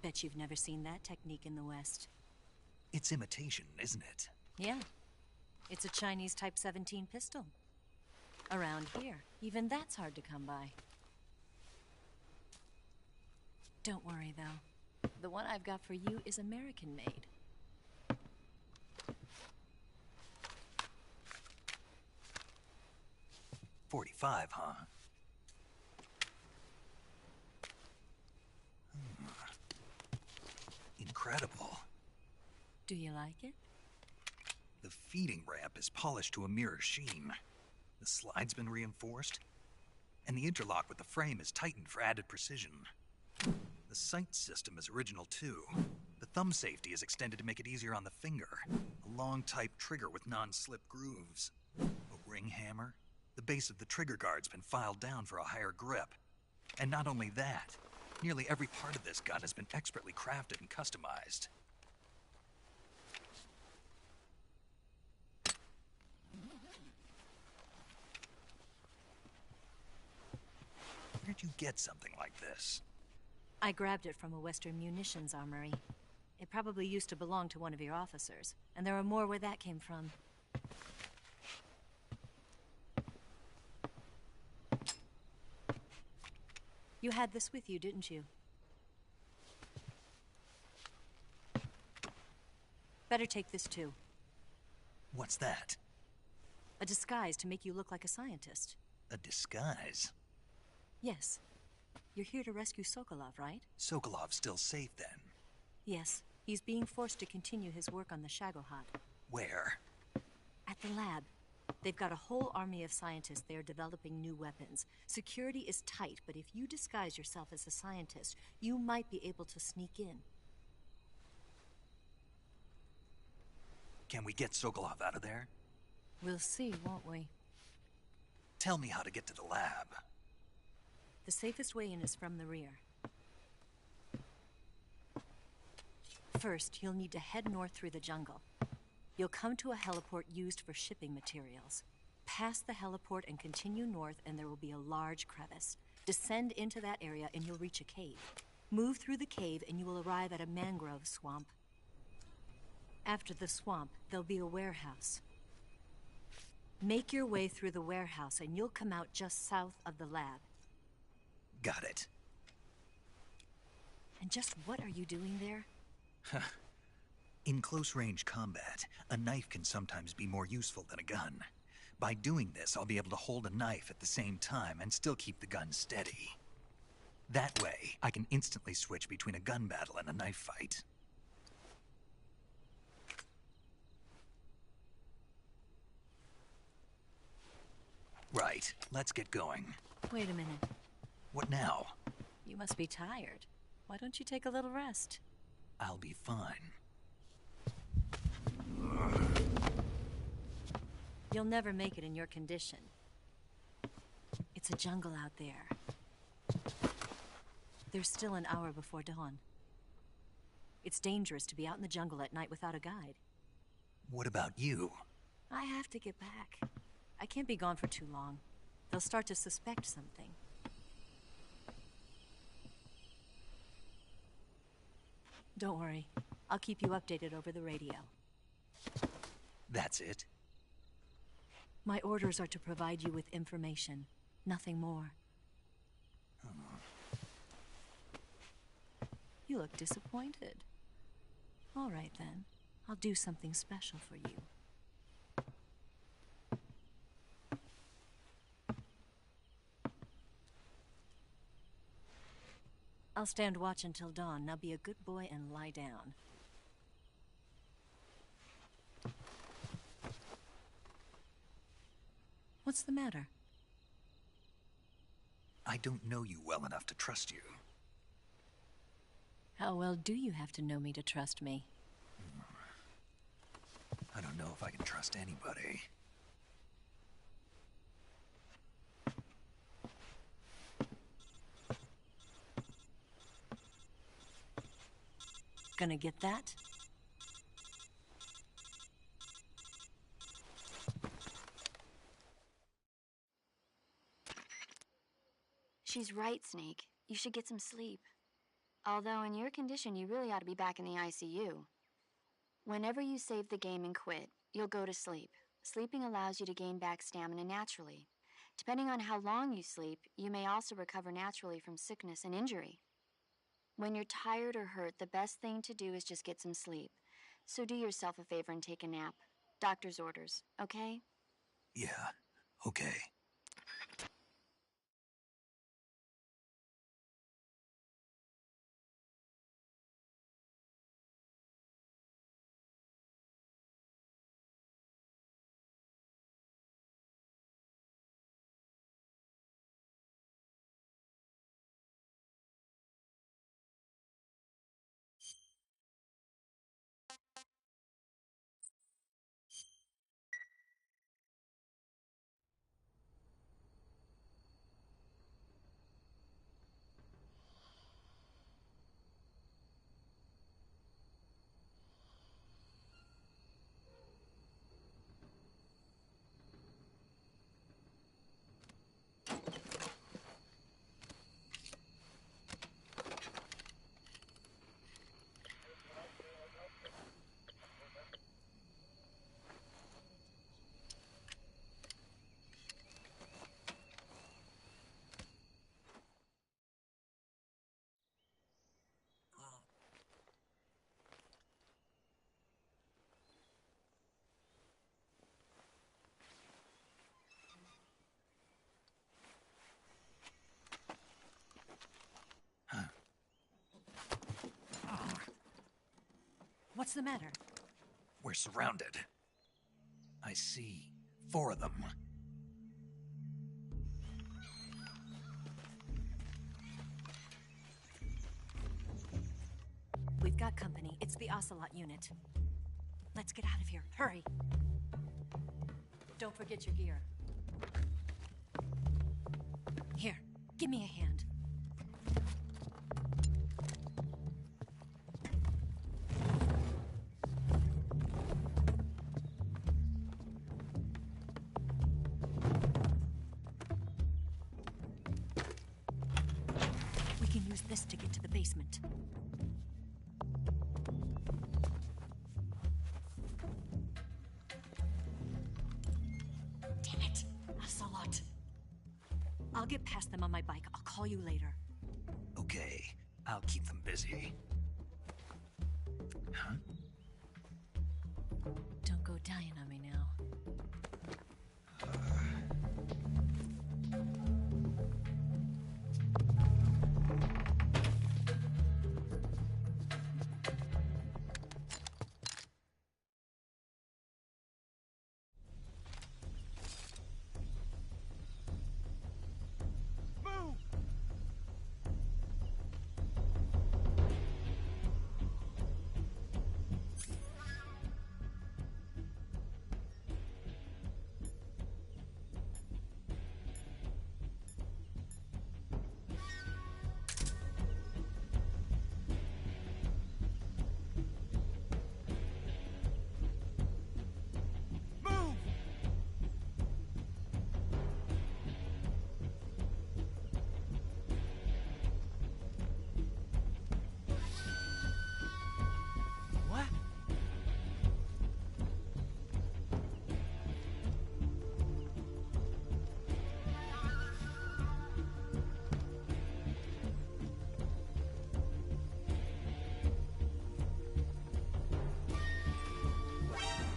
Bet you've never seen that technique in the West. It's imitation, isn't it? Yeah. It's a Chinese Type 17 pistol. Around here, even that's hard to come by. Don't worry, though. The one I've got for you is American-made. .45, huh? Incredible. Do you like it? The feeding ramp is polished to a mirror sheen. The slide's been reinforced, and the interlock with the frame is tightened for added precision. The sight system is original too. The thumb safety is extended to make it easier on the finger. A long type trigger with non-slip grooves. A ring hammer. The base of the trigger guard's been filed down for a higher grip. And not only that, nearly every part of this gun has been expertly crafted and customized. Where'd you get something like this? I grabbed it from a Western munitions armory. It probably used to belong to one of your officers, and there are more where that came from. You had this with you, didn't you? Better take this too. What's that? A disguise to make you look like a scientist. A disguise? Yes. You're here to rescue Sokolov, right? Sokolov's still safe then? Yes. He's being forced to continue his work on the Shagohod. Where? At the lab. They've got a whole army of scientists there developing new weapons. Security is tight, but if you disguise yourself as a scientist, you might be able to sneak in. Can we get Sokolov out of there? We'll see, won't we? Tell me how to get to the lab. The safest way in is from the rear. First, you'll need to head north through the jungle. You'll come to a heliport used for shipping materials. Pass the heliport and continue north, and there will be a large crevice. Descend into that area and you'll reach a cave. Move through the cave and you will arrive at a mangrove swamp. After the swamp, there'll be a warehouse. Make your way through the warehouse and you'll come out just south of the lab. Got it. And just what are you doing there? In close-range combat, a knife can sometimes be more useful than a gun. By doing this, I'll be able to hold a knife at the same time and still keep the gun steady. That way, I can instantly switch between a gun battle and a knife fight. Right, let's get going. Wait a minute. What now? You must be tired. Why don't you take a little rest? I'll be fine. You'll never make it in your condition. It's a jungle out there. There's still an hour before dawn. It's dangerous to be out in the jungle at night without a guide. What about you? I have to get back. I can't be gone for too long. They'll start to suspect something. Don't worry. I'll keep you updated over the radio. That's it? My orders are to provide you with information, nothing more. You look disappointed. All right, then. I'll do something special for you. I'll stand watch until dawn. Now be a good boy and lie down. What's the matter? I don't know you well enough to trust you. How well do you have to know me to trust me? I don't know if I can trust anybody. Gonna get that? She's right, Snake. You should get some sleep. Although in your condition, you really ought to be back in the ICU. Whenever you save the game and quit, you'll go to sleep. Sleeping allows you to gain back stamina naturally. Depending on how long you sleep, you may also recover naturally from sickness and injury. When you're tired or hurt, the best thing to do is just get some sleep. So do yourself a favor and take a nap. Doctor's orders, okay? Yeah, okay. What's the matter? We're surrounded. I see 4 of them. We've got company. It's the Ocelot unit. Let's get out of here. Hurry. Don't forget your gear. Here, give me a hand. We can use this to get to the basement. Damn it, Ocelot. I'll get past them on my bike. I'll call you later. Okay, I'll keep them busy. Huh? Don't go dying on me now.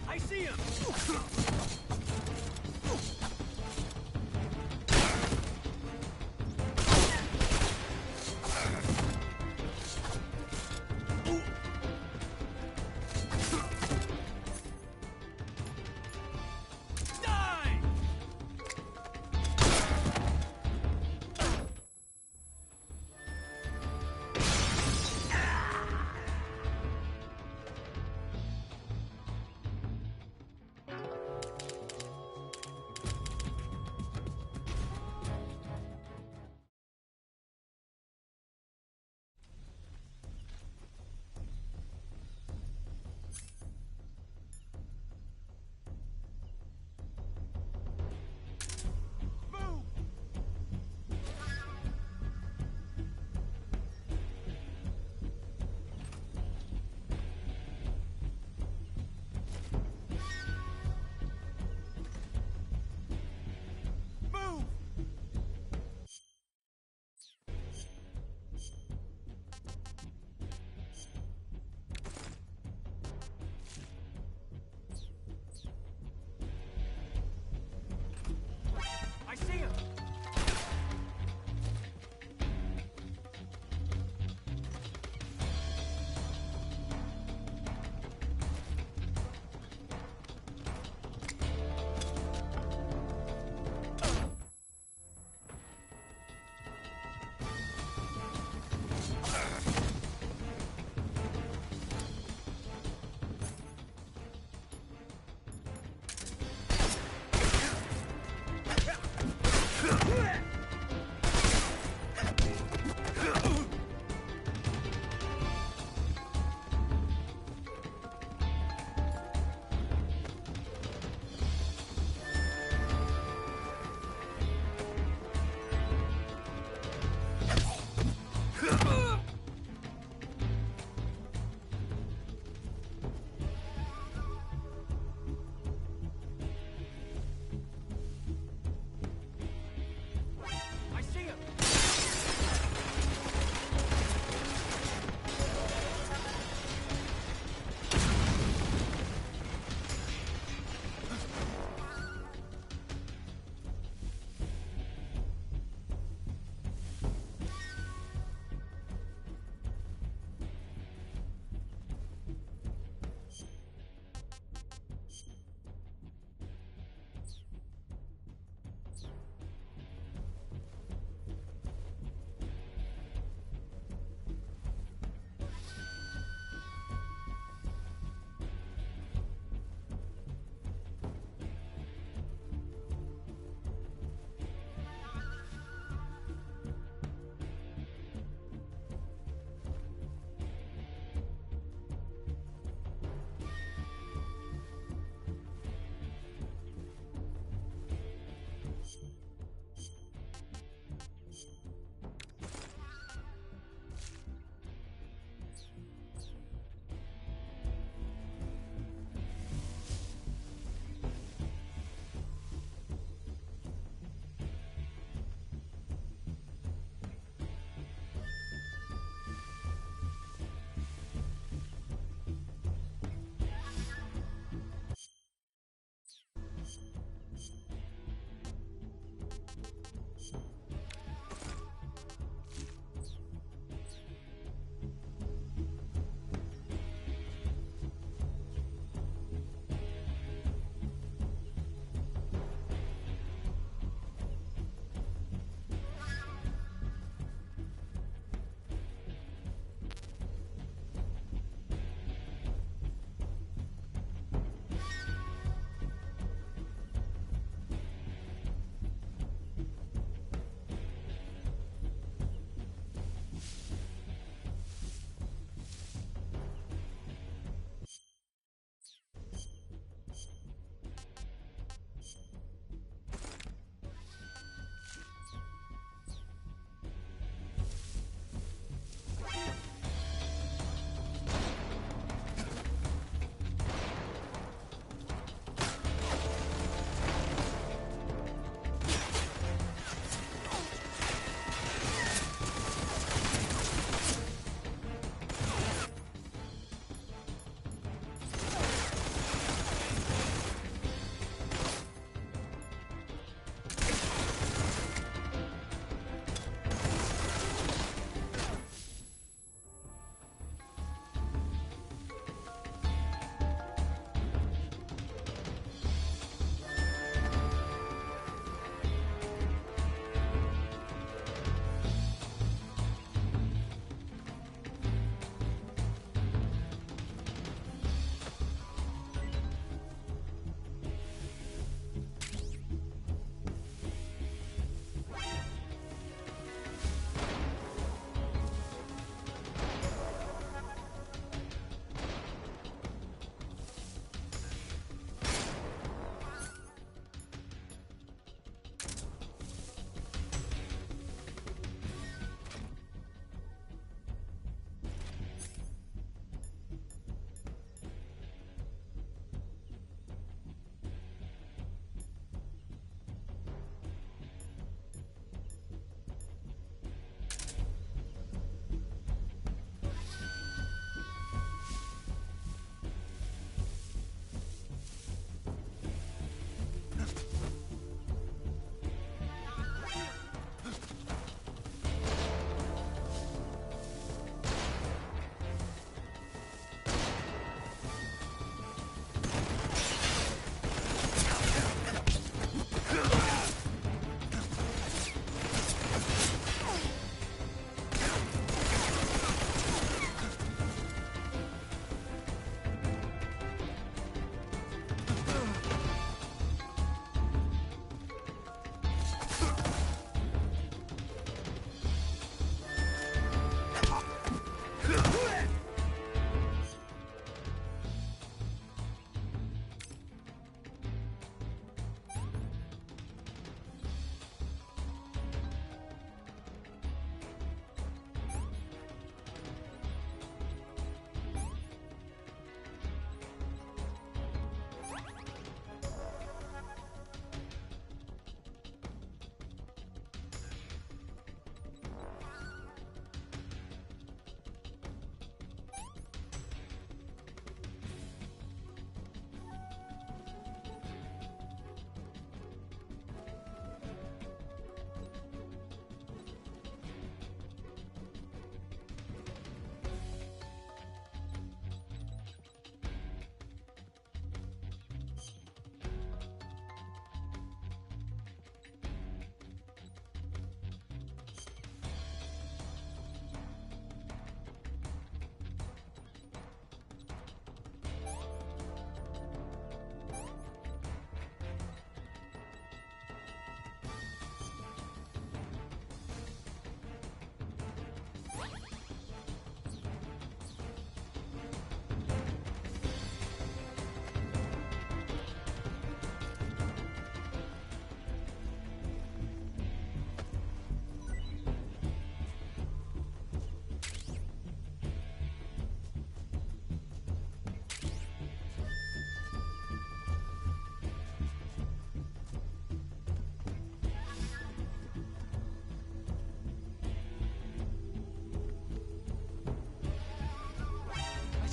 I see him!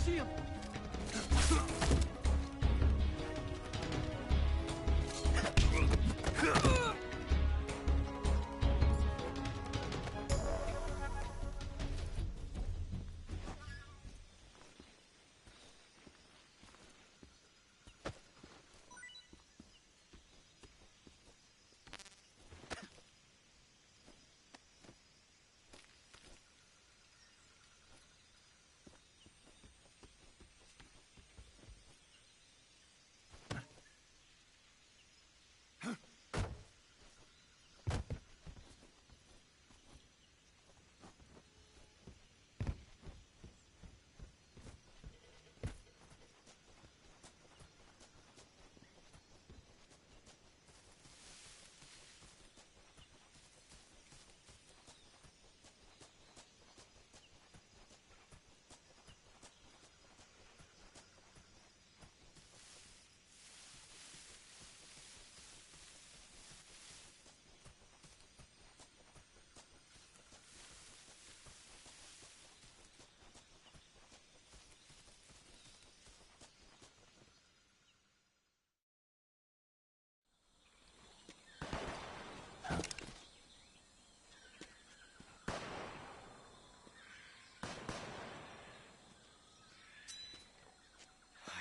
see him!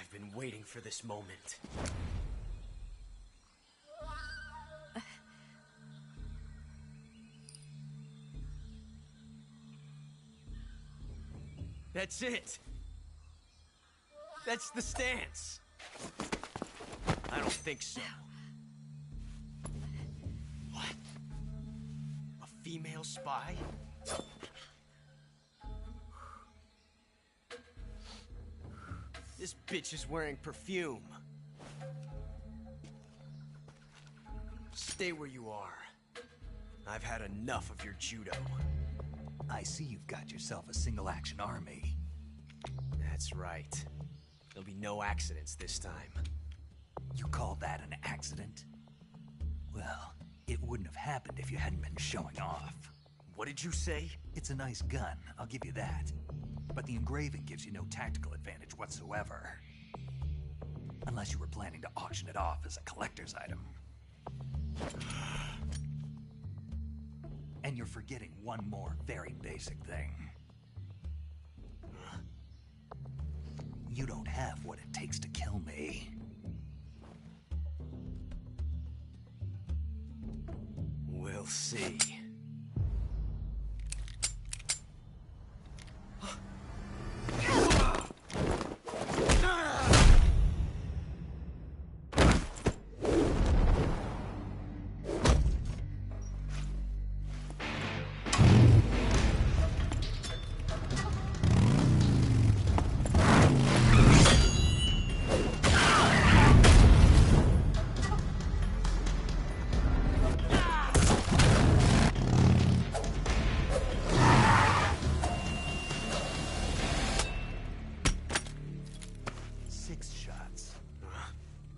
I've been waiting for this moment. That's it. That's the stance. I don't think so. What? A female spy? This bitch is wearing perfume. Stay where you are. I've had enough of your judo. I see you've got yourself a single-action army. That's right. There'll be no accidents this time. You call that an accident? Well, it wouldn't have happened if you hadn't been showing off. What did you say? It's a nice gun, I'll give you that. But the engraving gives you no tactical advantage whatsoever. Unless you were planning to auction it off as a collector's item. And you're forgetting one more very basic thing. You don't have what it takes to kill me. We'll see.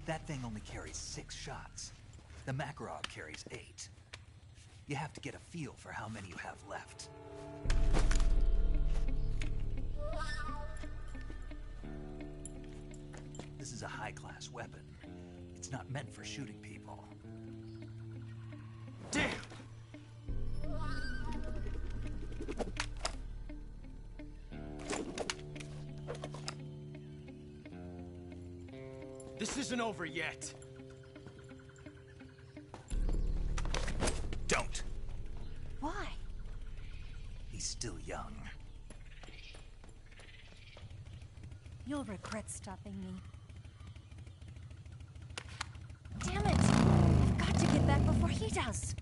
That thing only carries 6 shots. The Makarov carries 8. You have to get a feel for how many you have left. This is a high-class weapon. It's not meant for shooting people. Damn! This isn't over yet. Don't. Why? He's still young. You'll regret stopping me. Damn it! I've got to get back before he does.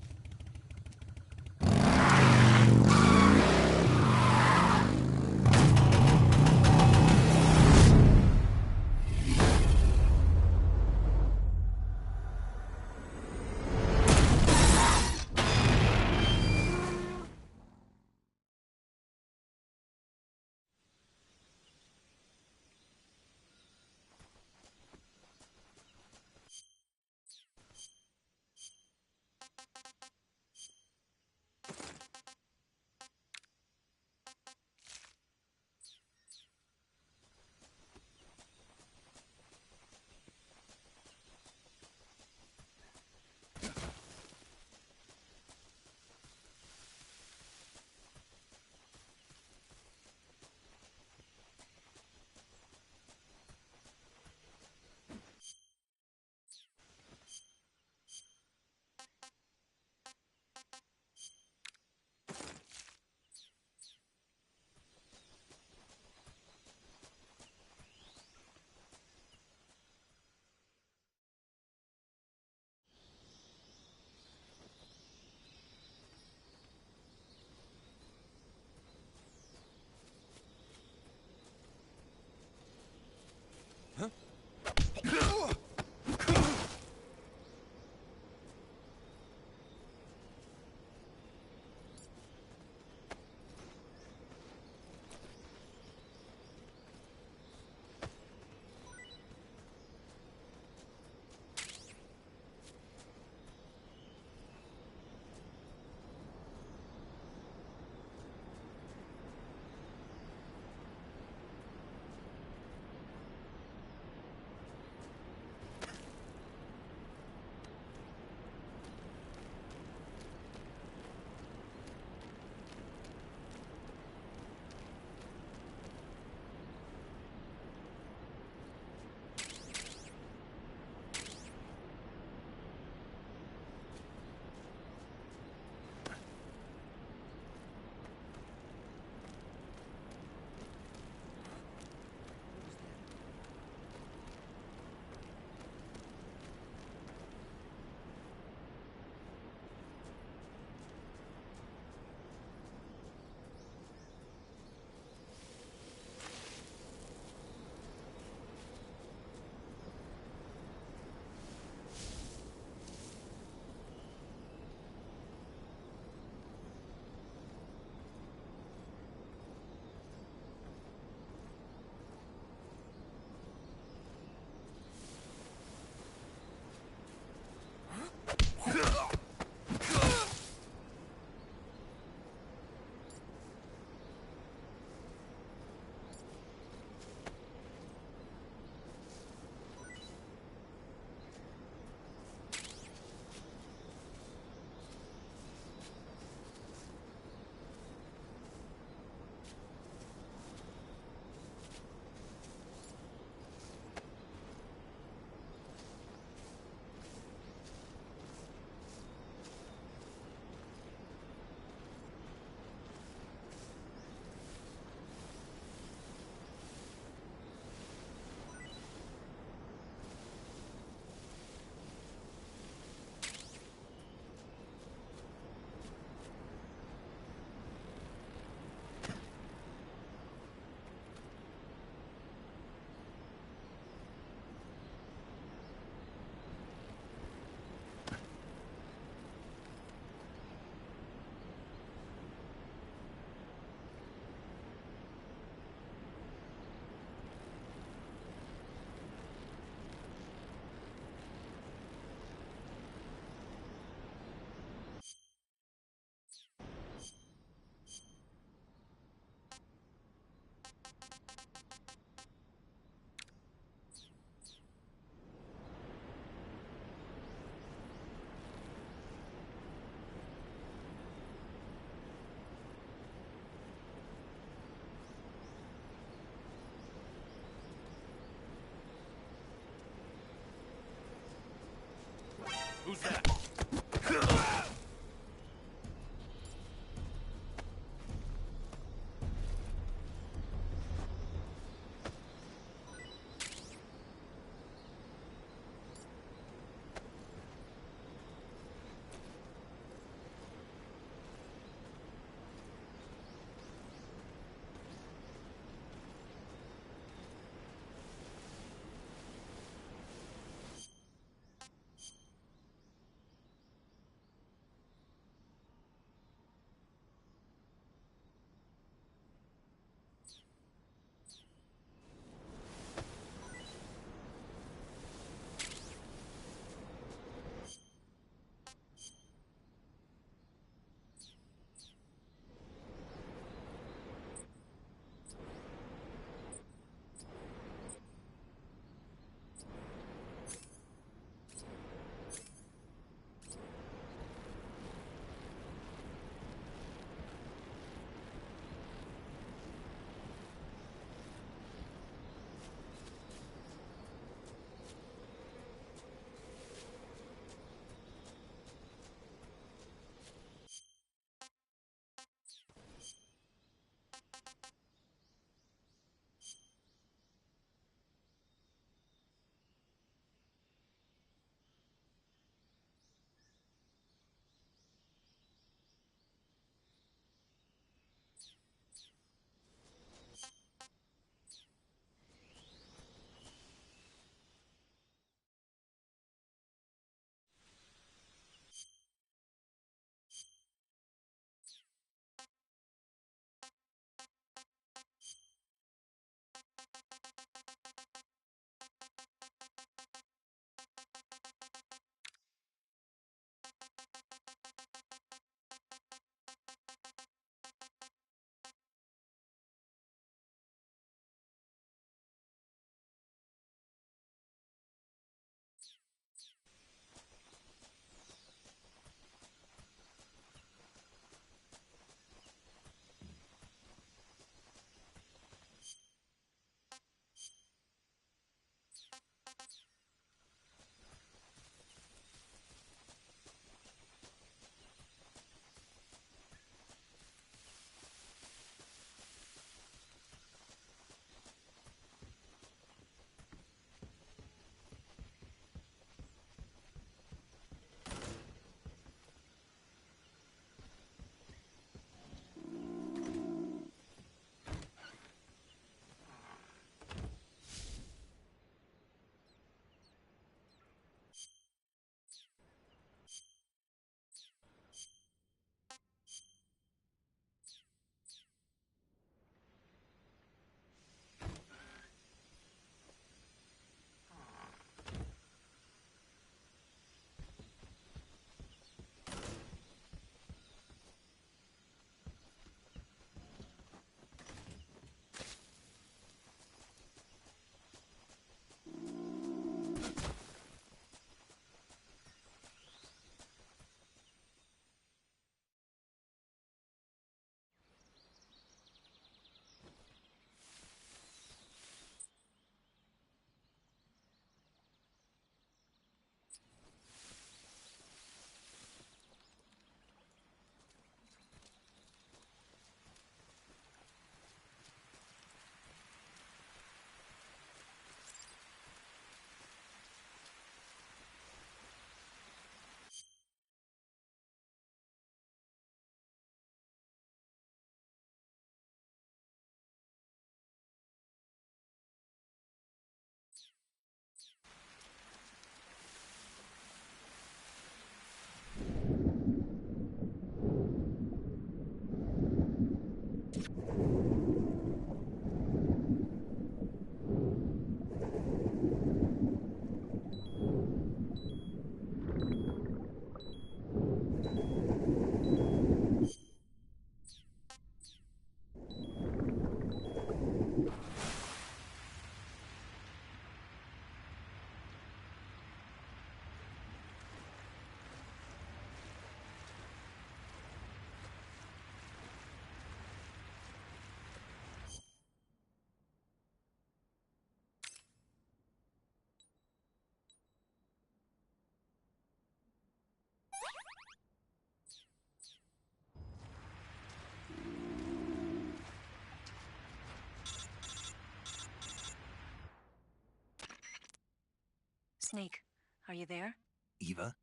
Snake, are you there? Eva,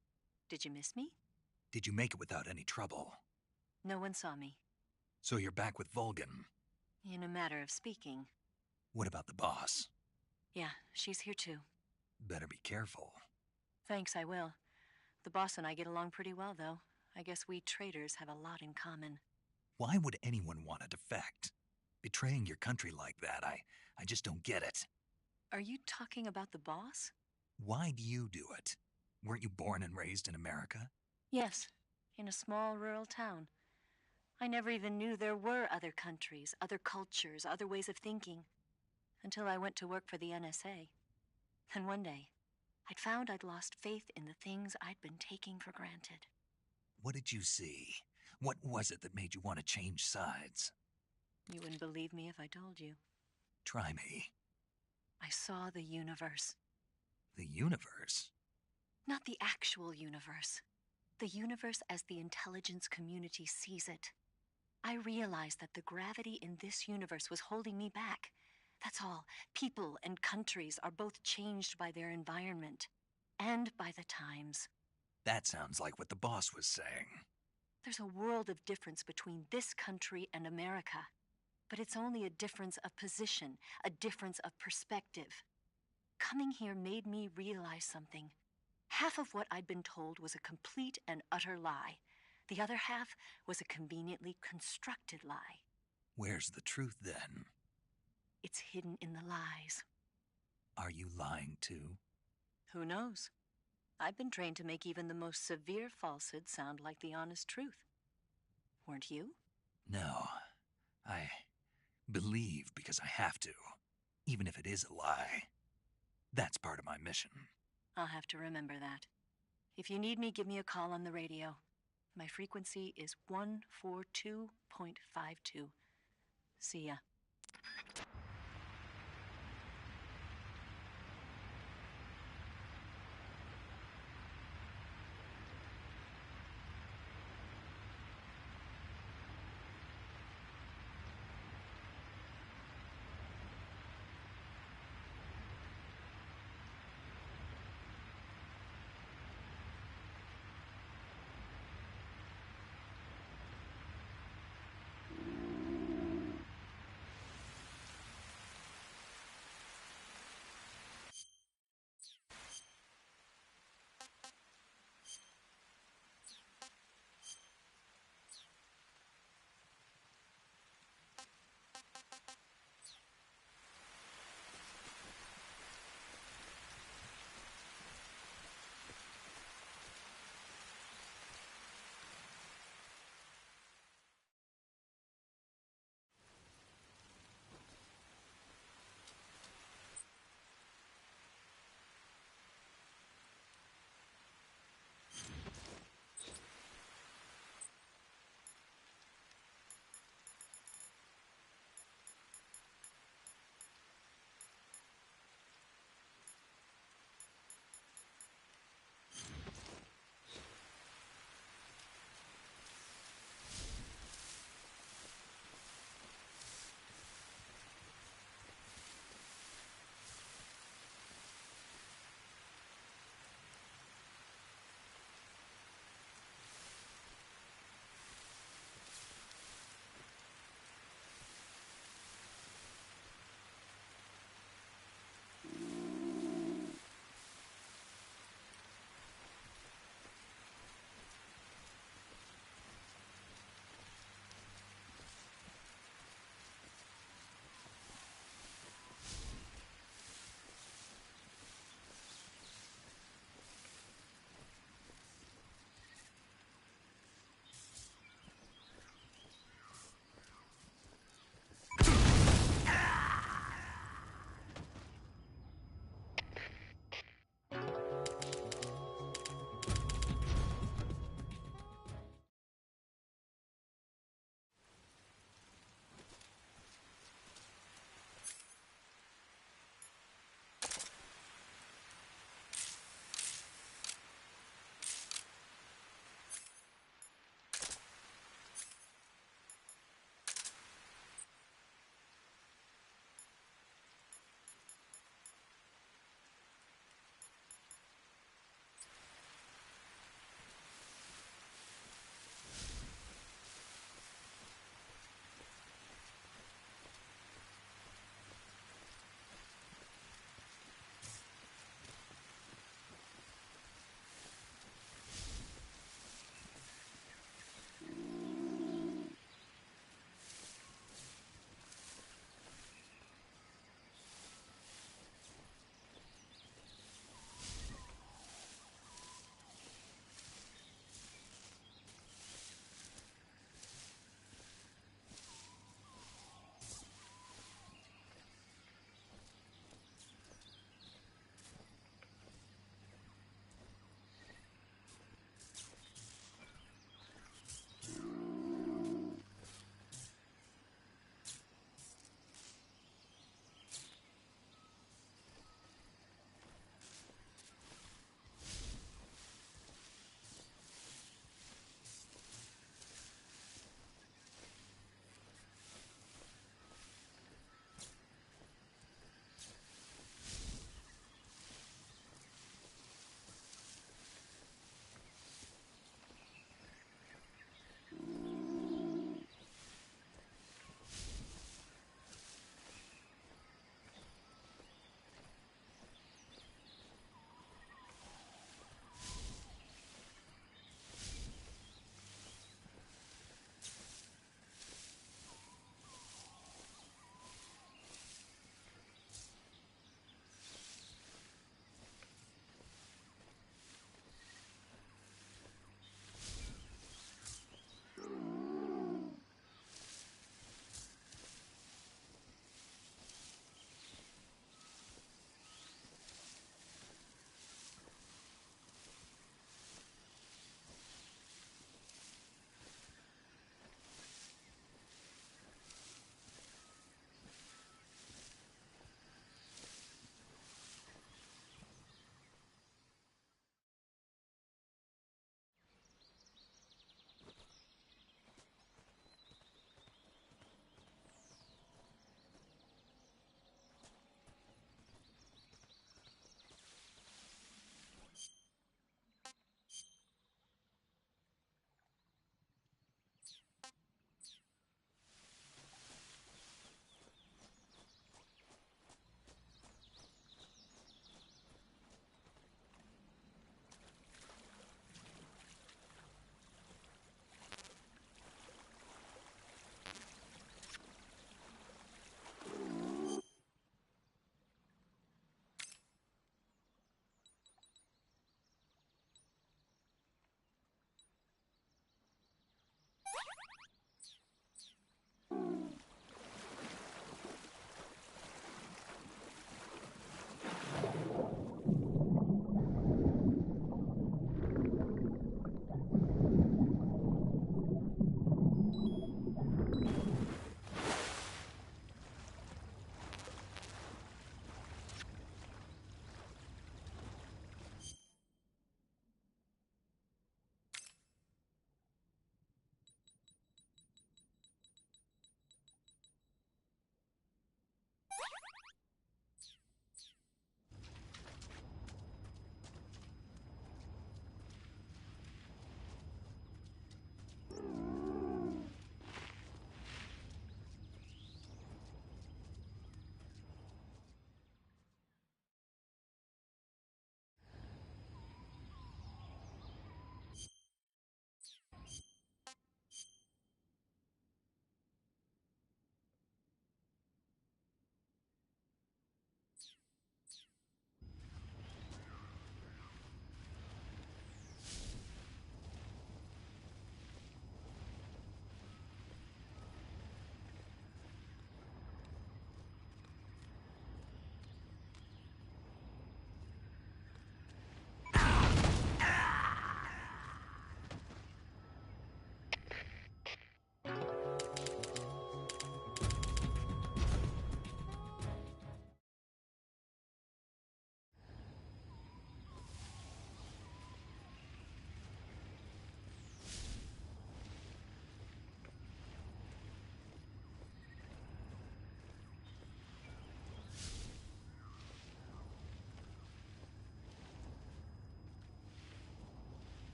Did you miss me? did you make it without any trouble? No one saw me. So you're back with Vulcan. In a matter of speaking. What about the boss? Yeah, she's here too. Better be careful. Thanks, I will. The boss and I get along pretty well, though. I guess we traitors have a lot in common. Why would anyone want to defect? Betraying your country like that, I just don't get it. Are you talking about the boss? Why do you do it? Weren't you born and raised in America? Yes, in a small rural town. I never even knew there were other countries, other cultures, other ways of thinking. Until I went to work for the NSA. And one day, I'd found I'd lost faith in the things I'd been taking for granted. What did you see? What was it that made you want to change sides? You wouldn't believe me if I told you. Try me. I saw the universe. The universe? Not the actual universe. The universe as the intelligence community sees it. I realized that the gravity in this universe was holding me back. That's all. People and countries are both changed by their environment. And by the times. That sounds like what the boss was saying. There's a world of difference between this country and America. But it's only a difference of position, a difference of perspective. Coming here made me realize something. Half of what I'd been told was a complete and utter lie. The other half was a conveniently constructed lie. Where's the truth, then? It's hidden in the lies. Are you lying, too? Who knows? I've been trained to make even the most severe falsehood sound like the honest truth. Weren't you? No. I believe because I have to, even if it is a lie. That's part of my mission. I'll have to remember that. If you need me, give me a call on the radio. My frequency is 142.52. See ya.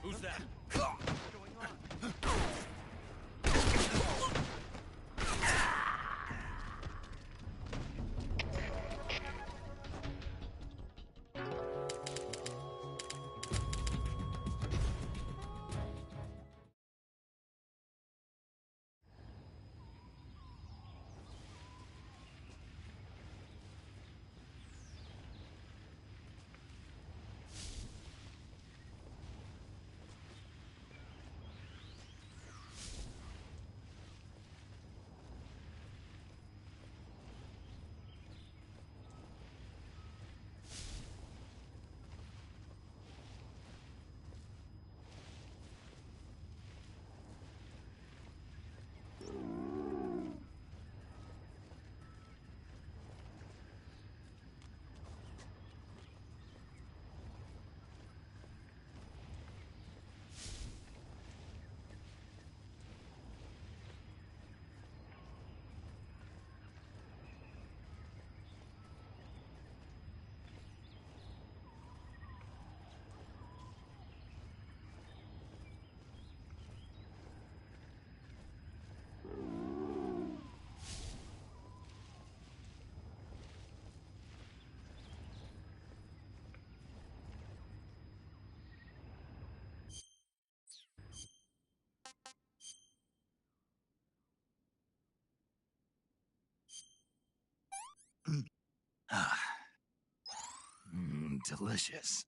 Who's that? Ah, delicious.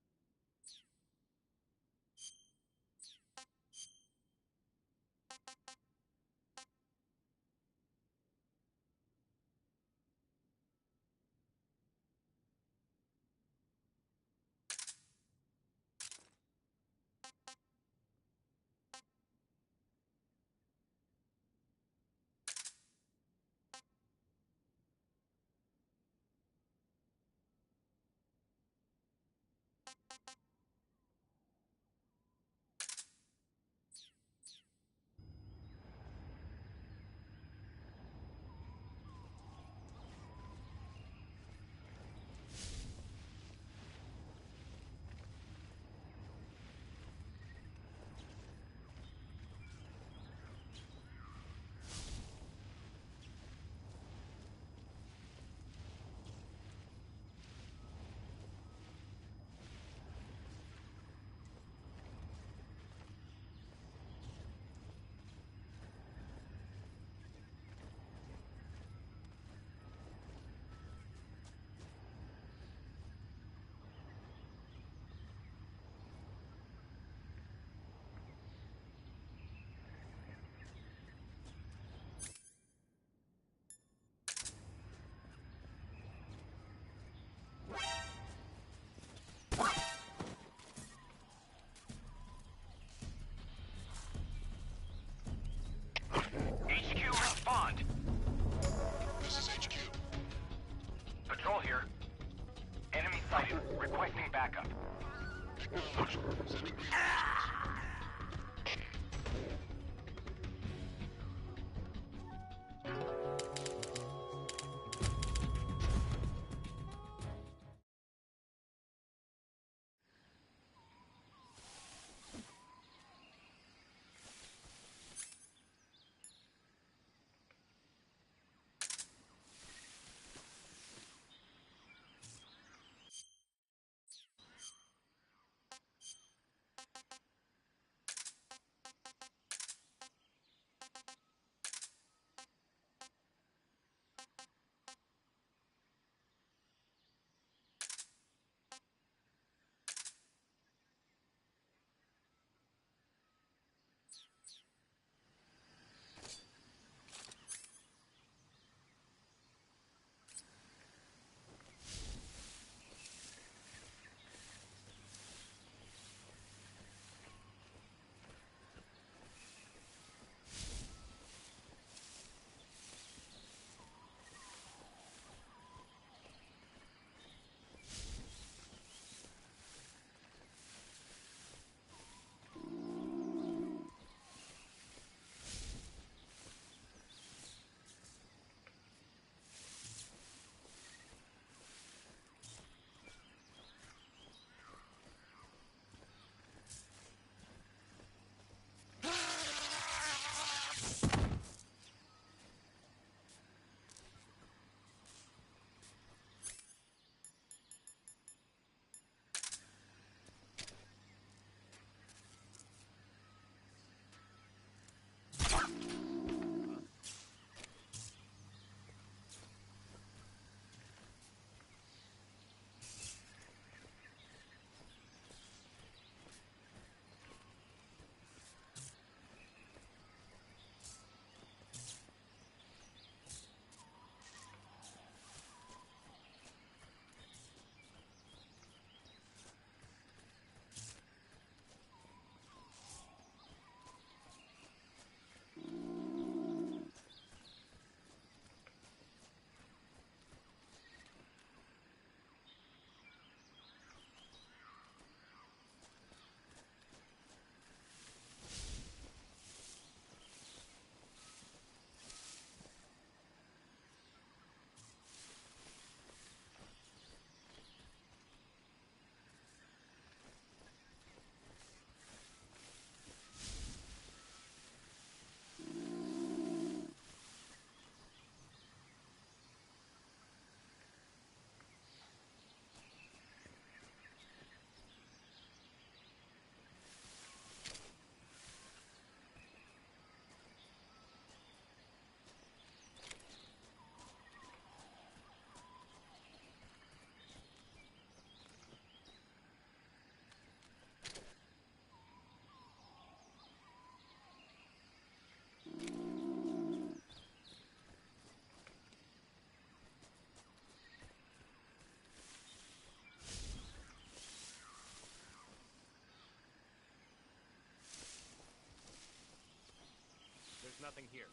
nothing here.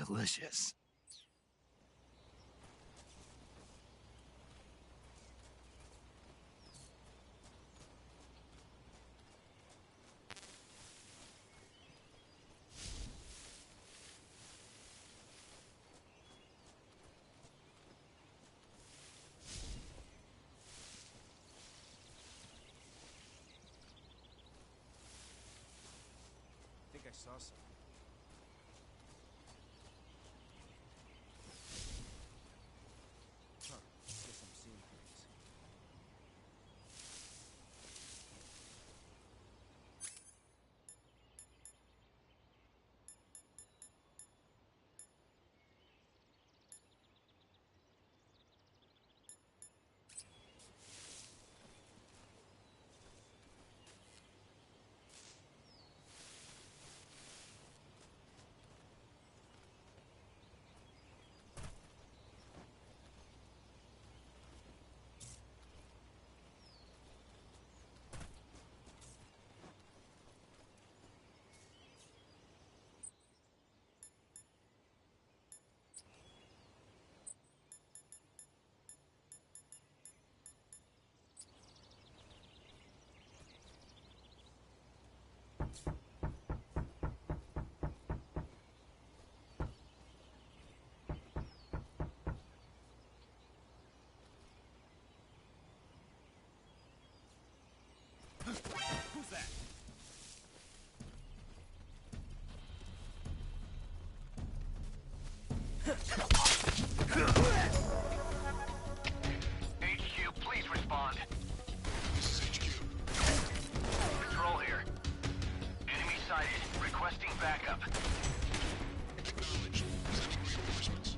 delicious. I think I saw something. Huh. Guess I'm seeing things. Who's that? HQ, please respond. This is HQ. Patrol here. Enemy sighted. Requesting backup. Acknowledged. Sending reinforcements.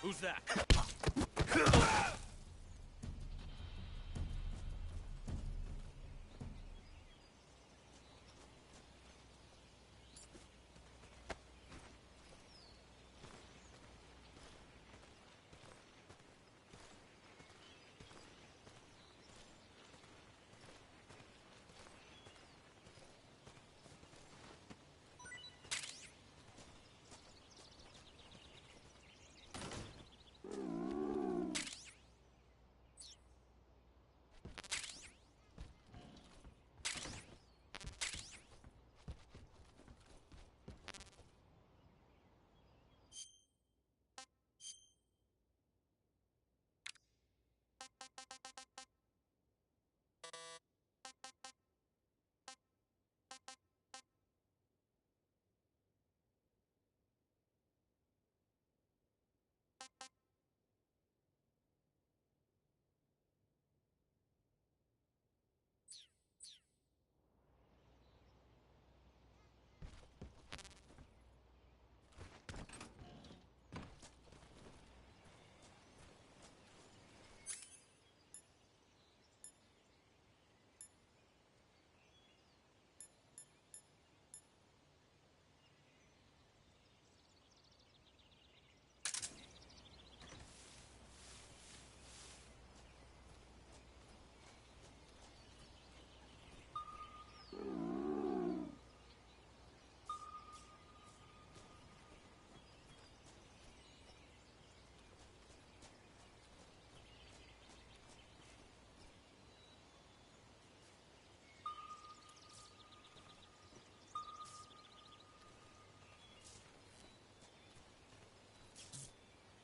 Who's that?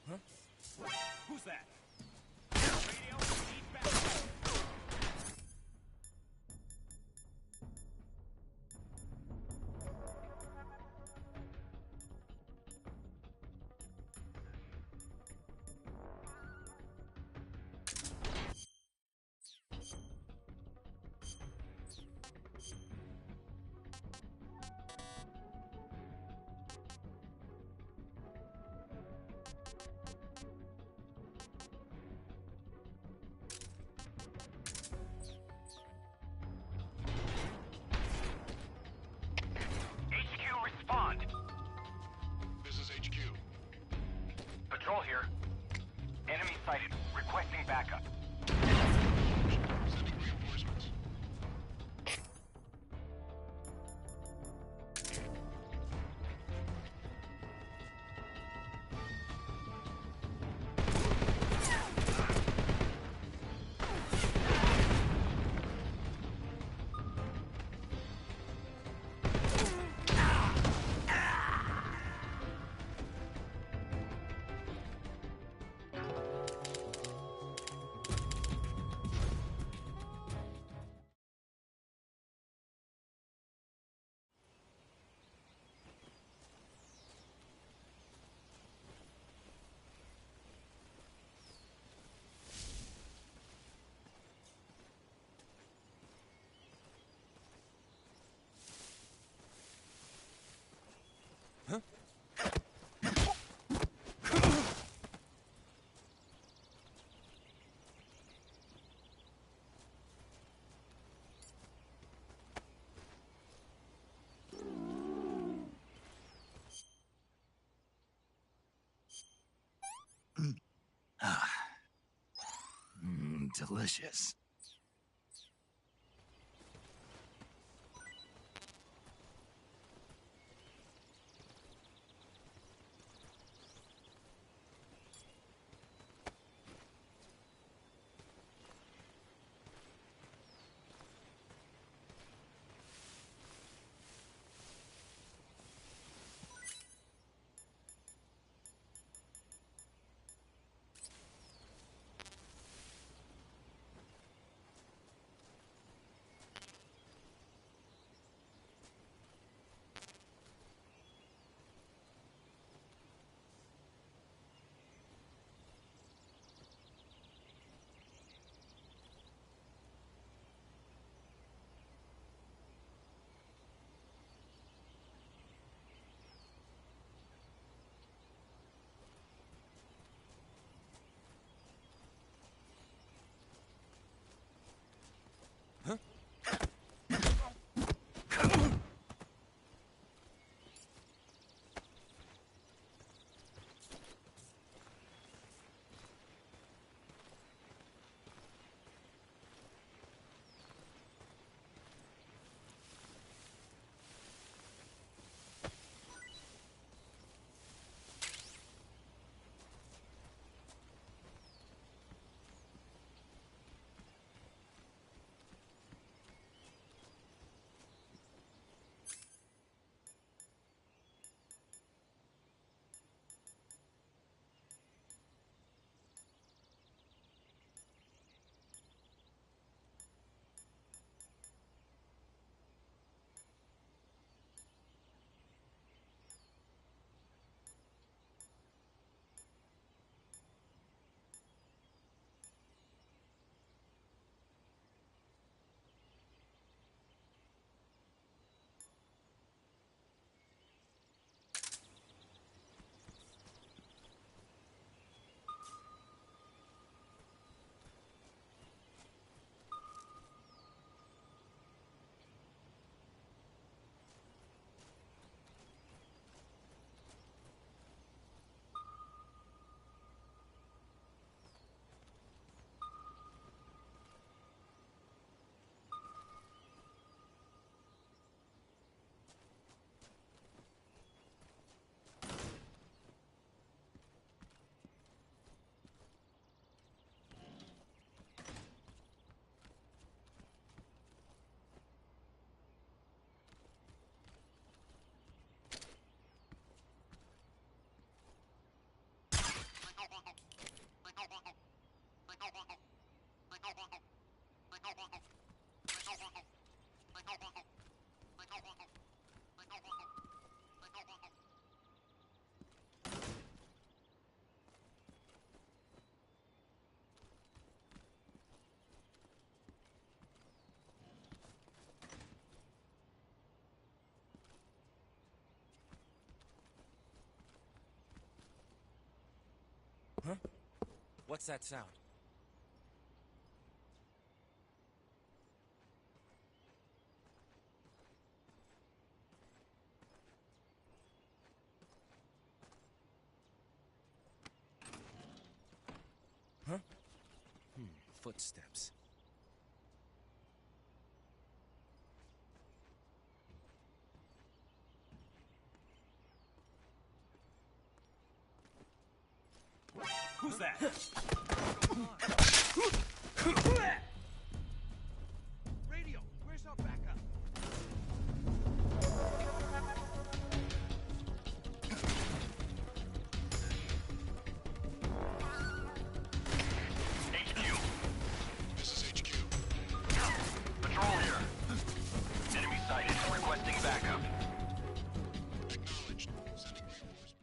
Huh? Who's that? Radio, need backup. Patrol here. Enemy sighted. Requesting backup. Sending reinforcements. Delicious. Huh? What's that sound? Huh? Footsteps. Who's that? Radio, where's our backup? HQ. This is HQ. Patrol here. Enemy sighted. Requesting backup. Acknowledged. Sending reinforcements.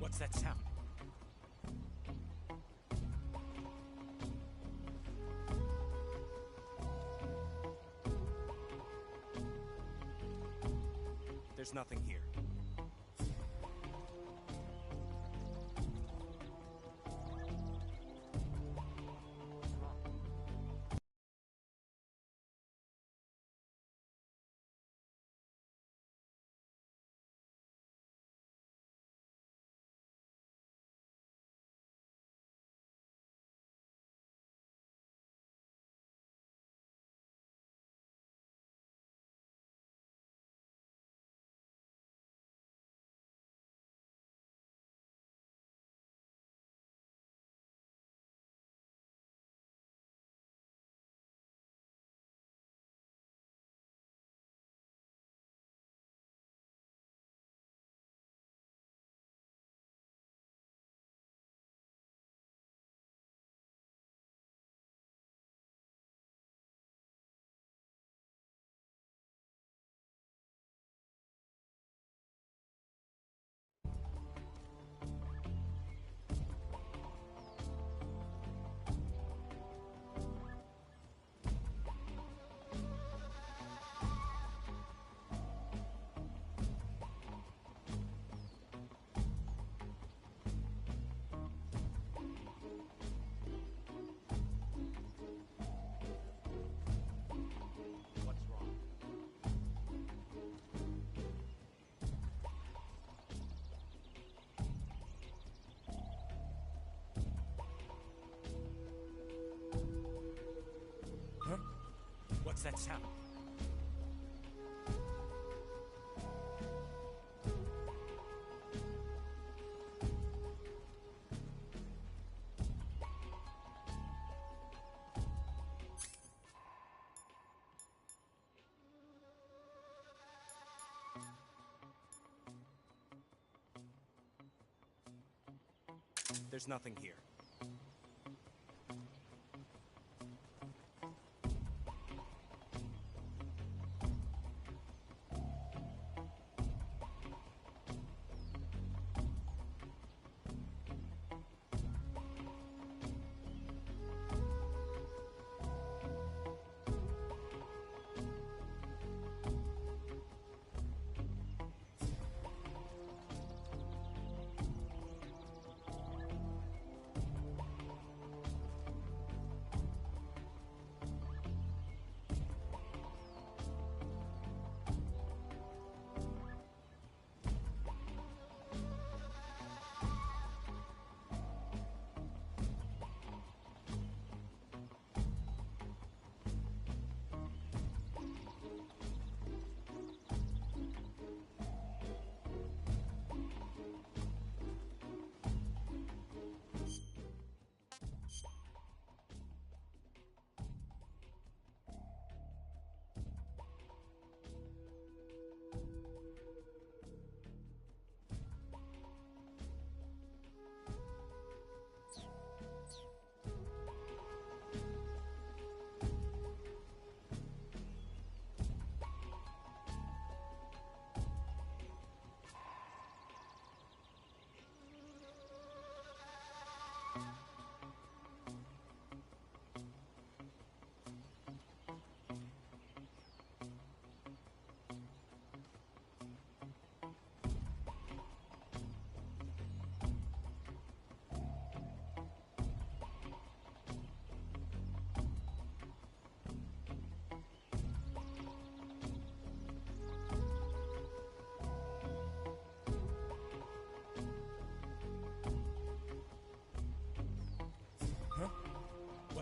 What's that sound? There's nothing here. What's that sound? There's nothing here.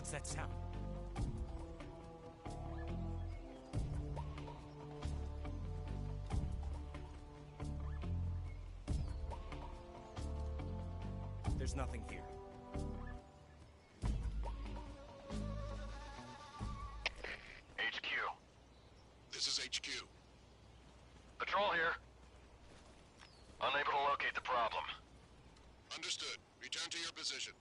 What's that sound? There's nothing here. HQ. This is HQ. Patrol here. Unable to locate the problem. Understood. Return to your position.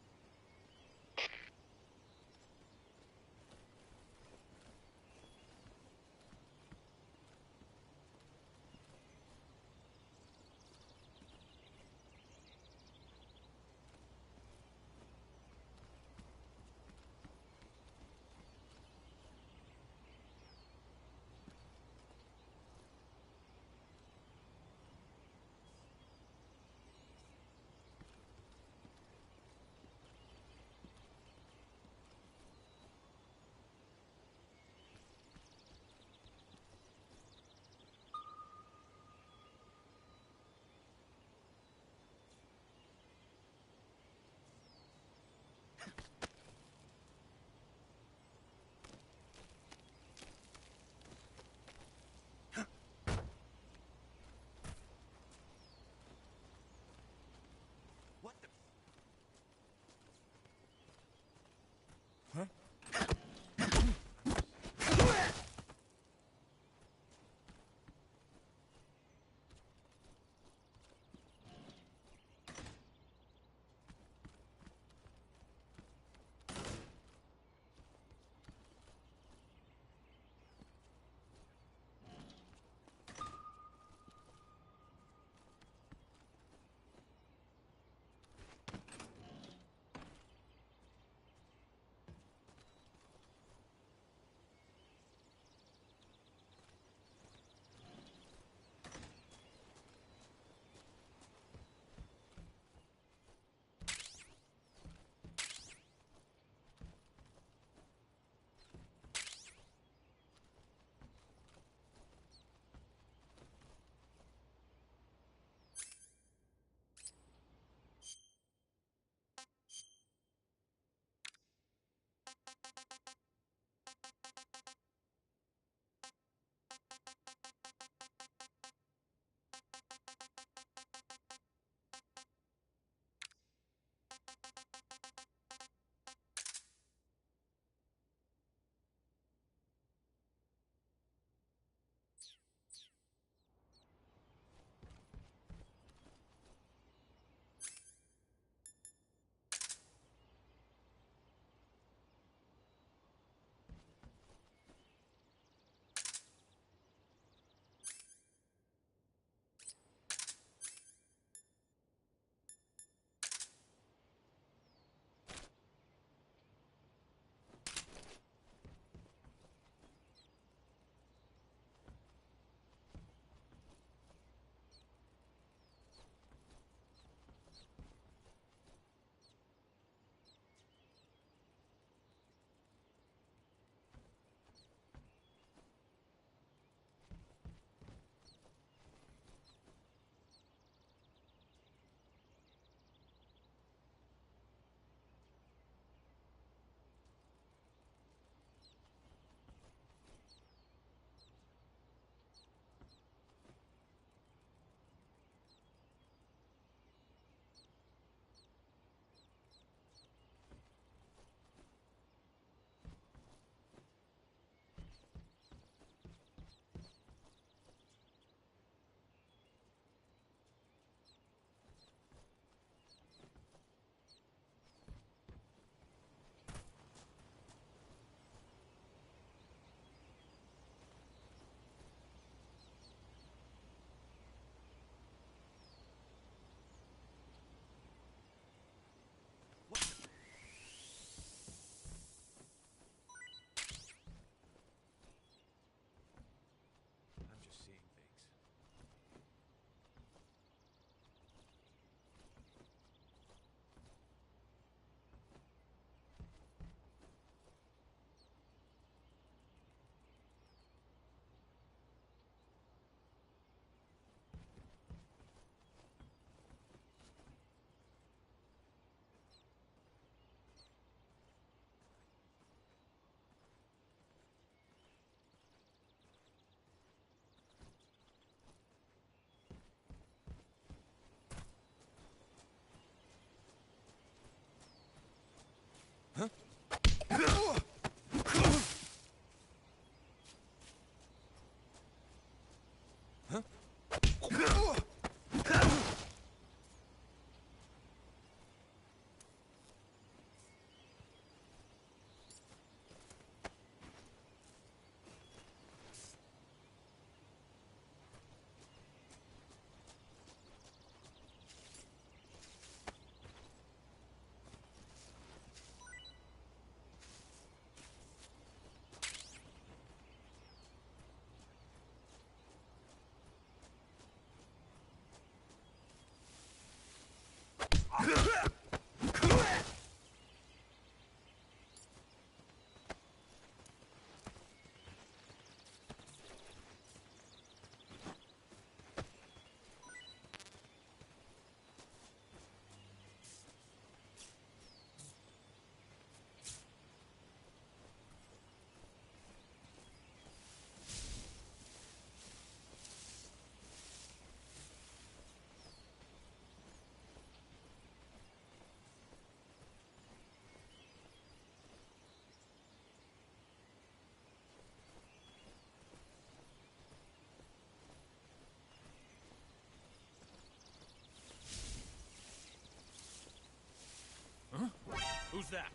that?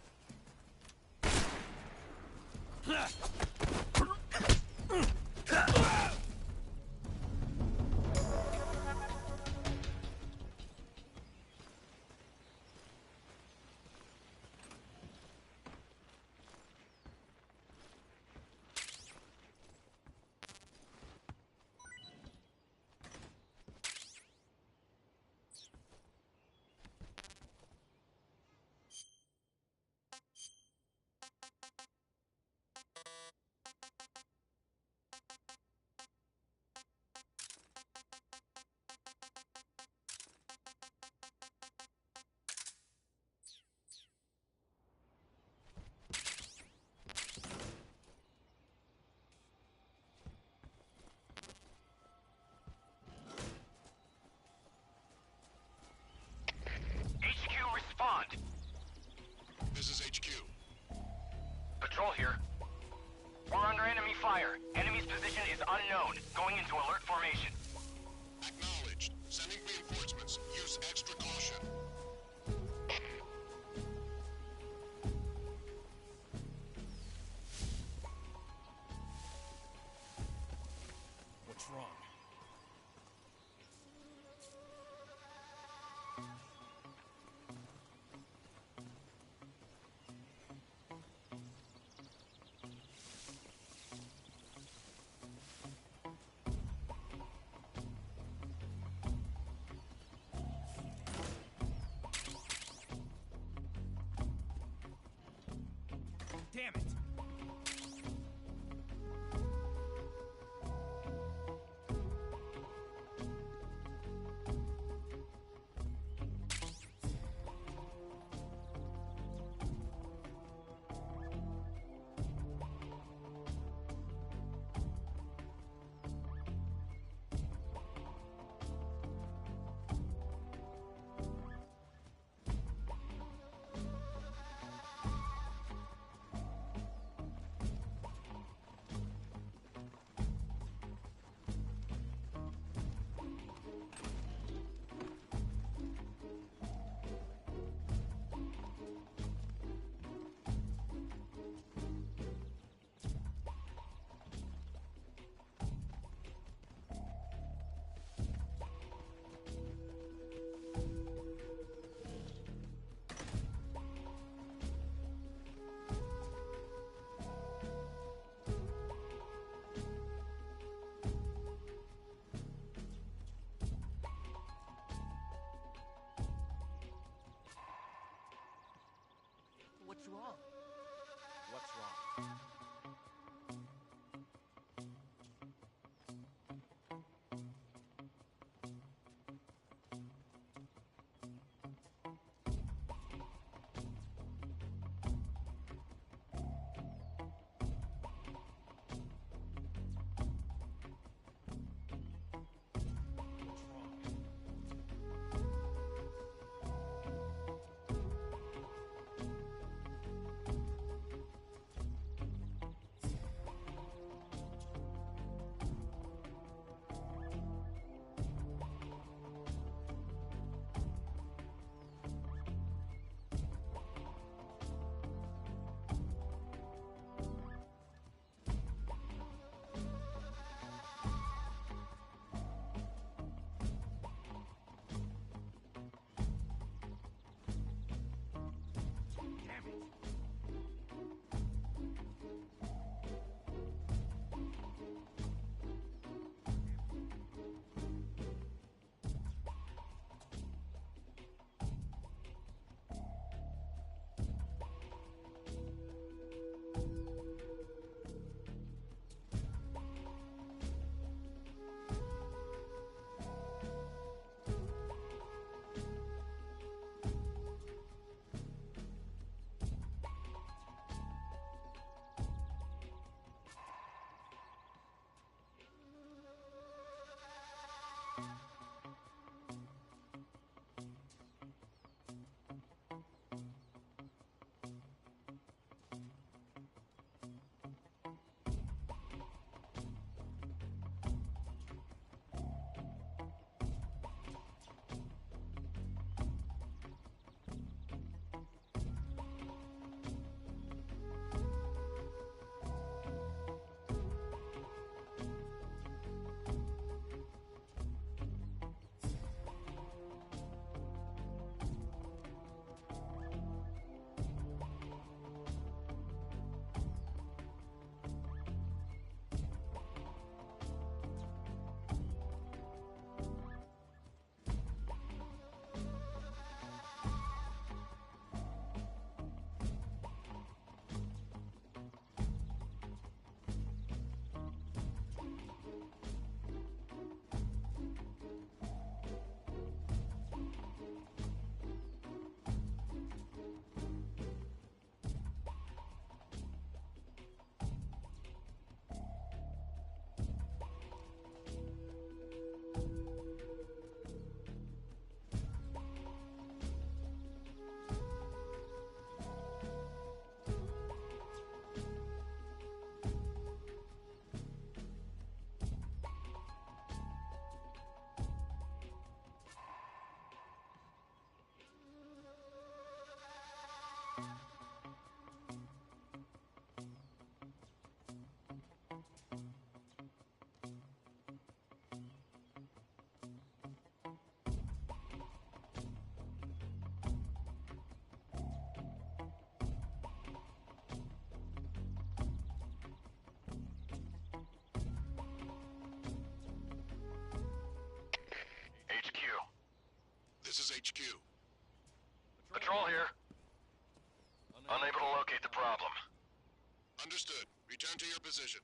HQ, respond. This is HQ. Patrol here. We're under enemy fire. Enemy's position is unknown. Going into alert formation. Acknowledged. Sending reinforcements. Use extra caution. What's wrong? Damn it! HQ. Patrol here. Unable to locate the problem. Understood. Return to your position.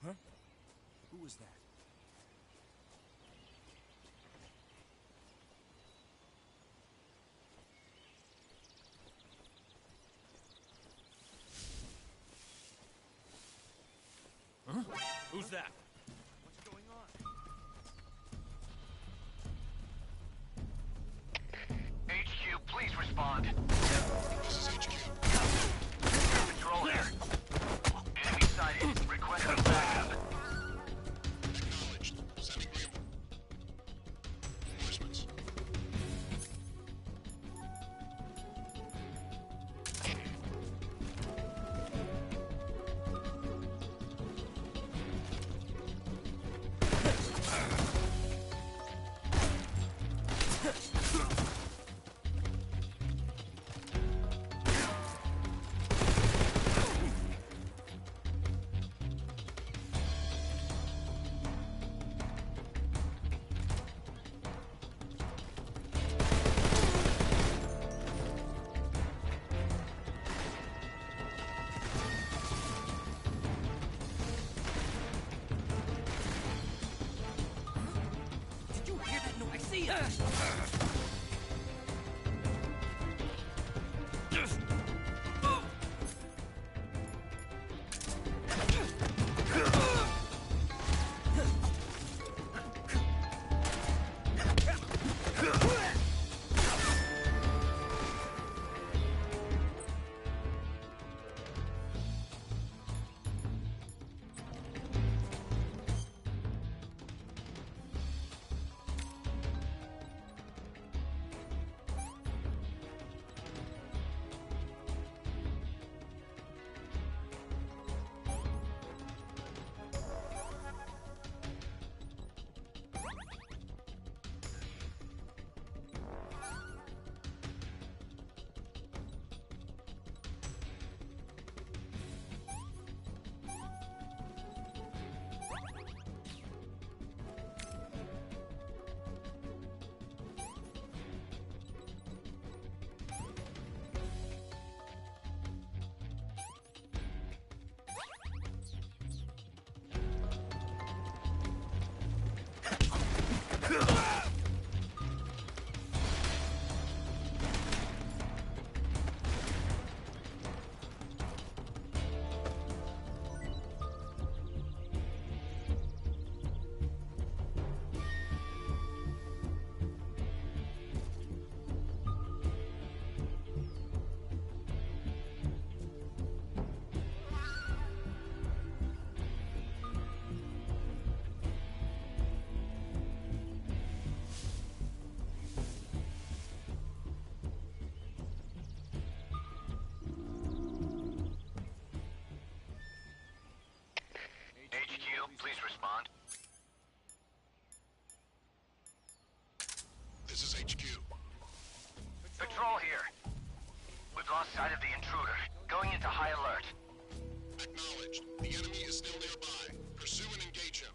Huh? Who was that? Huh? Who's that? What's going on? HQ, please respond. This is HQ. Patrol here. Enemy sighted. Requesting backup. Acknowledged. Sending reinforcements. Did you hear that noise? I see it! HQ, please respond. This is HQ. Patrol here. We've lost sight of the intruder. Going into high alert. Acknowledged. The enemy is still nearby. Pursue and engage him.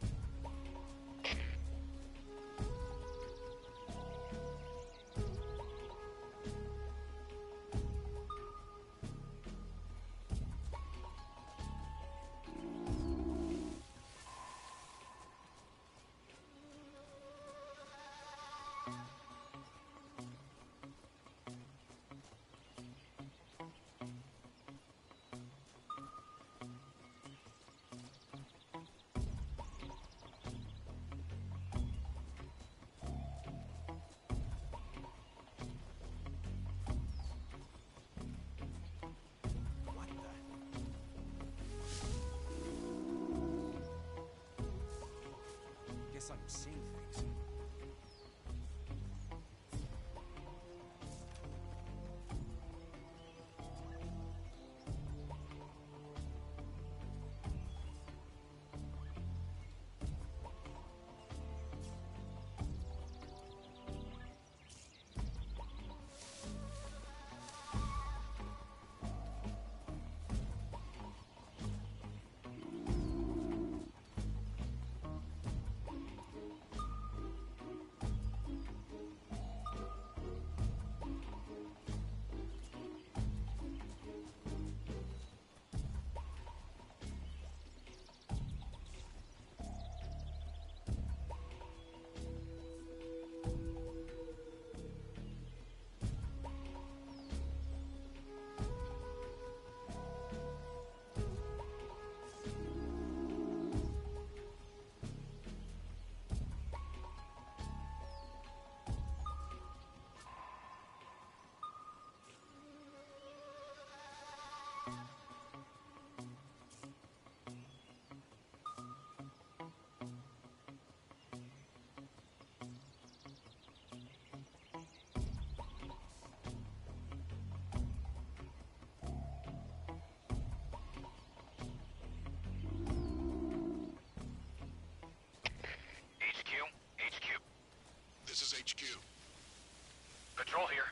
here.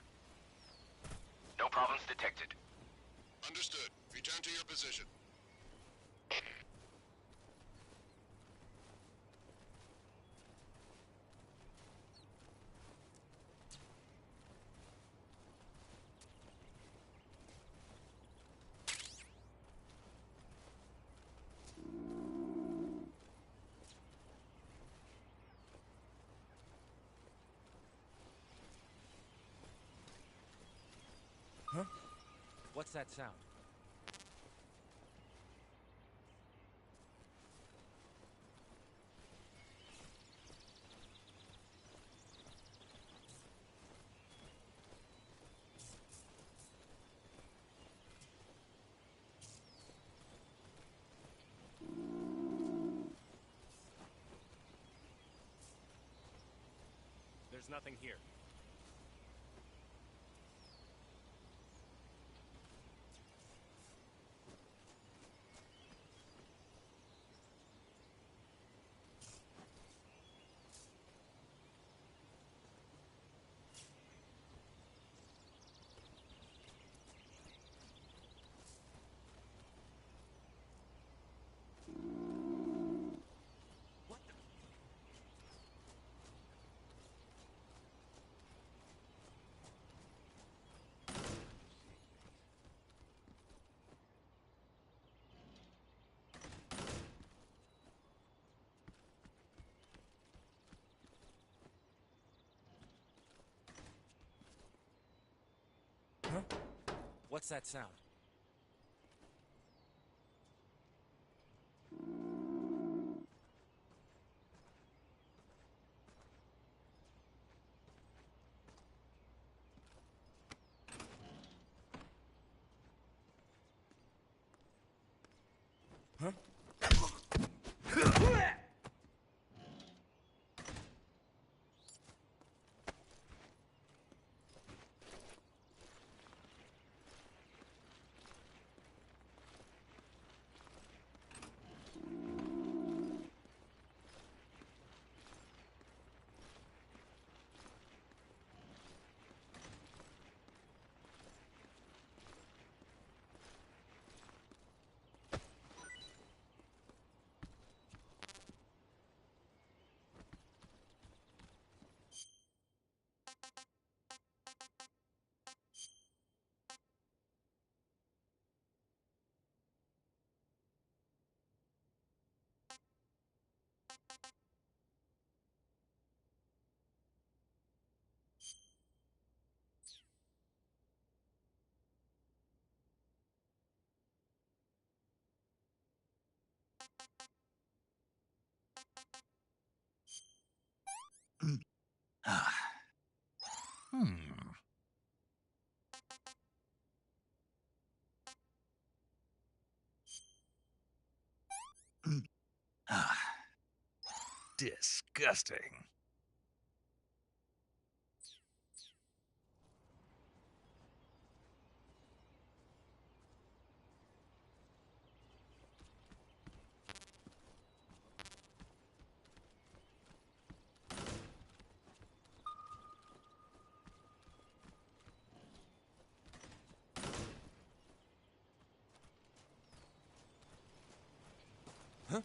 No problems detected. Understood. Return to your position. Huh? What's that sound? There's nothing here. Huh? What's that sound? Huh? Ah. Hmm. Ah. Disgusting. Huh?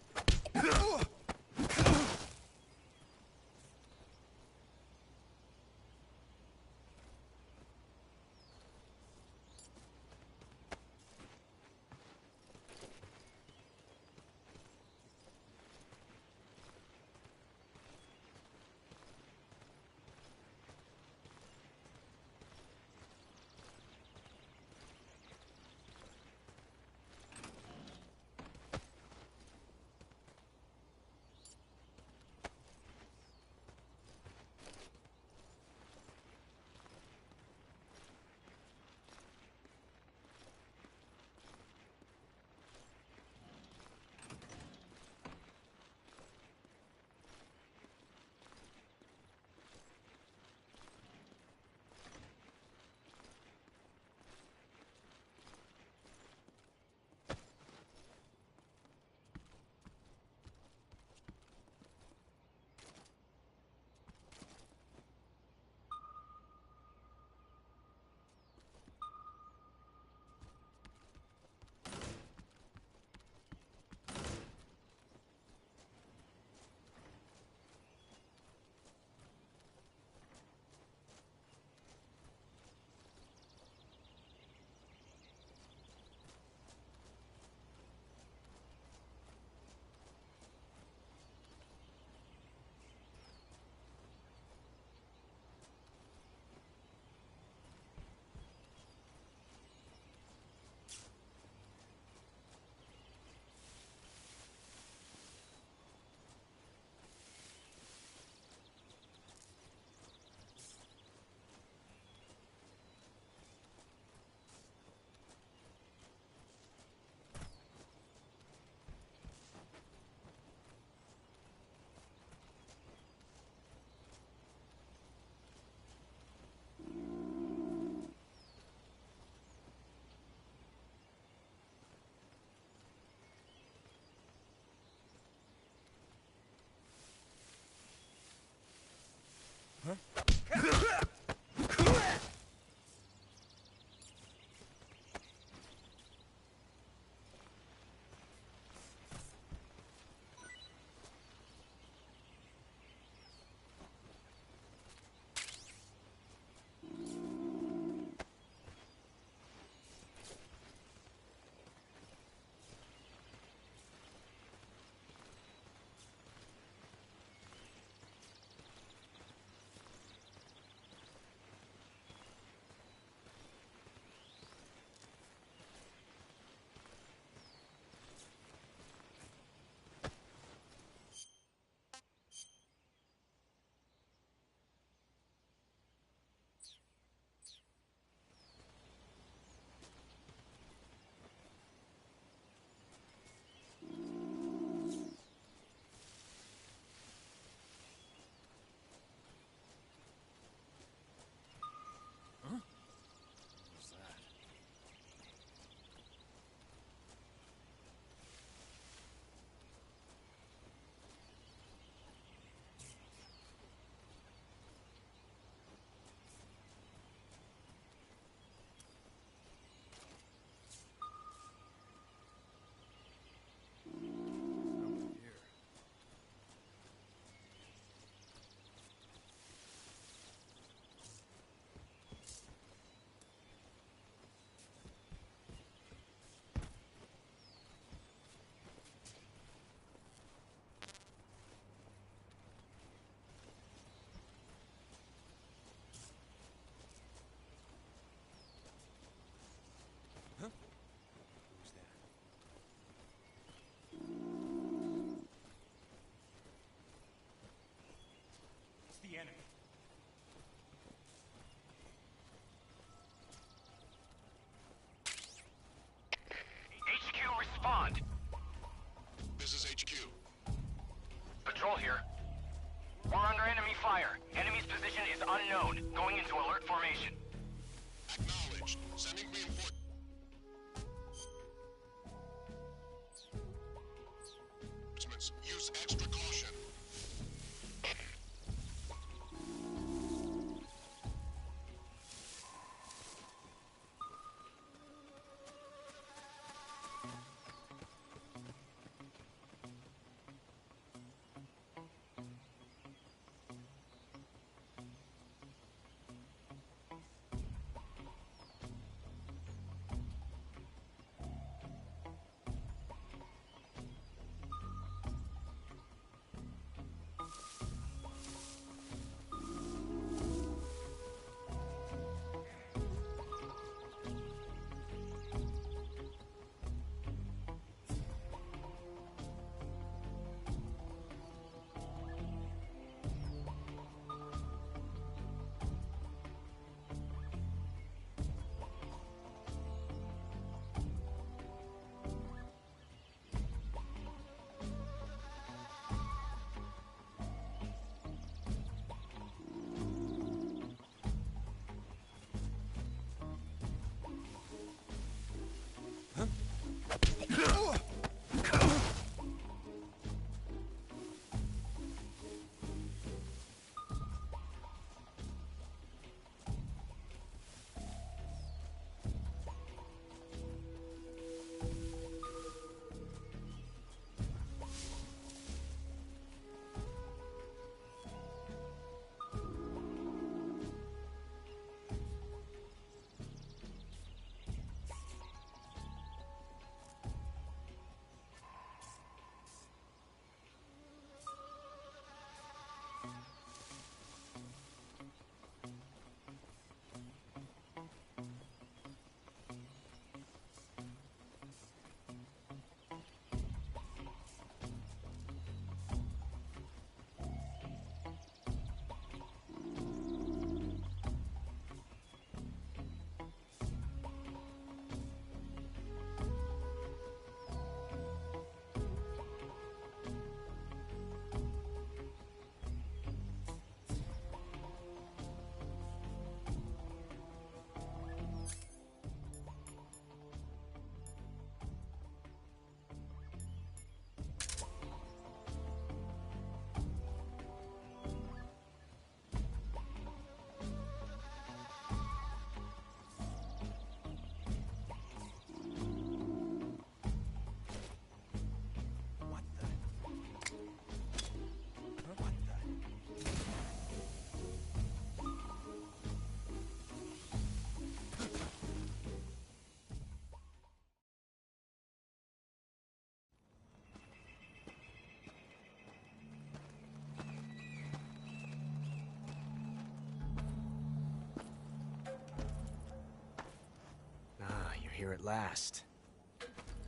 here at last.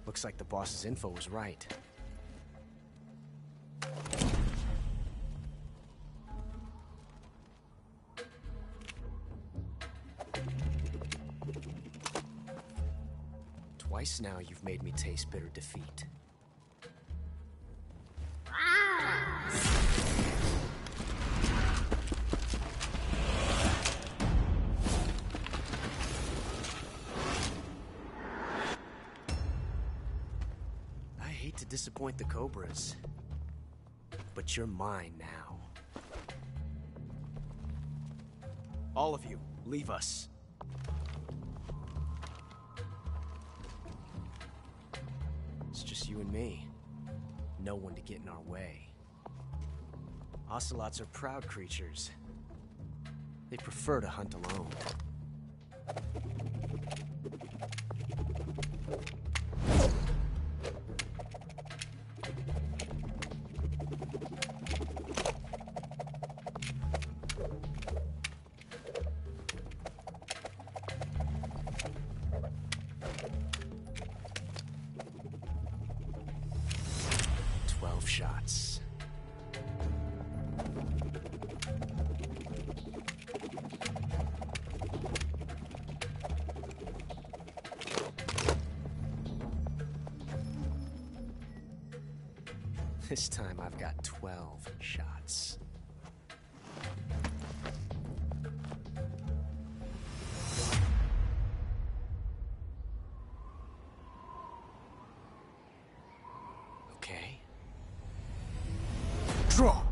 Looks like the boss's info was right. Twice now you've made me taste bitter defeat. I hate to disappoint the Cobras, but you're mine now. All of you, leave us. It's just you and me. No one to get in our way. Ocelots are proud creatures. They prefer to hunt alone. Shots. This time I've got 12 shots. Okay. Draw!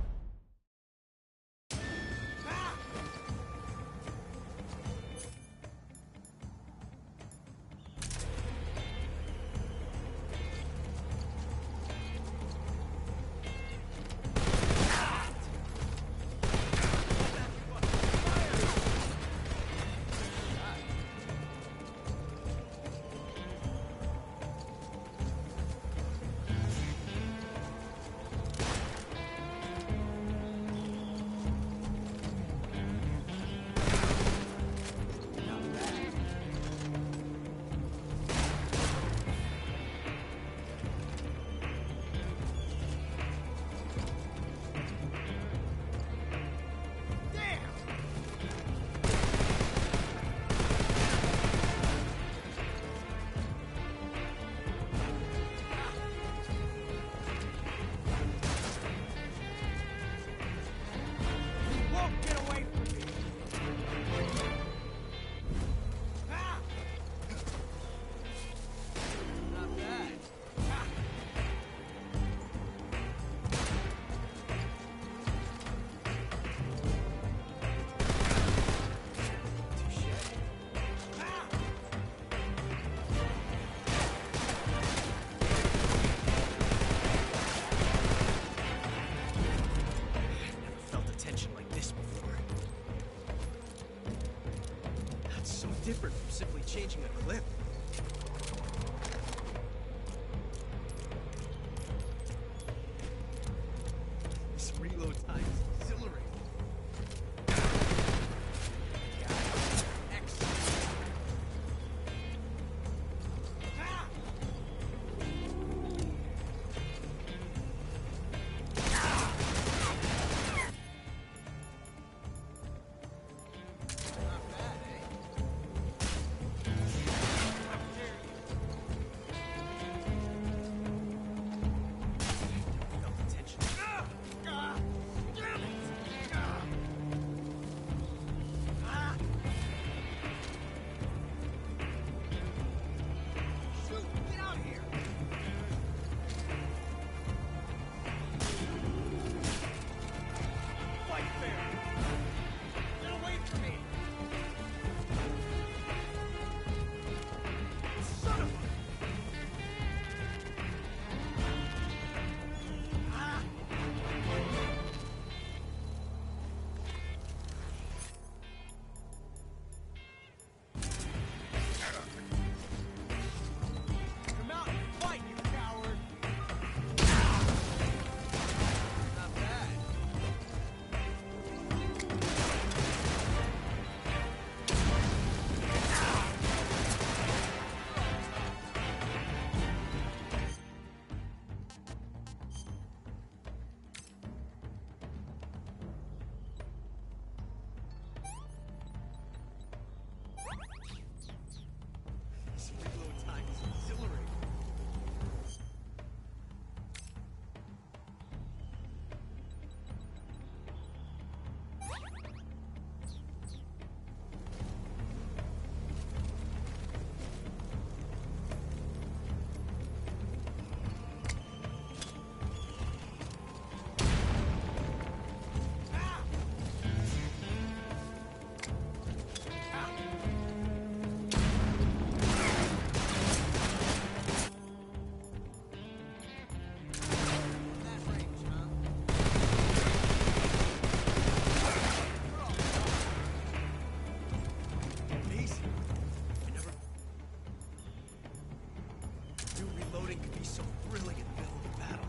could be so thrilling in the middle of a battle.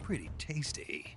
Pretty tasty.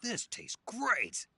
This tastes great!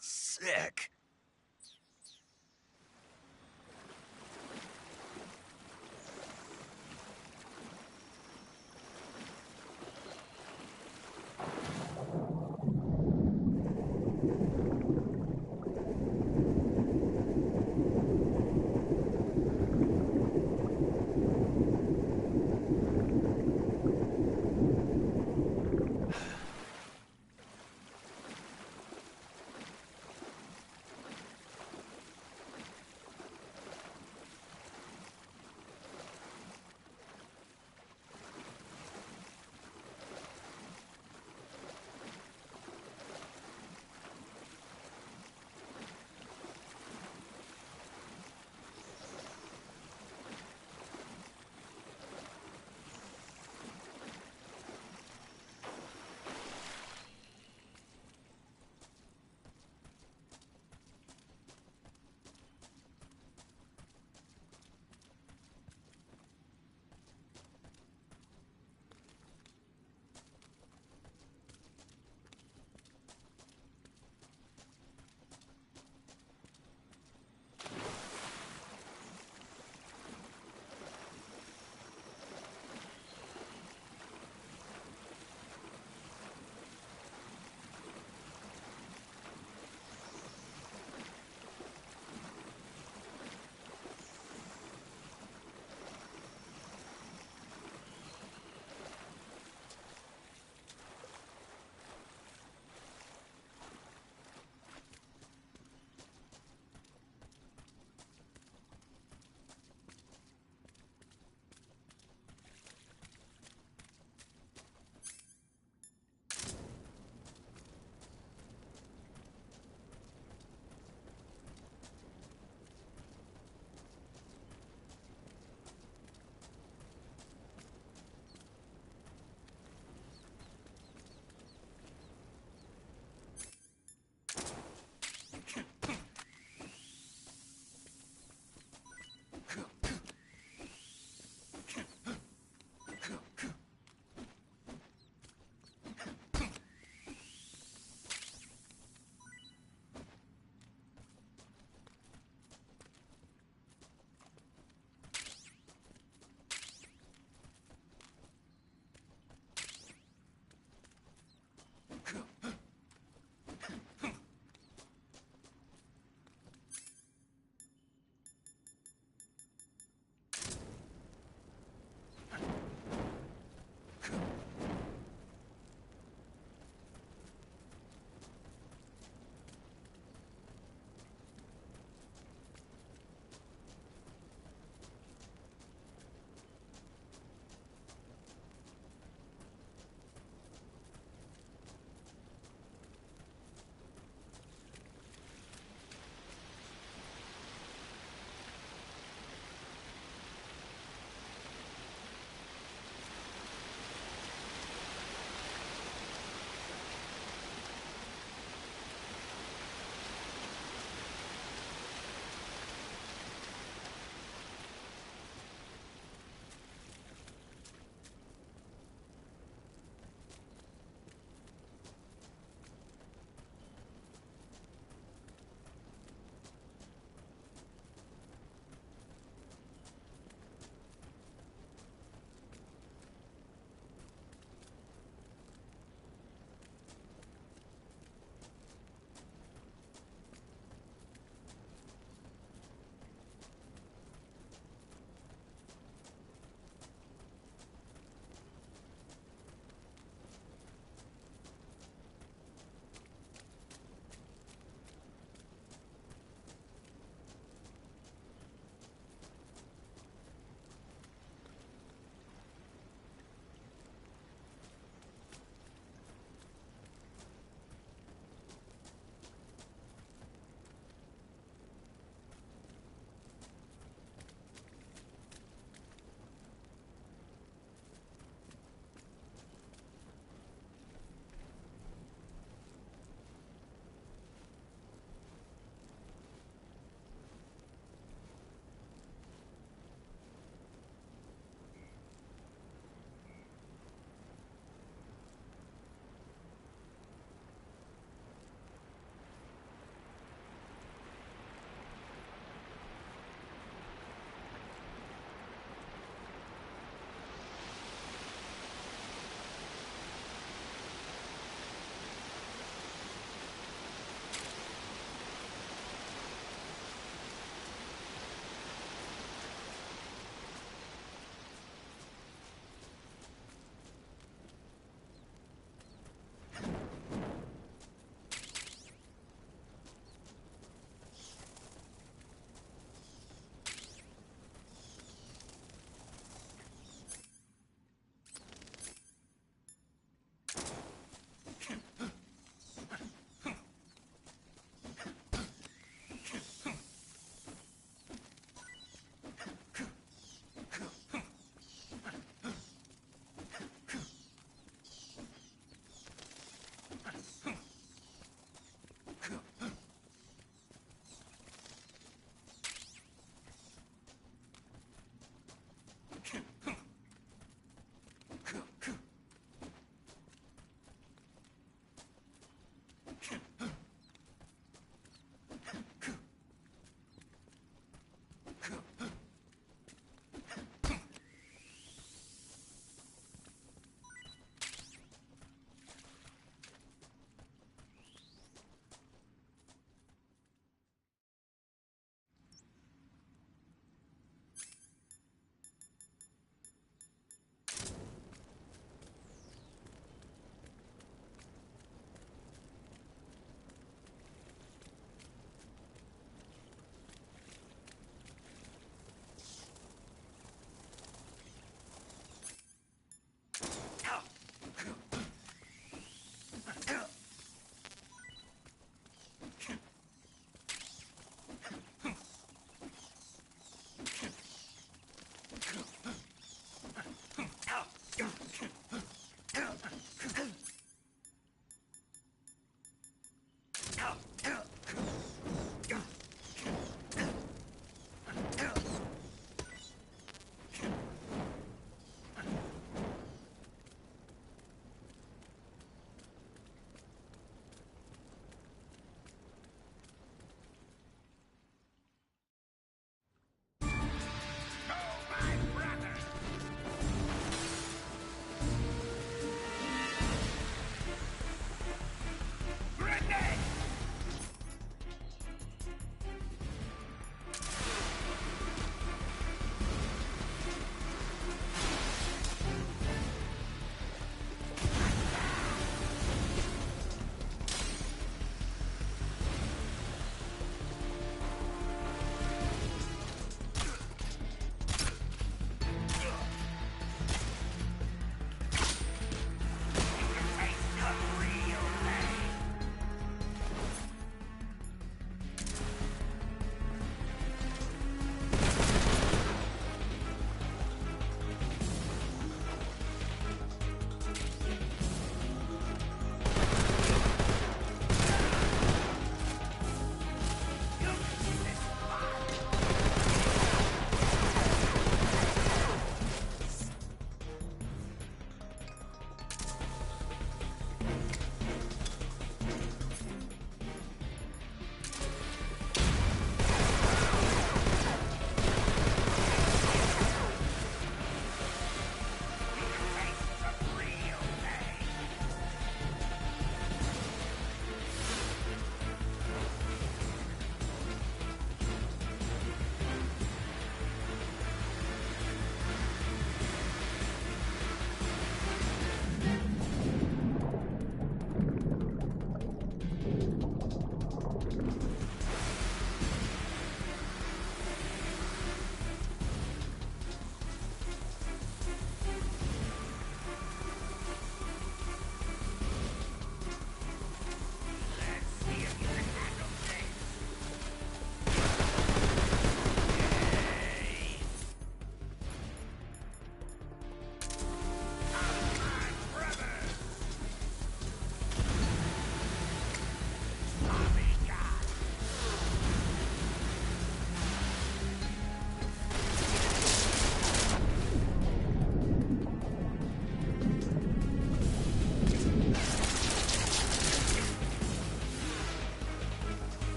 Sick.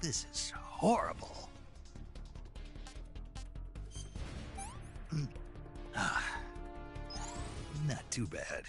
This is horrible. Not too bad.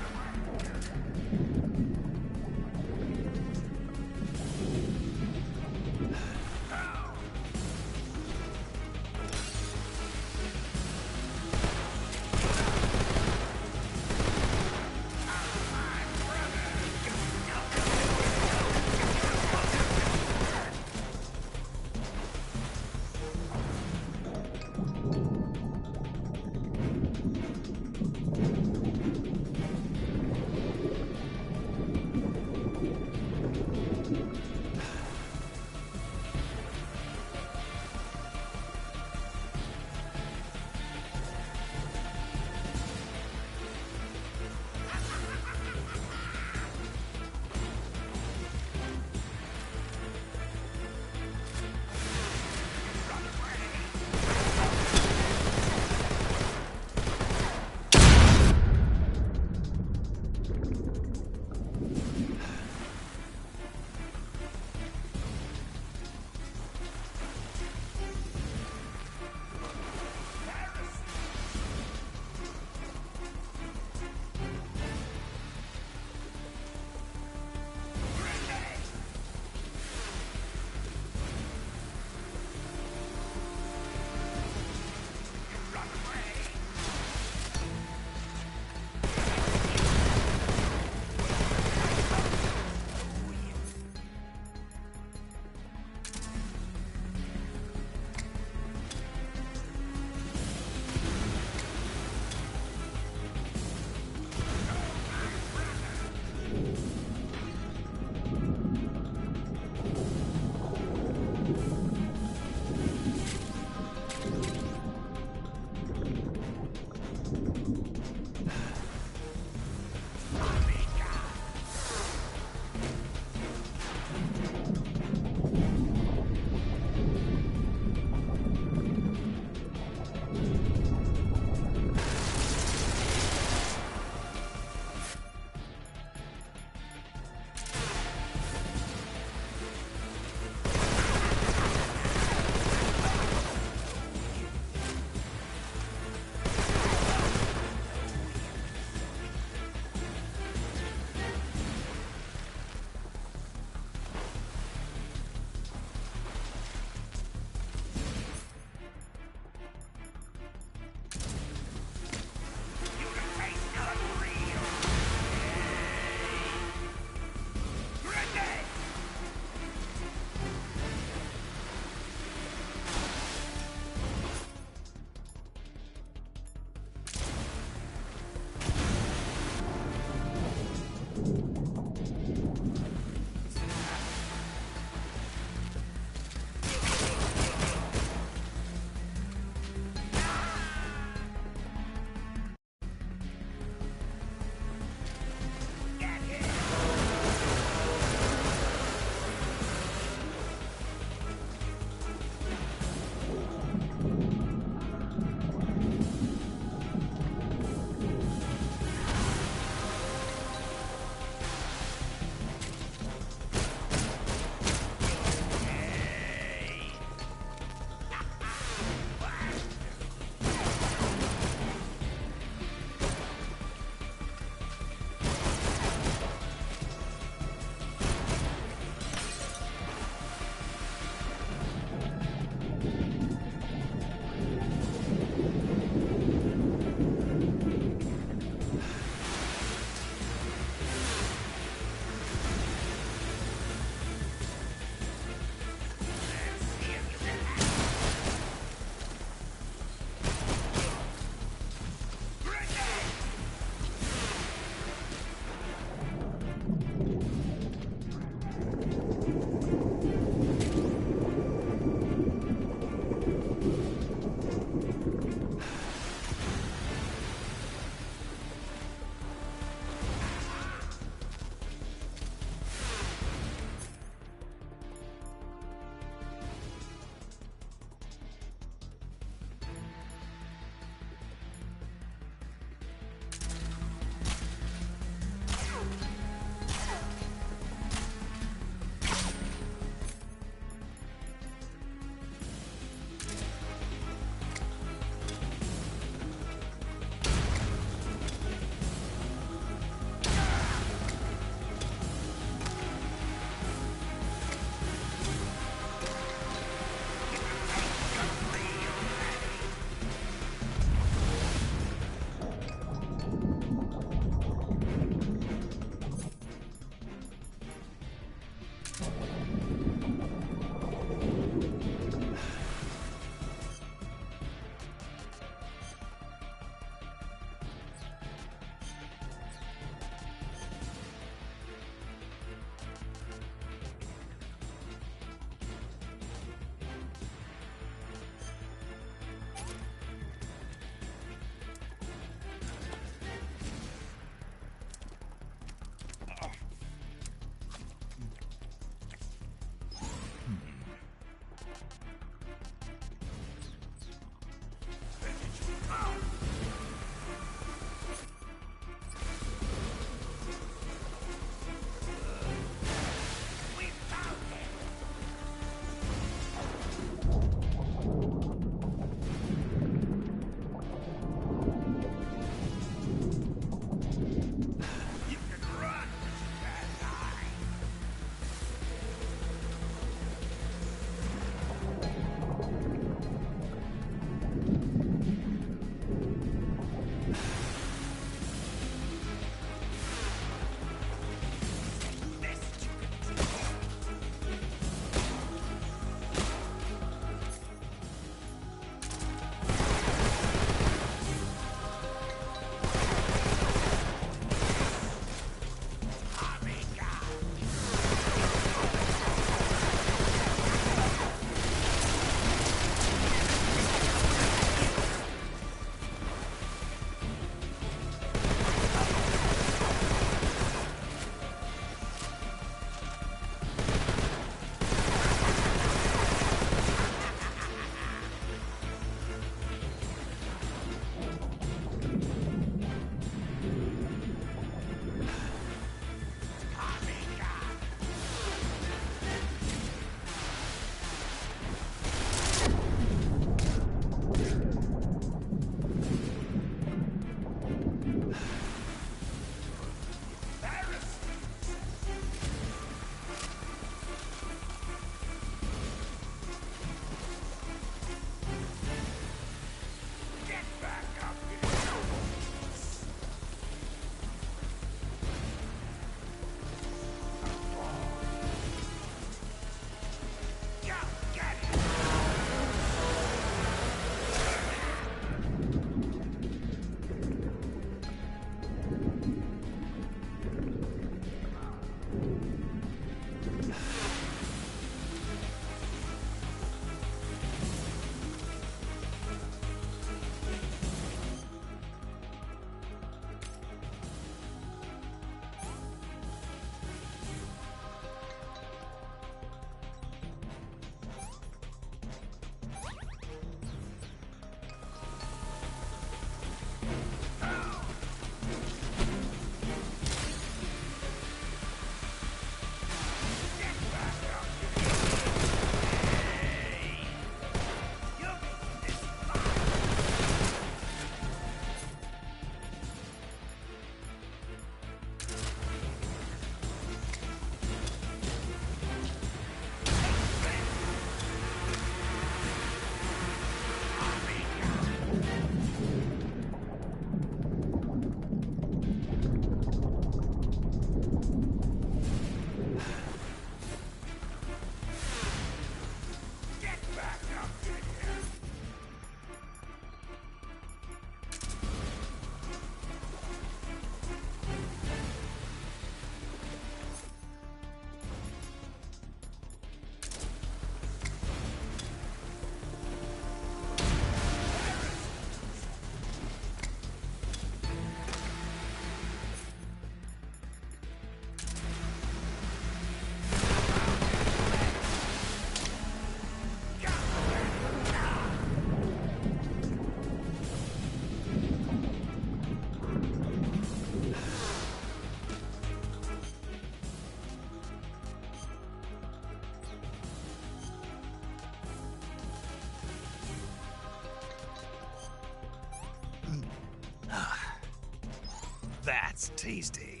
That's tasty.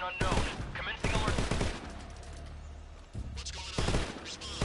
unknown. Commencing alert. What's going on? Respond.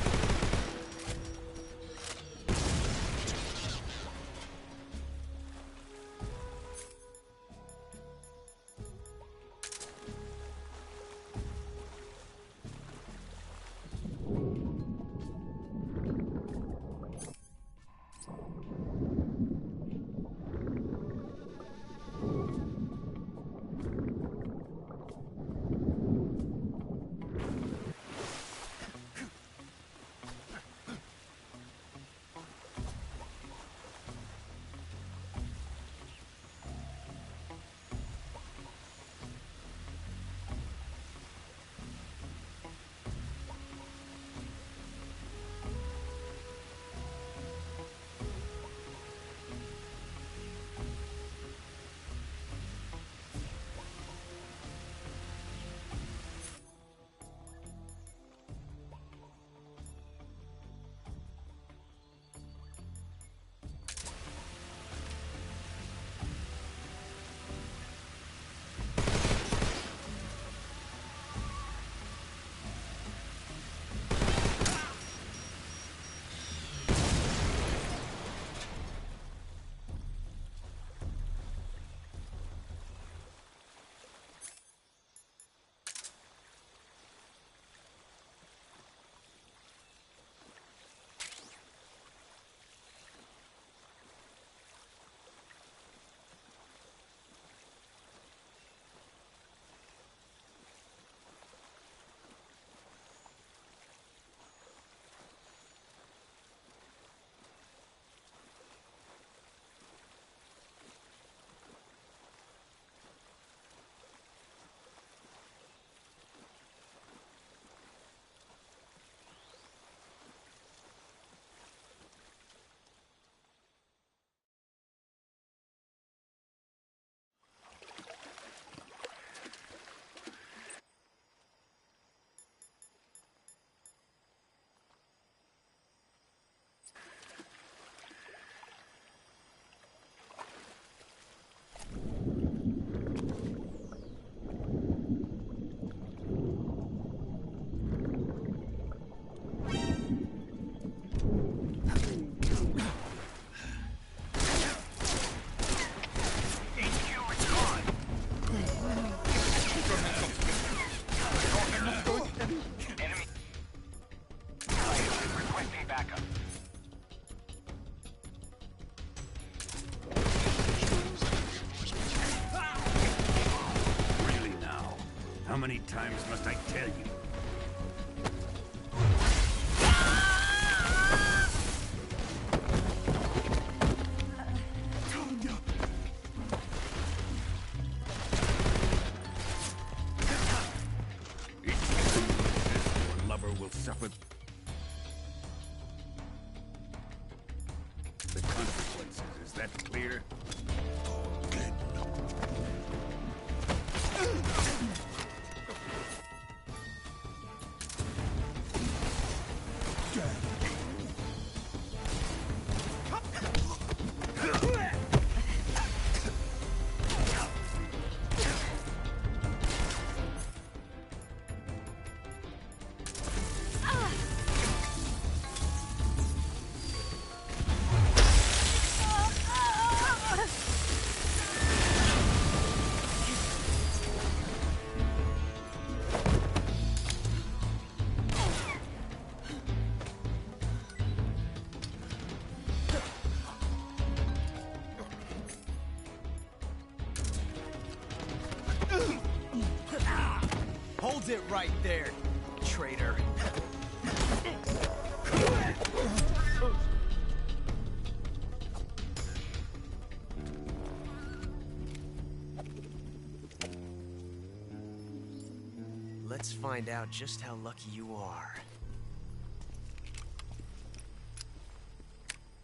How many times must I tell you? Each your lover will suffer the consequences. Is that clear? Hold it right there, traitor. Let's find out just how lucky you are.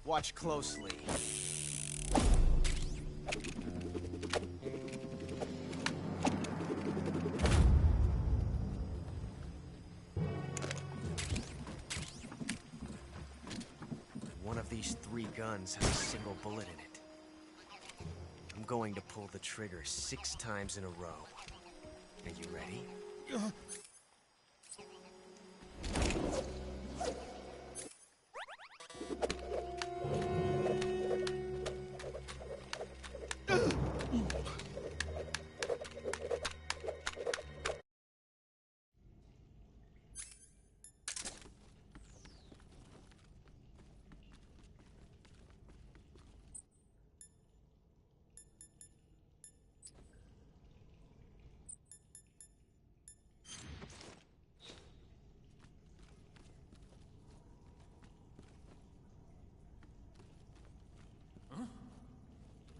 Watch closely. One of these 3 guns has a single bullet in it. I'm going to pull the trigger 6 times in a row. Are you ready?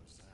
What's that?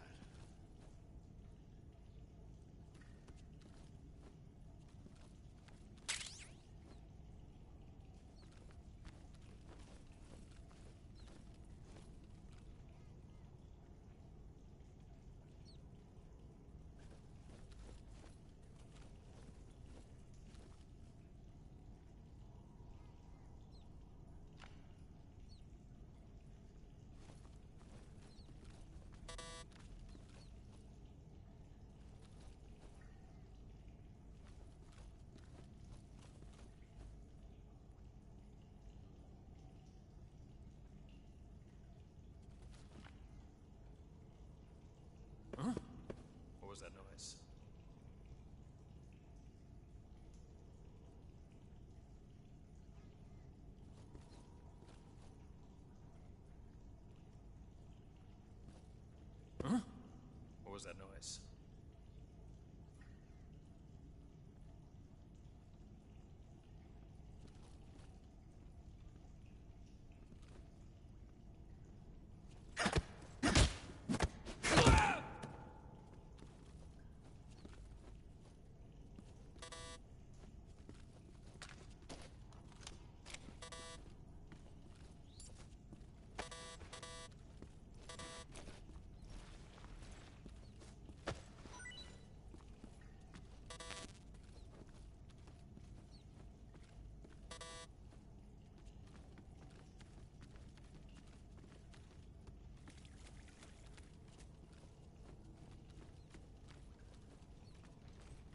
Huh? What was that noise? Huh? What was that noise?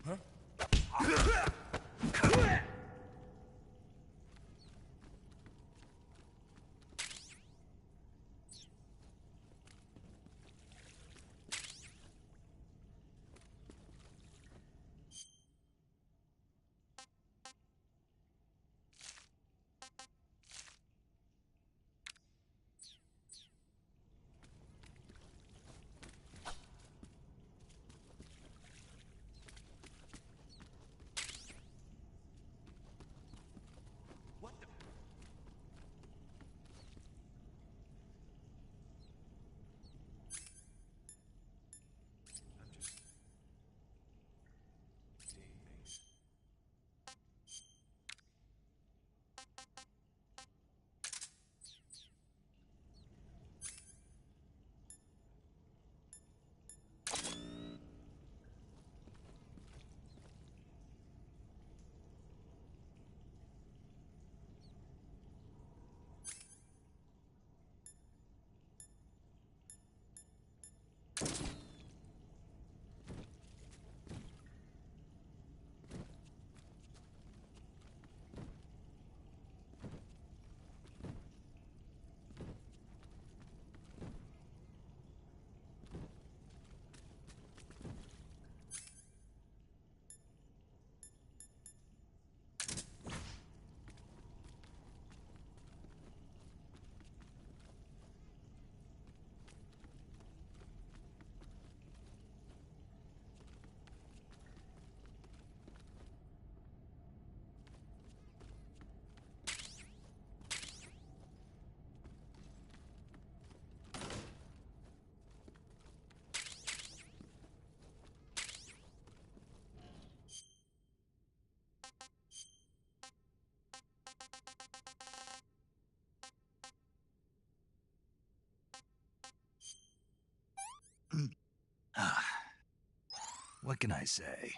Huh? What can I say?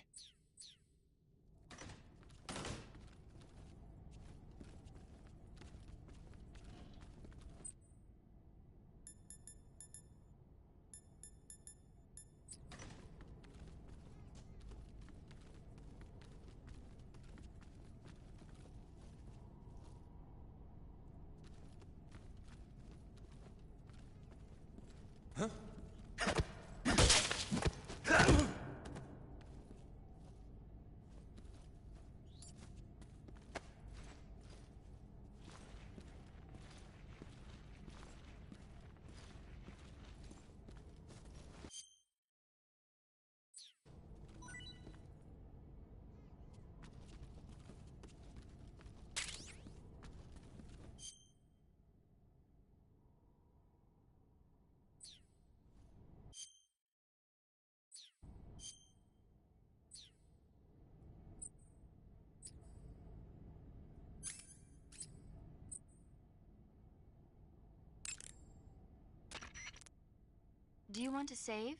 Do you want to save?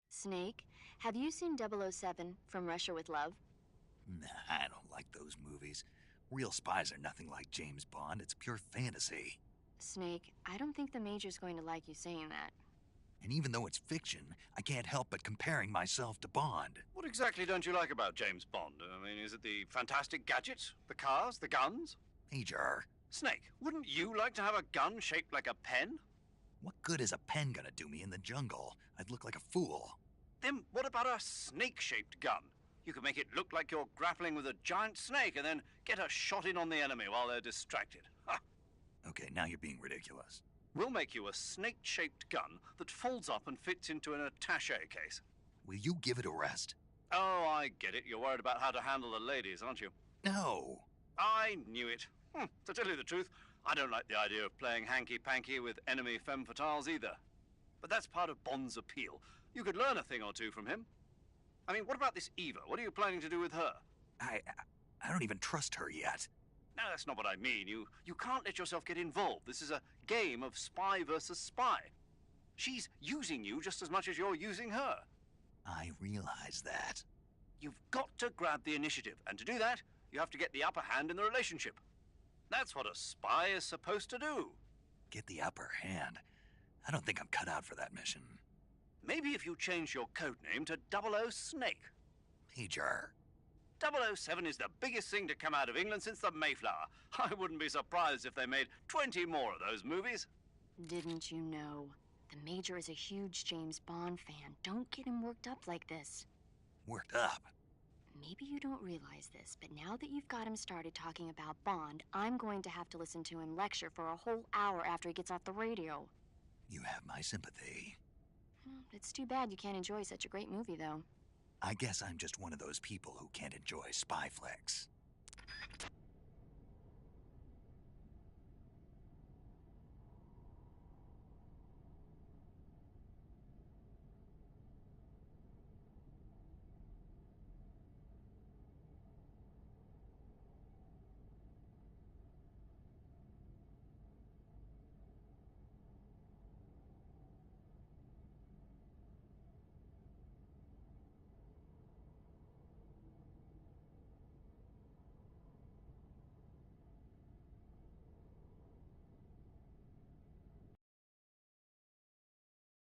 Snake, have you seen 007 From Russia with Love? Nah, I don't like those movies. Real spies are nothing like James Bond. It's pure fantasy. Snake, I don't think the Major's going to like you saying that. And even though it's fiction, I can't help but comparing myself to Bond. What exactly don't you like about James Bond? I mean, is it the fantastic gadgets? The cars? The guns? Major. Snake, wouldn't you like to have a gun shaped like a pen? What good is a pen gonna do me in the jungle? I'd look like a fool. Then what about a snake-shaped gun? You could make it look like you're grappling with a giant snake and then get a shot in on the enemy while they're distracted. Ha! Okay, now you're being ridiculous. We'll make you a snake-shaped gun that folds up and fits into an attaché case. Will you give it a rest? Oh, I get it. You're worried about how to handle the ladies, aren't you? No. I knew it. To tell you the truth, I don't like the idea of playing hanky-panky with enemy femme fatales either. But that's part of Bond's appeal. You could learn a thing or two from him. I mean, what about this Eva? What are you planning to do with her? I don't even trust her yet. No, that's not what I mean. You can't let yourself get involved. This is a game of spy versus spy. She's using you just as much as you're using her. I realize that. You've got to grab the initiative, and to do that, you have to get the upper hand in the relationship. That's what a spy is supposed to do. Get the upper hand? I don't think I'm cut out for that mission. Maybe if you change your code name to 00 Snake. Major. 007 is the biggest thing to come out of England since the Mayflower. I wouldn't be surprised if they made 20 more of those movies. Didn't you know? The Major is a huge James Bond fan. Don't get him worked up like this. Worked up? Maybe you don't realize this, but now that you've got him started talking about Bond, I'm going to have to listen to him lecture for a whole hour after he gets off the radio. You have my sympathy. It's too bad you can't enjoy such a great movie, though. I guess I'm just one of those people who can't enjoy spy flicks.